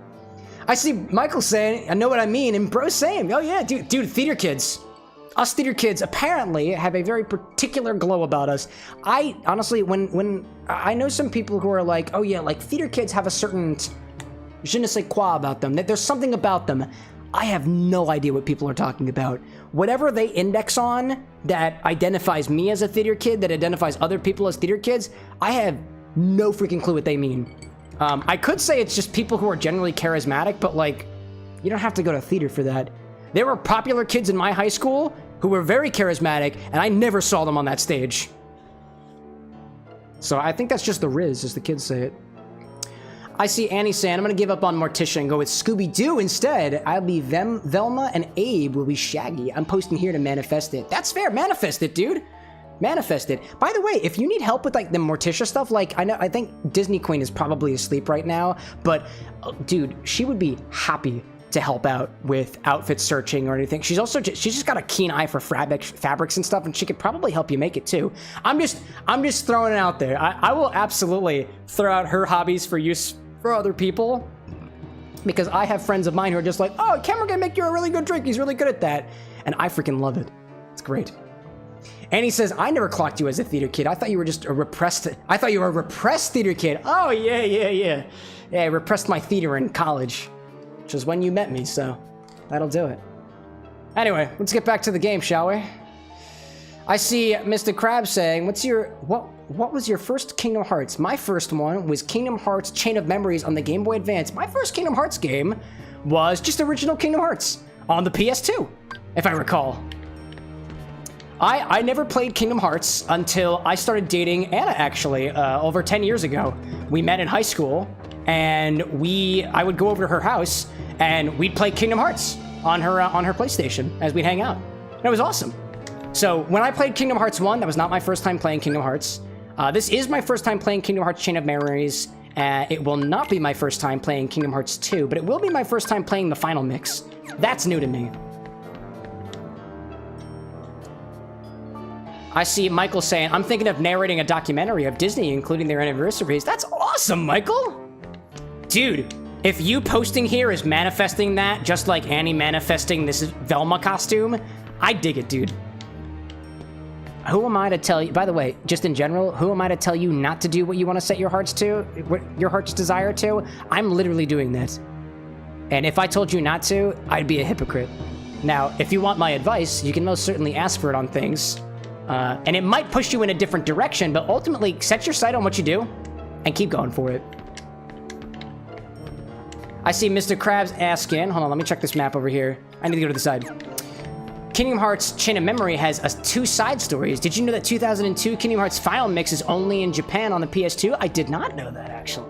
I see Michael saying, I know what I mean, and bro saying, oh yeah, dude, theater kids. Us theater kids apparently have a very particular glow about us. I honestly, when I know some people who are like, oh yeah, like theater kids have a certain je ne sais quoi about them. There's something about them. I have no idea what people are talking about. Whatever they index on that identifies me as a theater kid, that identifies other people as theater kids, I have no freaking clue what they mean. I could say it's just people who are generally charismatic, but like, you don't have to go to theater for that. There were popular kids in my high school who were very charismatic, and I never saw them on that stage. So I think that's just the Riz, as the kids say it. I see Annie saying, I'm gonna give up on Morticia and go with Scooby-Doo instead. I'll be Velma, and Abe will be Shaggy. I'm posting here to manifest it. That's fair, manifest it, dude. Manifest it. By the way, if you need help with like the Morticia stuff, like I think Disney Queen is probably asleep right now, but dude, she would be happy to help out with outfit searching or anything. She's just got a keen eye for fabrics and stuff, and she could probably help you make it too. I'm just throwing it out there. I will absolutely throw out her hobbies for use for other people, because I have friends of mine who are just like, oh, Cameron can make you a really good drink. He's really good at that. And I freaking love it. It's great. And he says, I never clocked you as a theater kid. I thought you were just a repressed theater kid. Oh, yeah. Yeah, I repressed my theater in college, which is when you met me, so that'll do it. Anyway, let's get back to the game, shall we? I see Mr. Krabs saying, what was your first Kingdom Hearts? My first one was Kingdom Hearts Chain of Memories on the Game Boy Advance. My first Kingdom Hearts game was just original Kingdom Hearts on the PS2, if I recall. I never played Kingdom Hearts until I started dating Anna, actually, over 10 years ago. We met in high school, and I would go over to her house, and we'd play Kingdom Hearts on her PlayStation as we'd hang out. And it was awesome. So when I played Kingdom Hearts 1, that was not my first time playing Kingdom Hearts. This is my first time playing Kingdom Hearts Chain of Memories. It will not be my first time playing Kingdom Hearts 2, but it will be my first time playing the final mix. That's new to me. I see Michael saying, I'm thinking of narrating a documentary of Disney, including their anniversaries. That's awesome, Michael! Dude, if you posting here is manifesting that, just like Annie manifesting this Velma costume, I dig it, dude. Who am I to tell you, by the way, just in general, who am I to tell you not to do what you want to set your heart's desire to? I'm literally doing that. And if I told you not to, I'd be a hypocrite. Now, if you want my advice, you can most certainly ask for it on things. And it might push you in a different direction, but ultimately set your sight on what you do and keep going for it. I see Mr. Krabs asking, hold on, let me check this map over here. I need to go to the side. Kingdom Hearts Chain of Memory has 2 side stories. Did you know that 2002 Kingdom Hearts Final Mix is only in Japan on the PS2? I did not know that, actually.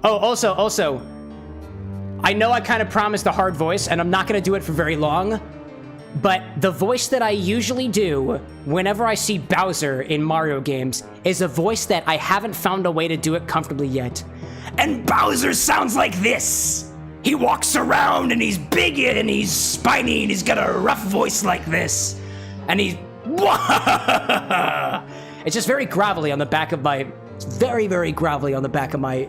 Oh, also, I know I kind of promised a hard voice, and I'm not going to do it for very long, but the voice that I usually do whenever I see Bowser in Mario games is a voice that I haven't found a way to do it comfortably yet. And Bowser sounds like this. He walks around and he's big and he's spiny and he's got a rough voice like this. And he's... It's just very gravelly on the back of my... It's very, very gravelly on the back of my...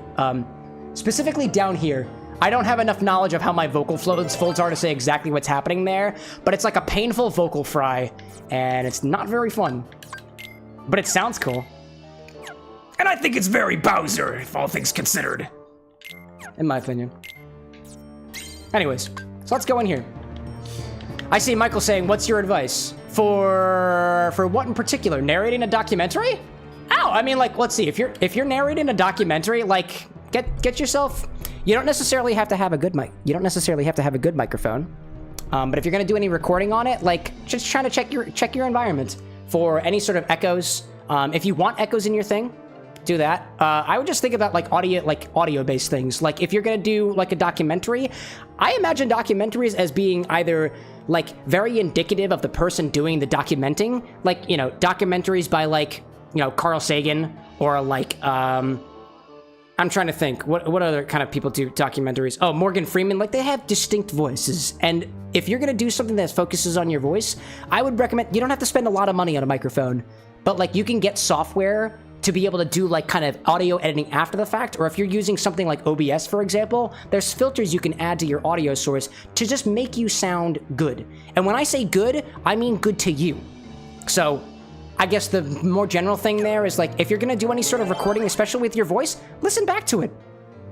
specifically down here. I don't have enough knowledge of how my vocal folds are to say exactly what's happening there, but it's like a painful vocal fry, and it's not very fun. But it sounds cool. And I think it's very Bowser, if all things considered. In my opinion. Anyways, so let's go in here. I see Michael saying, what's your advice? For what in particular? Narrating a documentary? Oh, I mean, like, let's see. If you're narrating a documentary, like, get yourself... You don't necessarily have to have a good mic. You don't necessarily have to have a good microphone. But if you're gonna do any recording on it, like just trying to check your environment for any sort of echoes. If you want echoes in your thing, do that. I would just think about like audio-based things. Like if you're gonna do like a documentary, I imagine documentaries as being either like very indicative of the person doing the documenting, like, you know, documentaries by like, you know, Carl Sagan, or like I'm trying to think, what other kind of people do documentaries? Oh, Morgan Freeman, like they have distinct voices. And if you're gonna do something that focuses on your voice, I would recommend, you don't have to spend a lot of money on a microphone, but like you can get software to be able to do like kind of audio editing after the fact, or if you're using something like OBS, for example, there's filters you can add to your audio source to just make you sound good. And when I say good, I mean good to you. So I guess the more general thing there is like, if you're gonna do any sort of recording, especially with your voice, listen back to it.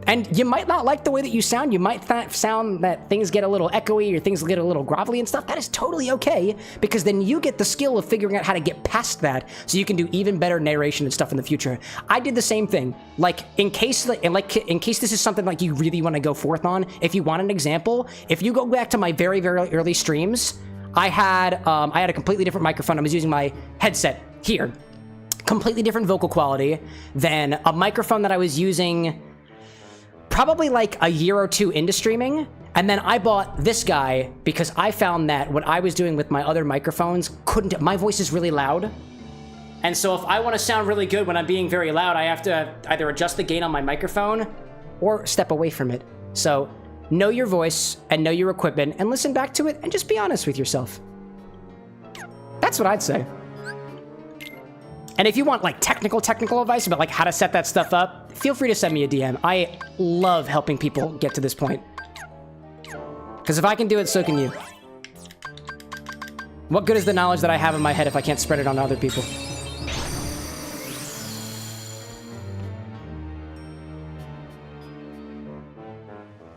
And you might not like the way that you sound. You might sound that things get a little echoey or things get a little grovelly and stuff. That is totally okay, because then you get the skill of figuring out how to get past that so you can do even better narration and stuff in the future. I did the same thing. Like in case this is something like you really want to go forth on, if you want an example, if you go back to my very, very early streams, I had a completely different microphone. I was using my headset here. Completely different vocal quality than a microphone that I was using probably like a year or two into streaming. And then I bought this guy because I found that what I was doing with my other microphones my voice is really loud. And so if I want to sound really good when I'm being very loud, I have to either adjust the gain on my microphone or step away from it. So know your voice and know your equipment and listen back to it and just be honest with yourself. That's what I'd say. And if you want like technical advice about like how to set that stuff up, feel free to send me a DM. I love helping people get to this point. Because if I can do it, so can you. What good is the knowledge that I have in my head if I can't spread it on other people?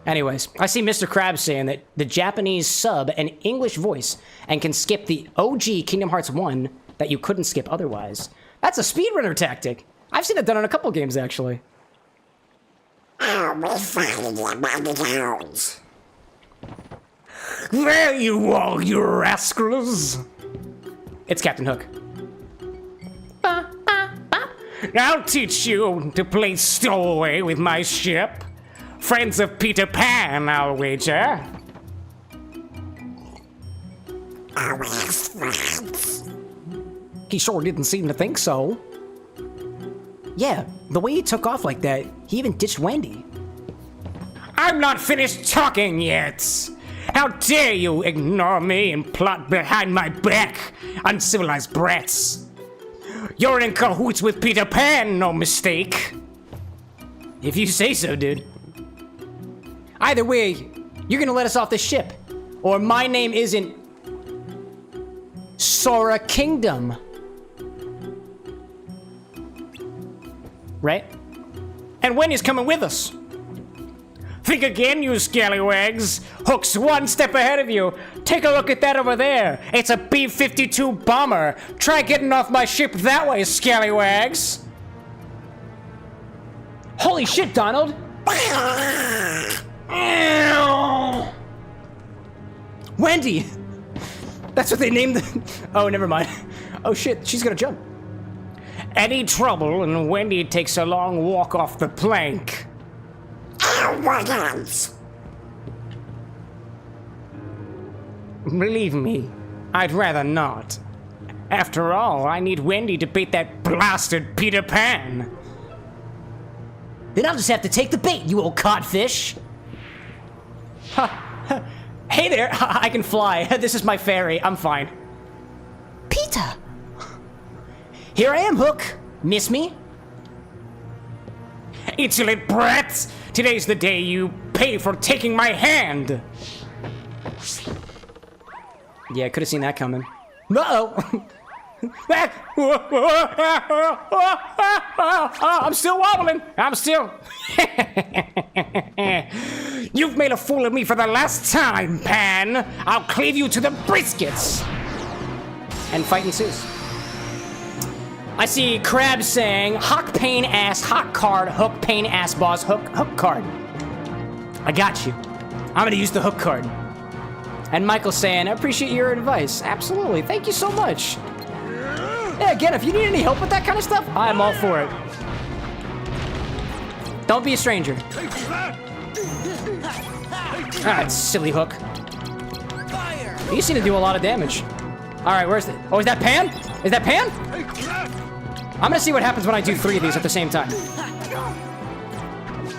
Anyways, I see Mr. Krabs saying that the Japanese sub an English voice and can skip the OG Kingdom Hearts 1 that you couldn't skip otherwise. That's a speedrunner tactic. I've seen it done in a couple games, actually. We're fighting you by the hounds. There you are, you rascals! It's Captain Hook. I'll teach you to play stowaway with my ship. Friends of Peter Pan, I'll wager. Are we friends? He sure didn't seem to think so. Yeah, the way he took off like that, he even ditched Wendy. I'm not finished talking yet! How dare you ignore me and plot behind my back, uncivilized brats! You're in cahoots with Peter Pan, no mistake! If you say so, dude. Either way, you're gonna let us off the ship, or my name isn't Sora Kingdom. Right? And Wendy's coming with us. Think again, you scallywags. Hook's one step ahead of you. Take a look at that over there. It's a B-52 bomber. Try getting off my ship that way, scallywags. Holy shit, Donald. Wendy! That's what they named the... Oh, never mind. Oh shit, she's gonna jump. Any trouble and Wendy takes a long walk off the plank. What else? Believe me, I'd rather not. After all, I need Wendy to beat that blasted Peter Pan. Then I'll just have to take the bait, you old codfish. Hey there, I can fly. This is my ferry, I'm fine. Peter! Here I am, Hook. Miss me? Insolent brats! Today's the day you pay for taking my hand! Yeah, could have seen that coming. Uh-oh! I'm still wobbling! I'm still... You've made a fool of me for the last time, Pan! I'll cleave you to the briskets! And fight ensues. I see Krabs saying, Hawk pain ass, hawk card, hook pain ass boss, hook card. I got you. I'm gonna use the hook card. And Michael's saying, I appreciate your advice. Absolutely, thank you so much. Yeah, again, if you need any help with that kind of stuff, I'm all for it. Don't be a stranger. Ah, silly Hook. You seem to do a lot of damage. All right, where's the... Oh, is that Pan? Is that Pan? I'm gonna see what happens when I do 3 of these at the same time.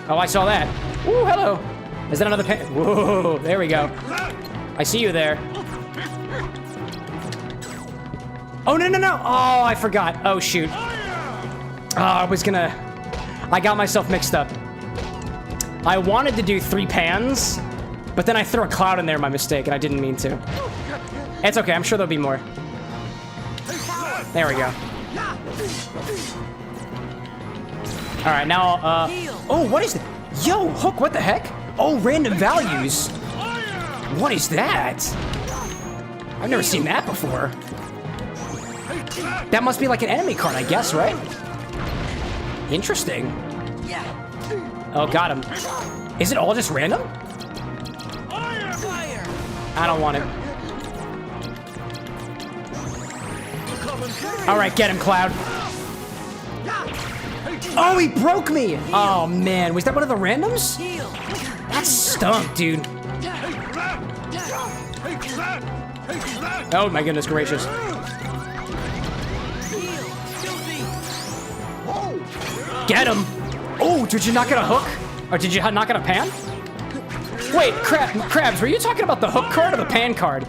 Oh, I saw that. Ooh, hello. Is that another Pan? Whoa, there we go. I see you there. Oh, no. Oh, I forgot. Oh, shoot. Oh, I got myself mixed up. I wanted to do 3 pans, but then I threw a cloud in there, my mistake, and I didn't mean to. It's okay, I'm sure there'll be more. There we go. All right, now, oh, what is that? Yo, Hook, what the heck? Oh, random values. What is that? I've never seen that before. That must be like an enemy card, I guess, right? Interesting. Oh, got him. Is it all just random? I don't want it. All right, get him, Cloud. Oh, he broke me! Oh, man. Was that one of the randoms? That stunk, dude. Oh, my goodness gracious. Get him! Oh, did you not get a hook? Or did you not get a pan? Wait, Krabs, were you talking about the hook card or the pan card?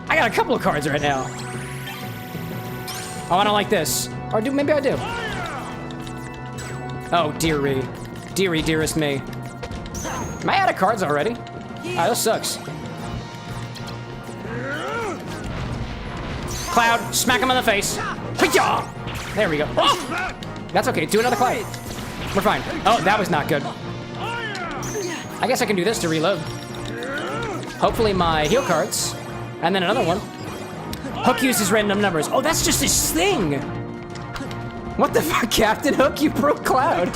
I got a couple of cards right now. Oh, I don't like this. Or maybe I do. Oh, dearie. Dearie, dearest me. Am I out of cards already? Ah, this sucks. Cloud, smack him in the face. Hi-ya! There we go. Oh! That's okay, do another Cloud. We're fine. Oh, that was not good. I guess I can do this to reload. Hopefully my heal cards. And then another one. Hook uses random numbers. Oh, that's just his thing! What the fuck, Captain Hook? You broke Cloud.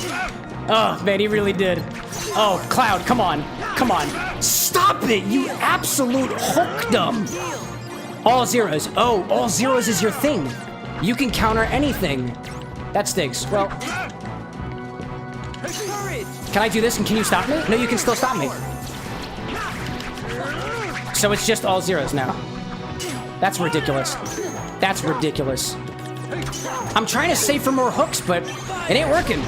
Oh, man, he really did. Oh, Cloud, come on. Come on. Stop it, you absolute hookdom! All zeros. Oh, all zeros is your thing. You can counter anything. That stinks. Well... Can I do this and can you stop me? No, you can still stop me. So it's just all zeros now. That's ridiculous. That's ridiculous. I'm trying to save for more hooks, but it ain't working.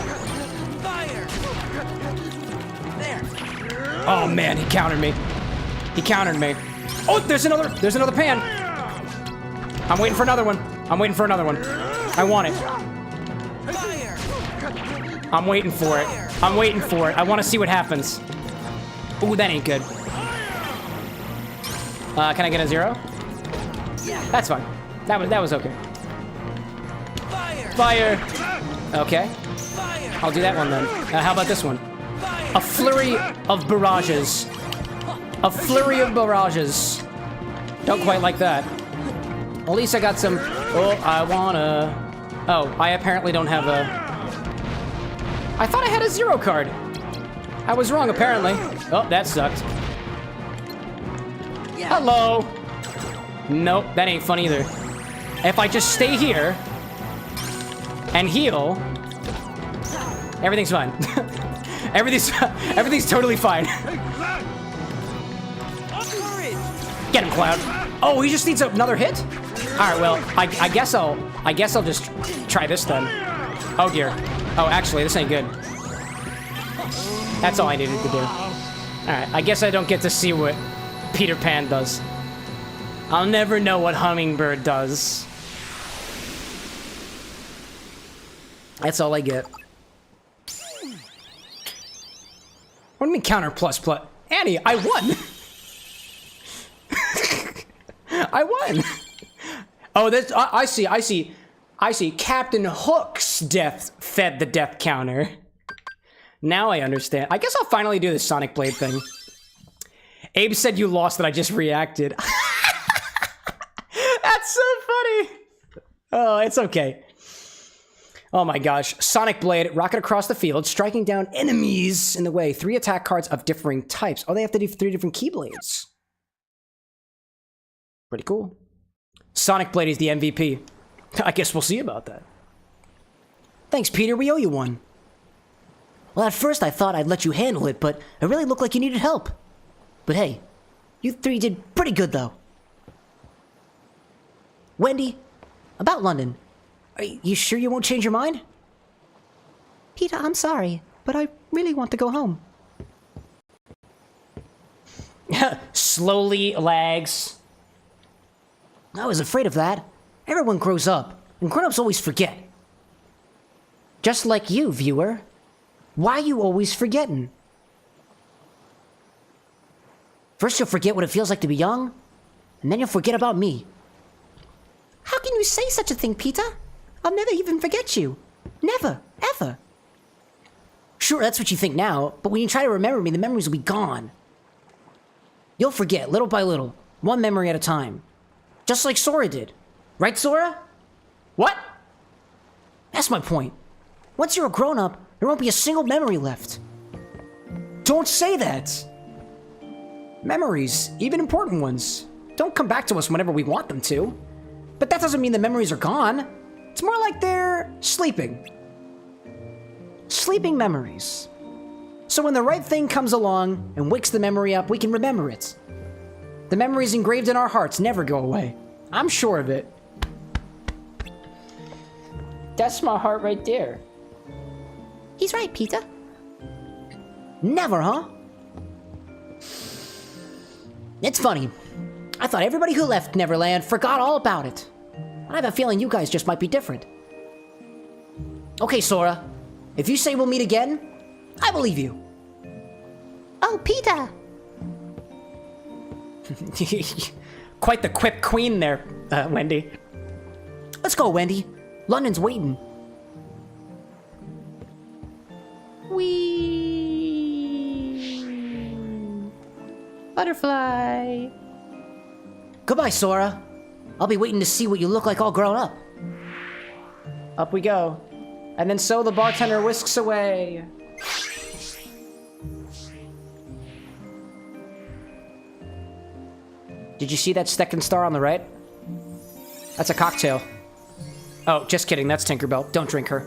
Oh man, he countered me. He countered me. Oh, there's another pan. I'm waiting for another one. I'm waiting for another one. I want it. I'm waiting for it. I'm waiting for it. I want to see what happens. Ooh, that ain't good. Can I get a 0? That's fine. That was okay. Fire! Okay. I'll do that one then. How about this one? A flurry of barrages. A flurry of barrages. Don't quite like that. At least I got some... Oh, I wanna... Oh, I apparently don't have a... I thought I had a 0 card. I was wrong, apparently. Oh, that sucked. Hello. Nope, that ain't fun either. If I just stay here and heal, everything's fine. everything's totally fine. Get him, Cloud. Oh, he just needs another hit? All right, well, I guess I'll just try this then. Oh dear. Oh, actually, this ain't good. That's all I needed to do. All right, I guess I don't get to see what Peter Pan does. I'll never know what Hummingbird does. That's all I get. What do you mean counter plus plus? Annie, I won! I won! Oh, that's, I see. Captain Hook's death fed the death counter. Now I understand. I guess I'll finally do the Sonic Blade thing. Abe said you lost and I just reacted. That's so funny. Oh, it's okay. Oh my gosh. Sonic Blade, rocket across the field, striking down enemies in the way. 3 attack cards of differing types. Oh, they have to do 3 different Keyblades. Pretty cool. Sonic Blade is the MVP. I guess we'll see about that. Thanks, Peter. We owe you one. Well, at first I thought I'd let you handle it, but it really looked like you needed help. But hey, you 3 did pretty good, though. Wendy, about London. Are you sure you won't change your mind? Peter, I'm sorry, but I really want to go home. Slowly lags. I was afraid of that. Everyone grows up, and grown-ups always forget. Just like you, viewer. Why are you always forgetting? First you'll forget what it feels like to be young, and then you'll forget about me. How can you say such a thing, Peter? I'll never even forget you. Never, ever. Sure, that's what you think now, but when you try to remember me, the memories will be gone. You'll forget, little by little, one memory at a time. Just like Sora did. Right, Sora? What? That's my point. Once you're a grown-up, there won't be a single memory left. Don't say that! Memories, even important ones, don't come back to us whenever we want them to. But that doesn't mean the memories are gone. It's more like they're sleeping. Sleeping memories. So when the right thing comes along and wakes the memory up, we can remember it. The memories engraved in our hearts never go away. I'm sure of it. That's my heart right there. He's right, Peter. Never, huh? It's funny. I thought everybody who left Neverland forgot all about it. I have a feeling you guys just might be different. Okay, Sora. If you say we'll meet again, I believe you. Oh, Peter. Quite the quip queen there, Wendy. Let's go, Wendy. London's waiting. Whee! Butterfly. Goodbye, Sora. I'll be waiting to see what you look like all grown up. Up we go. And then so the bartender whisks away. Did you see that second star on the right? That's a cocktail. Oh, just kidding. That's Tinkerbell. Don't drink her.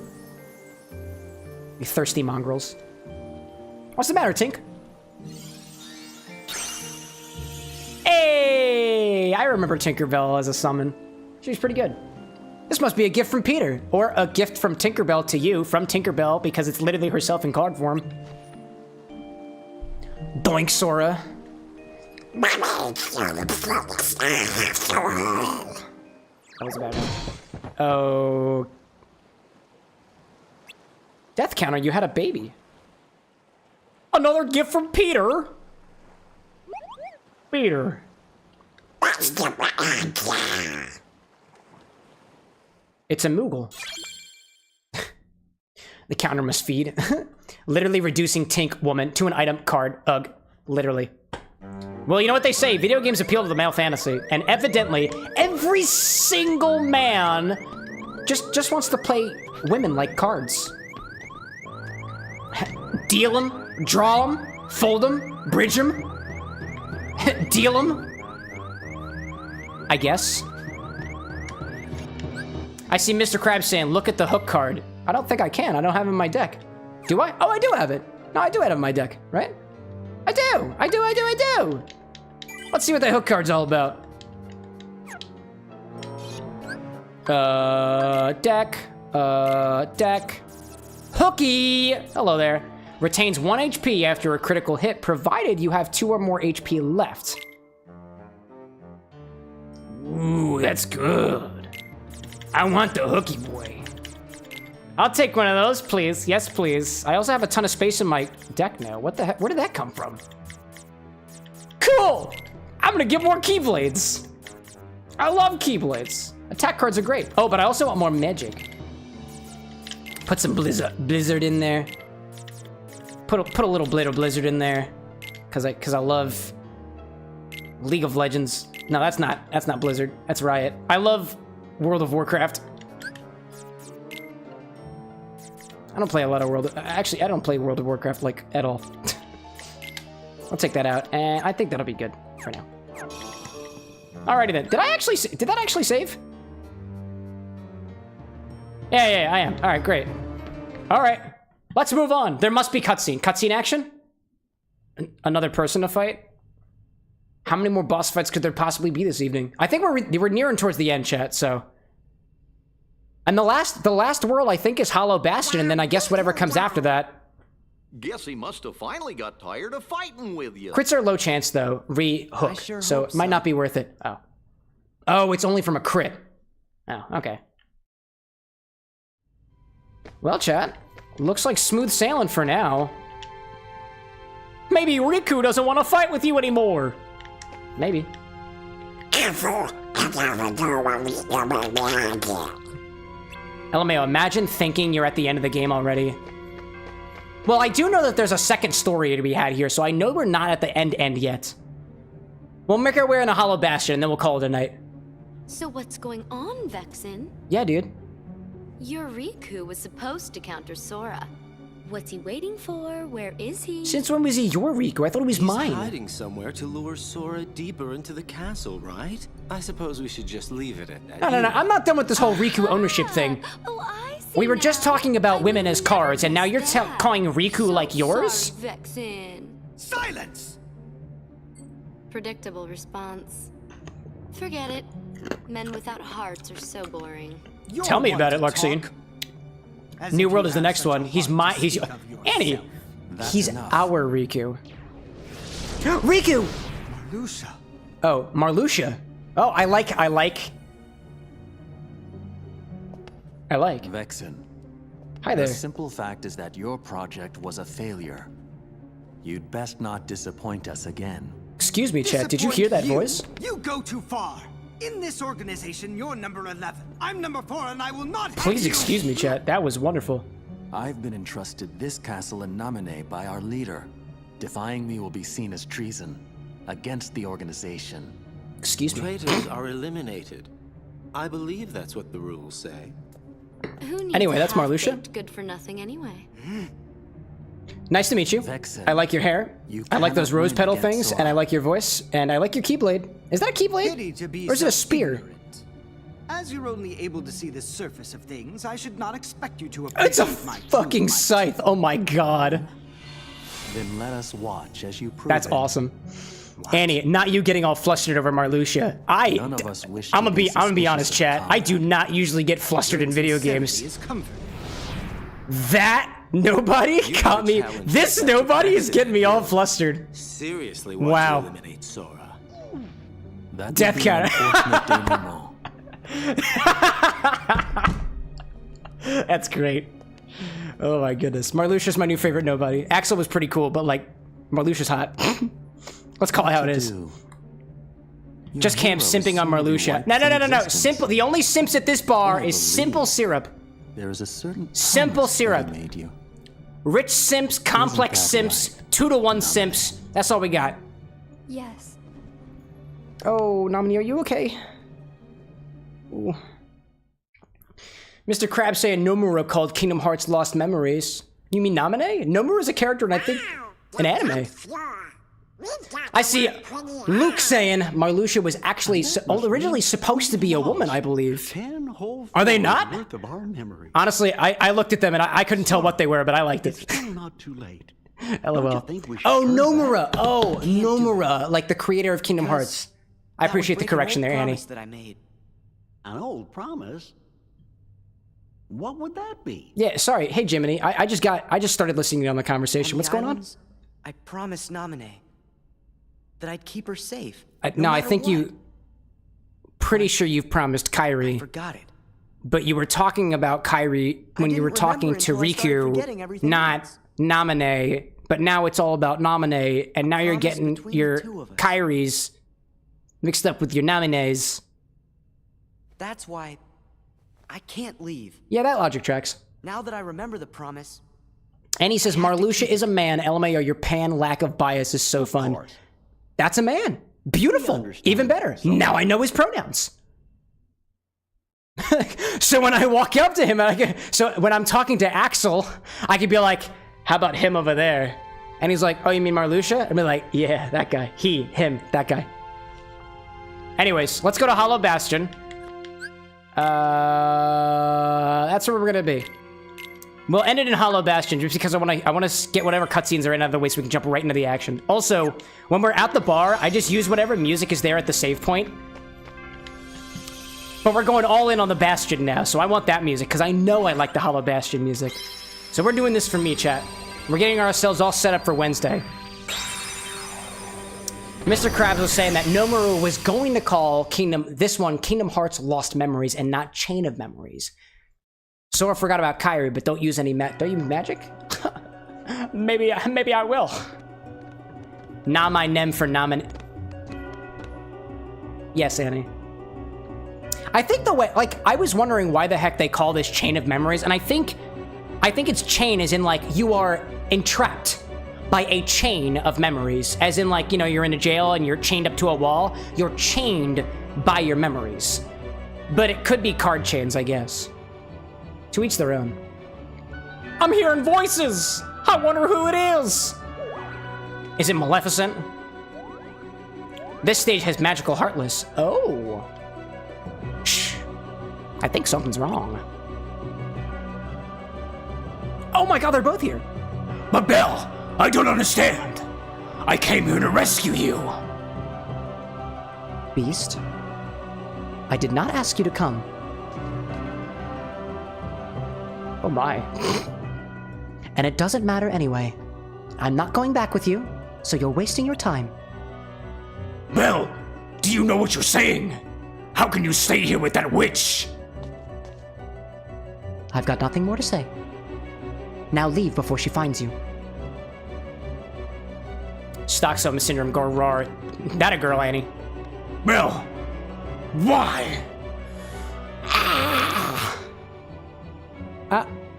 You thirsty mongrels. What's the matter, Tink? Hey! I remember Tinkerbell as a summon. She was pretty good. This must be a gift from Peter. Or a gift from Tinkerbell to you from Tinkerbell because it's literally herself in card form. Doink, Sora. That was a bad one. Oh. Death counter, you had a baby. Another gift from Peter. Peter. It's a Moogle. The counter must feed. Literally reducing Tink Woman to an item card. Ugh. Literally. Well, you know what they say, video games appeal to the male fantasy, and evidently, every single man just wants to play women like cards. Deal them, draw them, fold them, bridge them, deal them. I guess. I see Mr. Krabs saying, look at the hook card. I don't think I can, I don't have it in my deck. Do I? Oh, I do have it. No, I do have it in my deck, right? I do! I do! Let's see what the hook card's all about. Deck. Hooky! Hello there. Retains 1 HP after a critical hit, provided you have 2 or more HP left. Ooh, that's good. I want the hooky boy. I'll take one of those, please. Yes, please. I also have a ton of space in my deck now. What the heck? Where did that come from? Cool! I'm gonna get more Keyblades. I love Keyblades. Attack cards are great. Oh, but I also want more magic. Put some Blizzard in there. Put a little bit of Blizzard in there. Cause I love League of Legends. No, that's not Blizzard. That's Riot. I love World of Warcraft. I don't play a lot of actually, I don't play World of Warcraft, like, at all. I'll take that out, and I think that'll be good for now. Alrighty then. Did that actually save? Yeah, I am. Alright, great. Alright. Let's move on. There must be cutscene. Cutscene action? Another person to fight? How many more boss fights could there possibly be this evening? I think we're nearing towards the end, chat, so... And the last world, I think, is Hollow Bastion, and then I guess whatever comes after that. Guess he must have finally got tired of fighting with you. Crits are low chance, though. Re-hook. Sure So it might not be worth it. Oh. Oh, it's only from a crit. Oh, okay. Well, chat. Looks like smooth sailing for now. Maybe Riku doesn't want to fight with you anymore. Maybe. LMAO, imagine thinking you're at the end of the game already. Well, I do know that there's a second story to be had here, so I know we're not at the end yet. We'll make our way in a Hollow Bastion, and then we'll call it a night. So what's going on, Vexen? Yeah, dude. Your Riku was supposed to counter Sora. What's he waiting for? Where is he? Since when was he your Riku? I thought he was mine. He's hiding somewhere to lure Sora deeper into the castle, right? I suppose we should just leave it at that. No. I'm not done with this whole Riku ownership thing. Oh, I see. We were just talking about women as cards, and now you're calling Riku like yours? Sorry, Vexen. Silence! Predictable response. Forget it. Men without hearts are so boring. Tell me about it, Luxine. New World is the next one. He's Annie! He's our Riku. Riku! Marluxia. Oh, Marluxia. Oh, I like. Vexen. Hi there. The simple fact is that your project was a failure. You'd best not disappoint us again. Excuse me, Chet. Did you hear that voice? You go too far. In this organization, you're number 11. I'm number 4, and I will not. Please excuse me, Chet. That was wonderful. I've been entrusted this castle in Namine by our leader. Defying me will be seen as treason against the organization. Excuse me. Traitors are eliminated. I believe that's what the rules say. Who needs Anyway, a that's Marluxia. half-baked good for nothing anyway? Nice to meet you. Vexen, I like your hair. I like those cannot rose win petal against things, Sora. and I like your voice, and I like your keyblade. Is that a keyblade? Or is it a spear? As you're only able to see the surface of things, I should not expect you to appreciate It's a my fucking scythe. Oh my god. Then let us watch as you prove That's it. awesome. Annie, not you getting all flustered over Marluxia. None of us wish I'm to gonna be be honest, suspicious chat. of I do not usually get flustered in video games. is comforting. That nobody got me. This nobody is getting me all flustered. Seriously, Wow. to eliminate Sora? That would Death be an counter. unfortunate denouement. That's great. Oh my goodness. Marluxia's my new favorite nobody. Axel was pretty cool, but like, Marluxia's hot. Let's call it how it is. Just Cam simping on Marluxia. No. Simple. The only simps at this bar is Simple Syrup. There is a certain Simple Syrup. made you. Rich simps, complex simps, 2-to-1 simps. That's all we got. Yes. Oh, Nominee, are you okay? Ooh. Mr. Krabs saying Nomura called Kingdom Hearts Lost Memories. You mean Namine? Nomura's a character in, I think, an anime. I see Luke saying Marluxia was actually originally supposed to be a woman, I believe. Are they not? Worth of our memory. Honestly, I looked at them and I couldn't tell what they were, but I liked it. It's still not too late. LOL. think we should Oh, turn Nomura. Oh, Nomura, like the creator of Kingdom Hearts. I appreciate the correction there, Annie. That I made. An old promise? What would that be? Yeah, sorry. Hey, Jiminy. I just started listening on the conversation. What's going on? I promised Namine that I'd keep her safe. No, I matter think what. you. Pretty sure you've promised Kairi. Forgot it. But you were talking about Kairi when you were didn't talking remember to until I started Riku, forgetting everything not else. Namine. But now it's all about Namine, and now you're promise getting between your the two of us. Kairi's mixed up with your Namines. That's why I can't leave. Yeah, that logic tracks. Now that I remember the promise, And he says Marluxia is a man. LMAO, your pan lack of bias is so fun. That's a man. Beautiful. Even better. Now I know his pronouns. So when I walk up to him, so when I'm talking to Axel, I could be like, how about him over there? And he's like, oh, you mean Marluxia? I'd be like, yeah, that guy. He, him, that guy. Anyways, let's go to Hollow Bastion. That's where we're gonna be. We'll end it in Hollow Bastion just because I want to get whatever cutscenes are in out of the way so we can jump right into the action. Also, when we're at the bar, I just use whatever music is there at the save point. But we're going all in on the Bastion now, so I want that music because I know I like the Hollow Bastion music. So we're doing this for me, chat. We're getting ourselves all set up for Wednesday. Mr. Krabs was saying that Nomura was going to call Kingdom Hearts Lost Memories and not Chain of Memories. Sora forgot about Kairi, but don't use any don't you magic? maybe I will. Namai Nem for Namin. Yes, Annie. I think the way, like, I was wondering why the heck they call this Chain of Memories, and I think it's chain as in, like, you are entrapped by a chain of memories. As in, like, you know, you're in a jail and you're chained up to a wall. You're chained by your memories. But it could be card chains, I guess. To each their own. I'm hearing voices! I wonder who it is! Is it Maleficent? This stage has magical heartless. Oh. Shh. I think something's wrong. Oh my god, they're both here. But Belle, I don't understand. I came here to rescue you. Beast, I did not ask you to come. Oh my. And it doesn't matter anyway. I'm not going back with you, so you're wasting your time. Belle, Do you know what you're saying? How can you stay here with that witch? I've got nothing more to say. Now leave before she finds you. Stockholm Syndrome, go roar. That a girl, Annie. Well, why?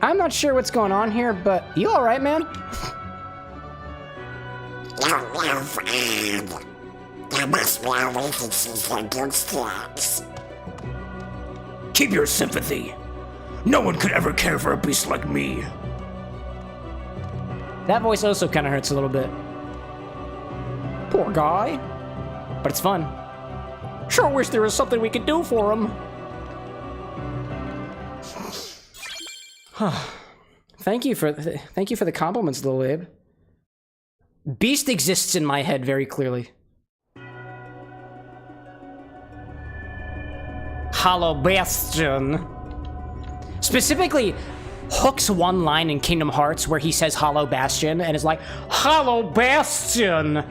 I'm not sure what's going on here, but you alright, man? There must be a way to see their good stats. Keep your sympathy. No one could ever care for a beast like me. That voice also kind of hurts a little bit. Poor guy. But it's fun. Sure wish there was something we could do for him. Thank you for the compliments, Lil Abe. Beast exists in my head very clearly. Hollow Bastion. Specifically, Hook's one line in Kingdom Hearts where he says Hollow Bastion and is like, Hollow Bastion,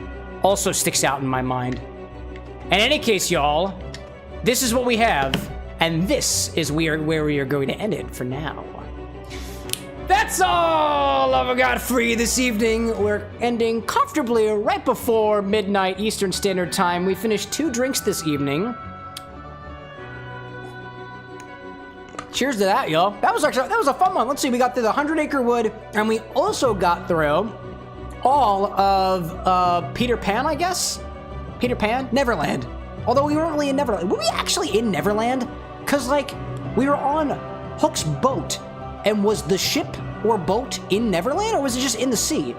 also sticks out in my mind. In any case, y'all, this is what we have, and this is where we are going to end it for now. That's all I've got for you this evening. We're ending comfortably right before midnight Eastern Standard Time. We finished 2 drinks this evening. Cheers to that, y'all. That was a fun one. Let's see, we got through the 100 Acre Wood, and we also got through all of Peter Pan, I guess? Peter Pan? Neverland. Although we weren't really in Neverland. Were we actually in Neverland? Because, like, we were on Hook's boat, and was the ship or boat in Neverland, or was it just in the sea?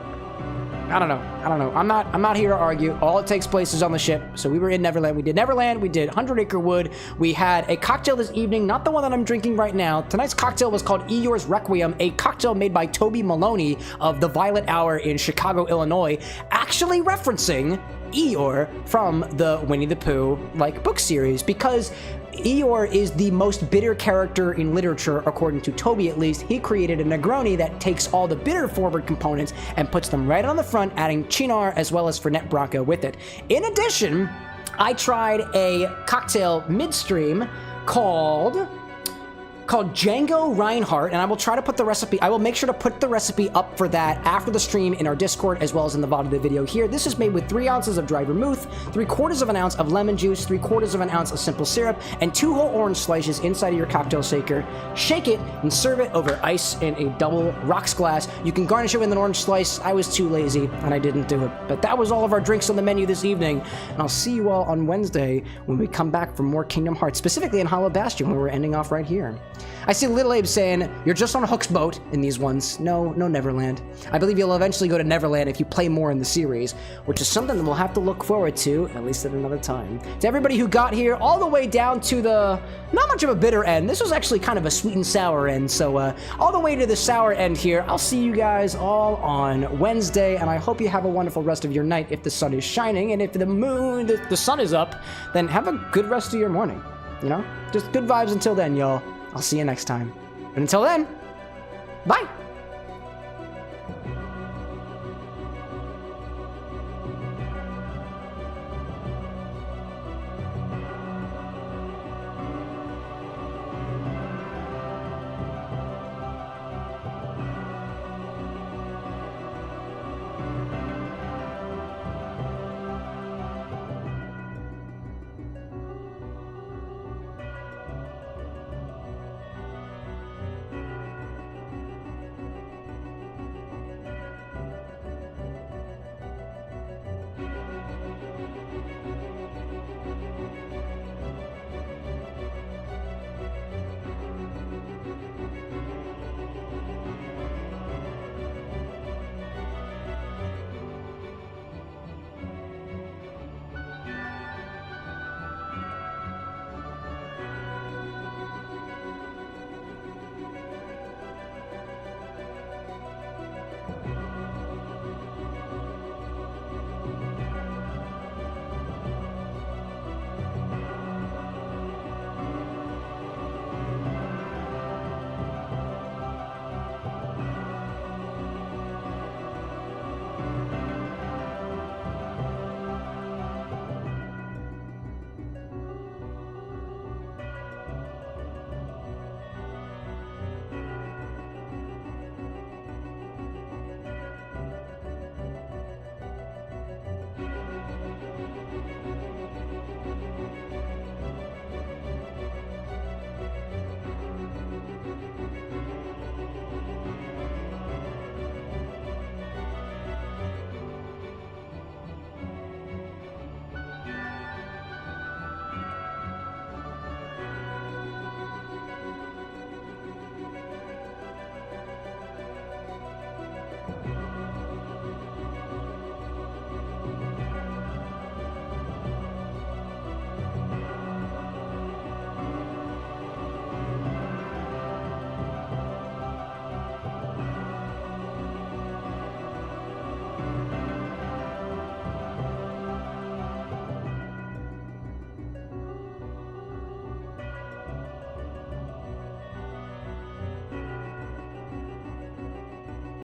I don't know. I'm not here to argue. All it takes place is on the ship. So we were in Neverland. We did Neverland. We did 100 Acre Wood. We had a cocktail this evening, not the one that I'm drinking right now. Tonight's cocktail was called Eeyore's Requiem, a cocktail made by Toby Maloney of the Violet Hour in Chicago, Illinois, actually referencing Eeyore from the Winnie the Pooh book series, because Eeyore is the most bitter character in literature, according to Toby at least. He created a Negroni that takes all the bitter forward components and puts them right on the front, adding Cynar as well as Fernet-Branca with it. In addition, I tried a cocktail midstream called Django Reinhardt, and I will try to put the recipe, I will make sure to put the recipe up for that after the stream in our Discord as well as in the VOD of the video here. This is made with 3 ounces of dry vermouth, 3/4 of an ounce of lemon juice, 3/4 of an ounce of simple syrup, and 2 whole orange slices inside of your cocktail shaker. Shake it and serve it over ice in a double rocks glass. You can garnish it with an orange slice. I was too lazy and I didn't do it. But that was all of our drinks on the menu this evening, and I'll see you all on Wednesday when we come back for more Kingdom Hearts, specifically in Hollow Bastion, where we're ending off right here. I see Little Abe saying, you're just on Hook's boat in these ones. No Neverland. I believe you'll eventually go to Neverland if you play more in the series, which is something that we'll have to look forward to, at least at another time. To everybody who got here all the way down to the, not much of a bitter end, this was actually kind of a sweet and sour end, so all the way to the sour end here, I'll see you guys all on Wednesday, and I hope you have a wonderful rest of your night if the sun is shining, and if the sun is up, then have a good rest of your morning, you know? Just good vibes until then, y'all. I'll see you next time. And until then, bye!